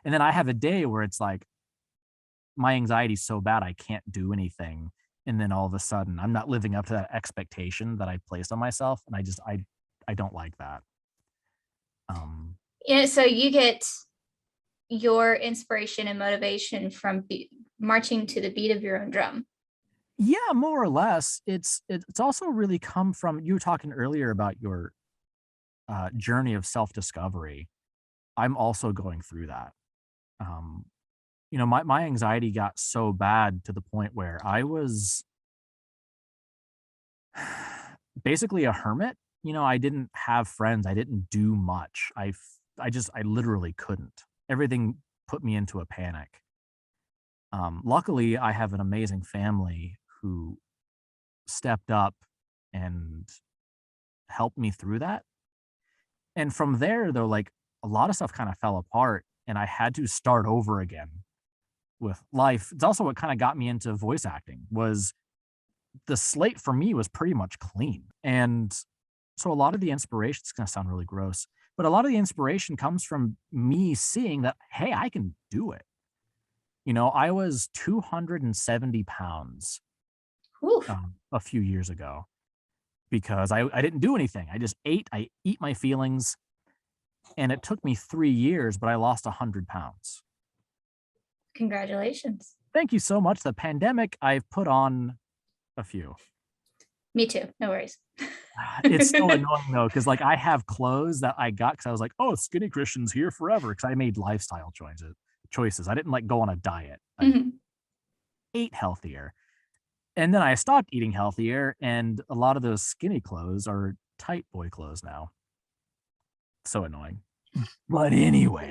then I have a day where it's like my anxiety's so bad I can't do anything. And then all of a sudden I'm not living up to that expectation that I placed on myself. And I don't like that. Yeah, so you get your inspiration and motivation from marching to the beat of your own drum. Yeah, more or less. It's also really come from you were talking earlier about your journey of self-discovery. I'm also going through that. Um, you know, my anxiety got so bad to the point where I was basically a hermit. You know, I didn't have friends. I didn't do much. I literally couldn't. Everything put me into a panic. Luckily, I have an amazing family who stepped up and helped me through that. And from there, though, like a lot of stuff kind of fell apart and I had to start over again with life. It's also what kind of got me into voice acting was the slate for me was pretty much clean. And so a lot of the inspiration, it's going to sound really gross, but a lot of the inspiration comes from me seeing that, hey, I can do it. You know, I was 270 pounds Oof. a few years ago because I didn't do anything. I just ate, I eat my feelings. And it took me 3 years, but I lost 100 pounds. Congratulations. Thank you so much. The pandemic, I've put on a few. Me too. No worries. It's so annoying though, because like I have clothes that I got because I was like, oh, skinny Christian's here forever. Because I made lifestyle choices. I didn't like go on a diet. I Mhm. ate healthier. And then I stopped eating healthier, and a lot of those skinny clothes are tight boy clothes now. So annoying. But anyway,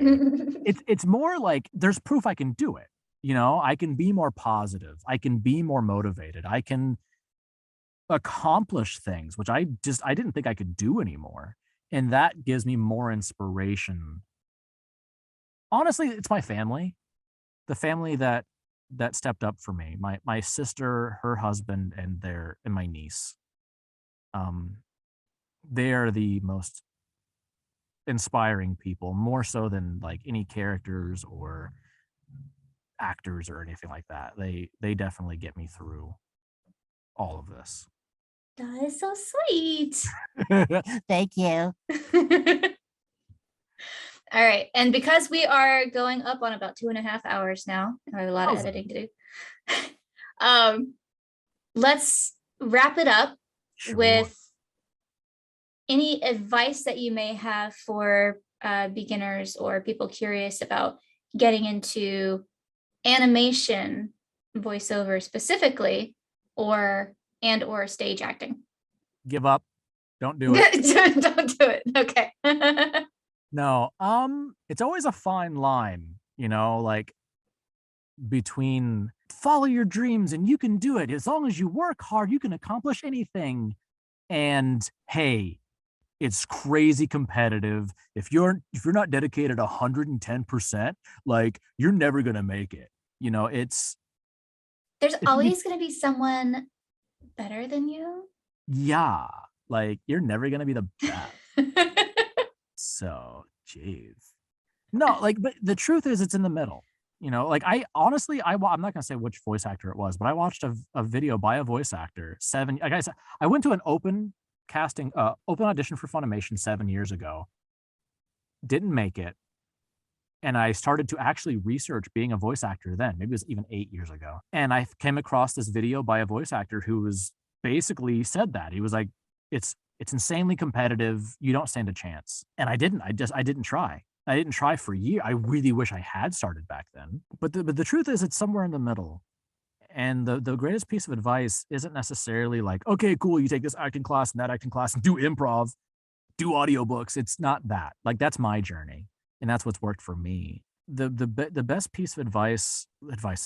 it's more like there's proof I can do it. You know, I can be more positive. I can be more motivated. I can accomplish things, which I didn't think I could do anymore. And that gives me more inspiration. Honestly, it's my family, the family that stepped up for me. My sister, her husband, and my niece. Um, they are the most inspiring people, more so than like any characters or actors or anything like that. They definitely get me through all of this. That is so sweet. Thank you. All right. And because we are going up on about 2.5 hours now, I have a lot of Awesome. editing to do. Let's wrap it up Sure. with any advice that you may have for beginners or people curious about getting into animation voiceover specifically, or stage acting? Give up. Don't do it. Don't do it. Okay. No. It's always a fine line, like between follow your dreams and you can do it. As long as you work hard, you can accomplish anything. And hey, it's crazy competitive. If you're not dedicated 110%, like you're never gonna make it. There's always going to be someone better than you. Yeah, like you're never gonna be the best. So, geez. No, like, but the truth is, it's in the middle. Like I'm not gonna say which voice actor it was, but I watched a video by a voice actor like I said, I went to an open audition for Funimation 7 years ago, didn't make it. And I started to actually research being a voice actor then, maybe it was even 8 years ago. And I came across this video by a voice actor who was basically said that. He was like, it's insanely competitive. You don't stand a chance. And I didn't try. I didn't try for a year. I really wish I had started back then. But the truth is, it's somewhere in the middle. And the greatest piece of advice isn't necessarily like, okay, cool, you take this acting class and that acting class and do improv, do audiobooks. It's not that. Like, that's my journey. And that's what's worked for me. The best piece of advice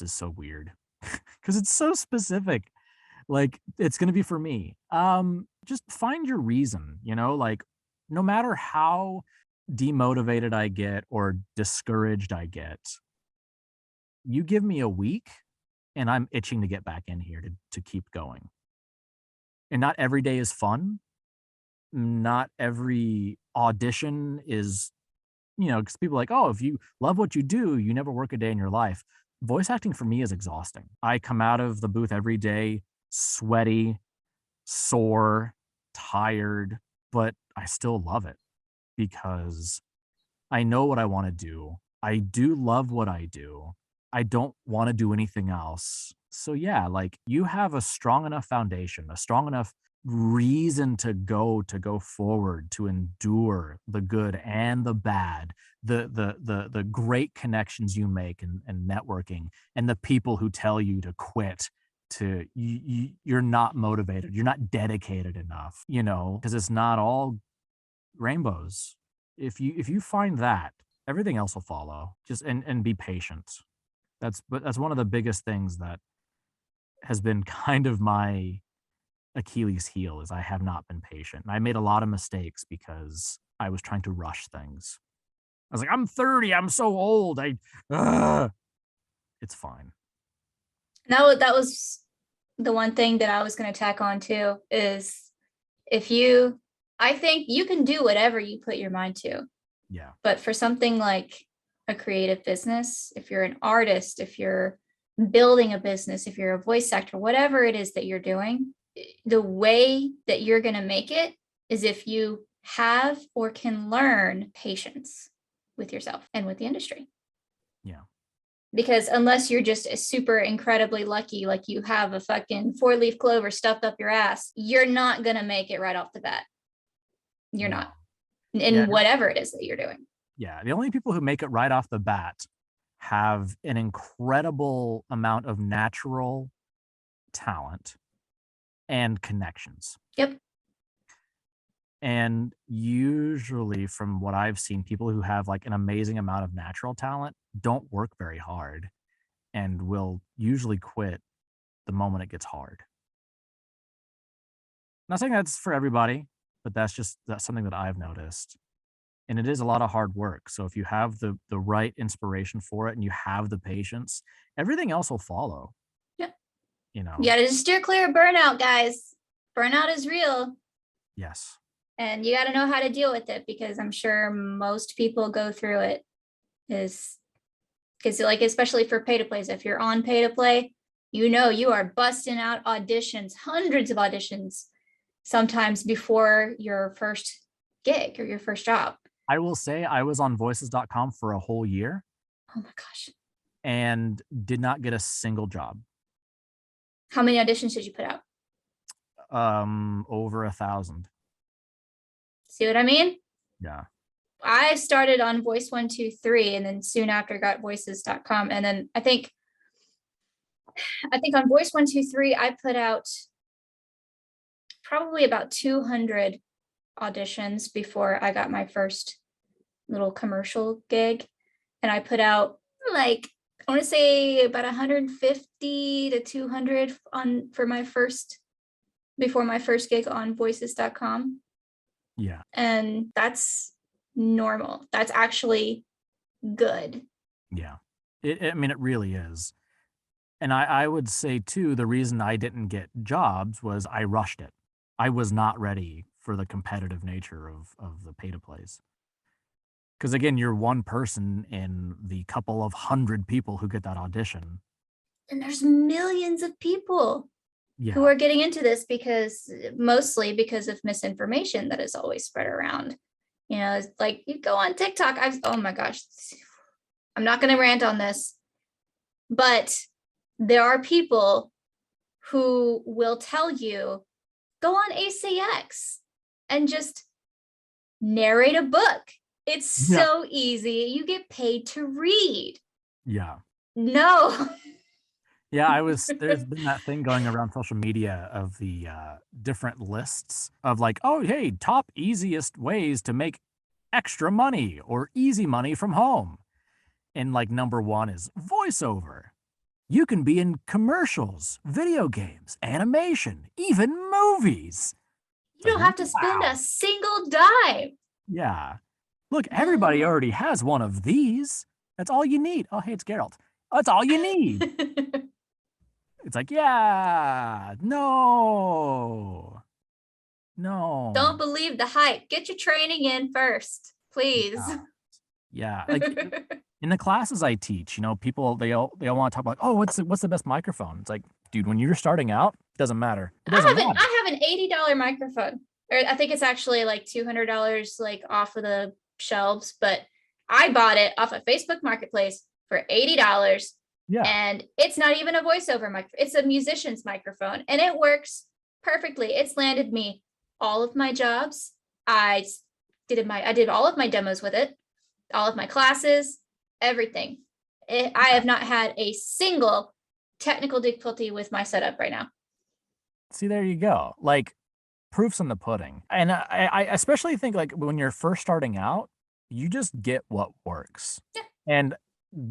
is so weird because it's so specific. Like, it's going to be for me. Just find your reason, like no matter how demotivated I get or discouraged I get, you give me a week and I'm itching to get back in here to keep going. And not every day is fun. Not every audition is, because people are like, oh, if you love what you do, you never work a day in your life. Voice acting for me is exhausting. I come out of the booth every day sweaty, sore, tired, but I still love it because I know what I want to do. I do love what I do. I don't want to do anything else. So yeah, like you have a strong enough foundation, a strong enough reason to go forward, to endure the good and the bad, the great connections you make and networking, and the people who tell you to quit, you're not motivated, you're not dedicated enough, because it's not all rainbows. If you find that, everything else will follow. Just and be patient. That's one of the biggest things that has been kind of my Achilles heel, is I have not been patient. And I made a lot of mistakes because I was trying to rush things. I was like, I'm 30, I'm so old. It's fine. That was the one thing that I was going to tack on too, is I think you can do whatever you put your mind to. Yeah. But for something like a creative business, if you're an artist, if you're building a business, if you're a voice actor, whatever it is that you're doing, the way that you're going to make it is if you have or can learn patience with yourself and with the industry. Yeah. Because unless you're just a super incredibly lucky, like you have a fucking 4-leaf clover stuffed up your ass, you're not going to make it right off the bat. You're not in whatever it is that you're doing. Yeah. The only people who make it right off the bat have an incredible amount of natural talent and connections. Yep. And usually, from what I've seen, people who have like an amazing amount of natural talent don't work very hard and will usually quit the moment it gets hard. Not saying that's for everybody, but that's something that I've noticed. And it is a lot of hard work. So if you have the right inspiration for it and you have the patience, everything else will follow. Yeah. You gotta just steer clear of burnout, guys. Burnout is real. Yes. And you got to know how to deal with it, because I'm sure most people go through it. Because like, especially for pay to plays, if you're on pay to play, you are busting out auditions, hundreds of auditions, sometimes before your first gig or your first job. I will say I was on voices.com for a whole year. Oh my gosh. And did not get a single job. How many auditions did you put out? Over 1,000. See what I mean? Yeah. I started on Voice 123 and then soon after got voices.com. And then I think on Voice 123, I put out probably about 200 auditions before I got my first little commercial gig. And I put out like, I want to say about 150 to 200 before my first gig on voices.com. Yeah. And that's normal. That's actually good. Yeah. I mean, it really is. And I would say too, the reason I didn't get jobs was I rushed it. I was not ready for the competitive nature of the pay to plays. Because again, you're one person in the couple of hundred people who get that audition. And there's millions of people who Yeah. are getting into this mostly because of misinformation that is always spread around. You know, it's like you go on TikTok. Oh my gosh, I'm not going to rant on this, but there are people who will tell you, go on ACX and just narrate a book. It's Yeah. so easy. You get paid to read. Yeah. No. Yeah, there's been that thing going around social media of the different lists of like, oh, hey, top easiest ways to make extra money or easy money from home. And like number one is voiceover. You can be in commercials, video games, animation, even movies. You don't have to spend a single dime. Yeah. Look, everybody already has one of these. That's all you need. Oh, hey, it's Geralt. That's all you need. It's like, yeah, no. Don't believe the hype. Get your training in first, please. Yeah. Like in the classes I teach, you know, people they all want to talk about, oh, what's the best microphone? It's like, dude, when you're starting out, it doesn't matter. I have an $80 microphone, or I think it's actually like $200 like off of the shelves, but I bought it off of Facebook Marketplace for $80. Yeah. And it's not even a voiceover microphone. It's a musician's microphone and it works perfectly. It's landed me all of my jobs. I did all of my demos with it, all of my classes, everything. I have not had a single technical difficulty with my setup right now. See, there you go. Like, proof's in the pudding. And I especially think like when you're first starting out, you just get what works. Yeah. And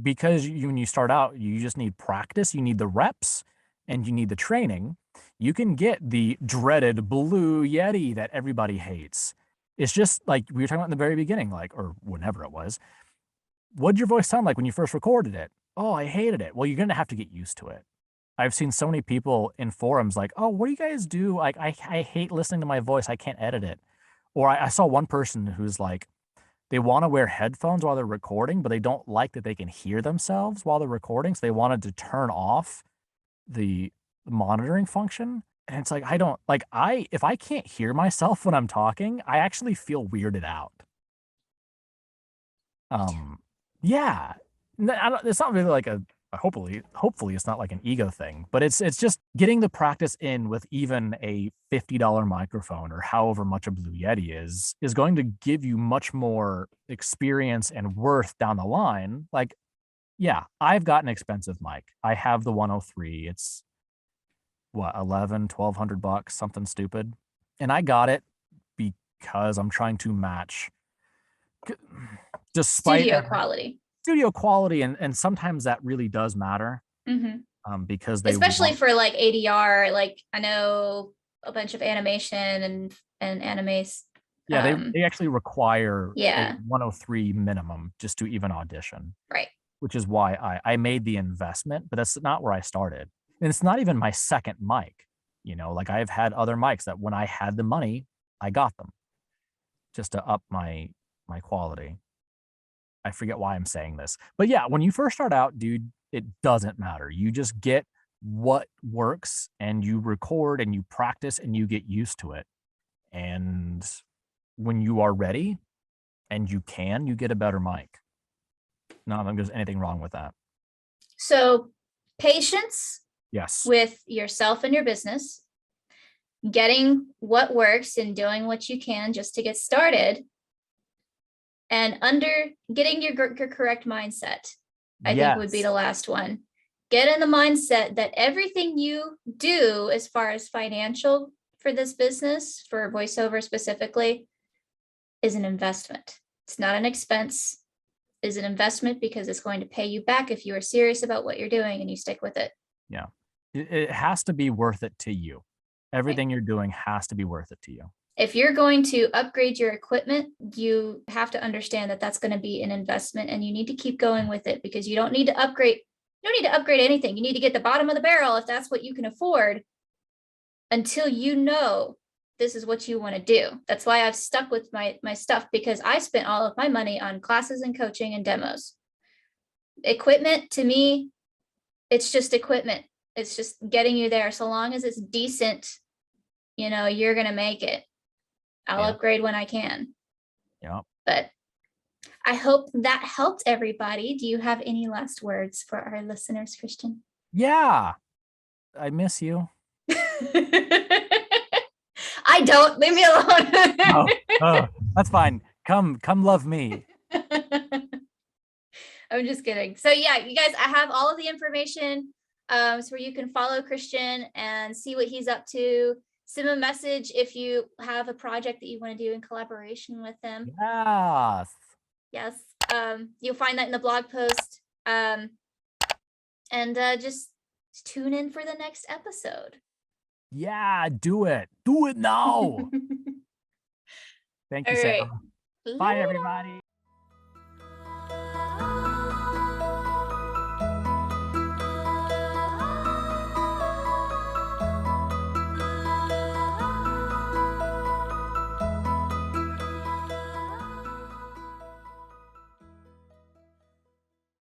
because when you start out, you just need practice, you need the reps, and you need the training. You can get the dreaded Blue Yeti that everybody hates. It's just like we were talking about in the very beginning, like, or whenever it was. What'd your voice sound like when you first recorded it? Oh, I hated it. Well, you're going to have to get used to it. I've seen so many people in forums like, oh, what do you guys do? Like, I hate listening to my voice. I can't edit it. Or I saw one person who's like, they want to wear headphones while they're recording, but they don't like that they can hear themselves while they're recording. So they wanted to turn off the monitoring function. And it's like, if I can't hear myself when I'm talking, I actually feel weirded out. Yeah. It's not really like hopefully it's not like an ego thing, but it's just getting the practice in with even a $50 microphone or however much a Blue Yeti is going to give you much more experience and worth down the line. Like, yeah, I've got an expensive mic. I have the 103. It's what, $1,100-$1,200, something stupid. And I got it because I'm trying to match despite studio quality, and sometimes that really does matter. Because especially for like ADR, like I know a bunch of animation and animes. Yeah, they actually require a 103 minimum just to even audition. Right. Which is why I made the investment, but that's not where I started. And it's not even my second mic. You know, like I've had other mics that when I had the money, I got them just to up my quality. I forget why I'm saying this. But yeah, when you first start out, dude, it doesn't matter. You just get what works and you record and you practice and you get used to it. And when you are ready and you get a better mic. No, I don't think there's anything wrong with that. So patience. Yes. With yourself and your business, getting what works and doing what you can just to get started. And under getting your correct mindset, I think would be the last one. Get in the mindset that everything you do as far as financial for this business, for voiceover specifically, is an investment. It's not an expense. Is an investment because it's going to pay you back if you are serious about what you're doing and you stick with it. Yeah. It has to be worth it to you. Everything you're doing has to be worth it to you. If you're going to upgrade your equipment, you have to understand that that's going to be an investment, and you need to keep going with it, because you don't need to upgrade. You don't need to upgrade anything. You need to get the bottom of the barrel if that's what you can afford, until you know this is what you want to do. That's why I've stuck with my stuff, because I spent all of my money on classes and coaching and demos. Equipment, to me, it's just equipment. It's just getting you there. So long as it's decent, you're going to make it. I'll upgrade when I can. Yeah. But I hope that helped everybody. Do you have any last words for our listeners, Kristian? Yeah. I miss you. I don't. Leave me alone. That's fine. Come love me. I'm just kidding. So yeah, you guys, I have all of the information so where you can follow Kristian and see what he's up to. Send him a message if you have a project that you want to do in collaboration with him. Yes. You'll find that in the blog post. And just tune in for the next episode. Yeah, do it. Do it now. Thank you, Sarah. Bye, everybody.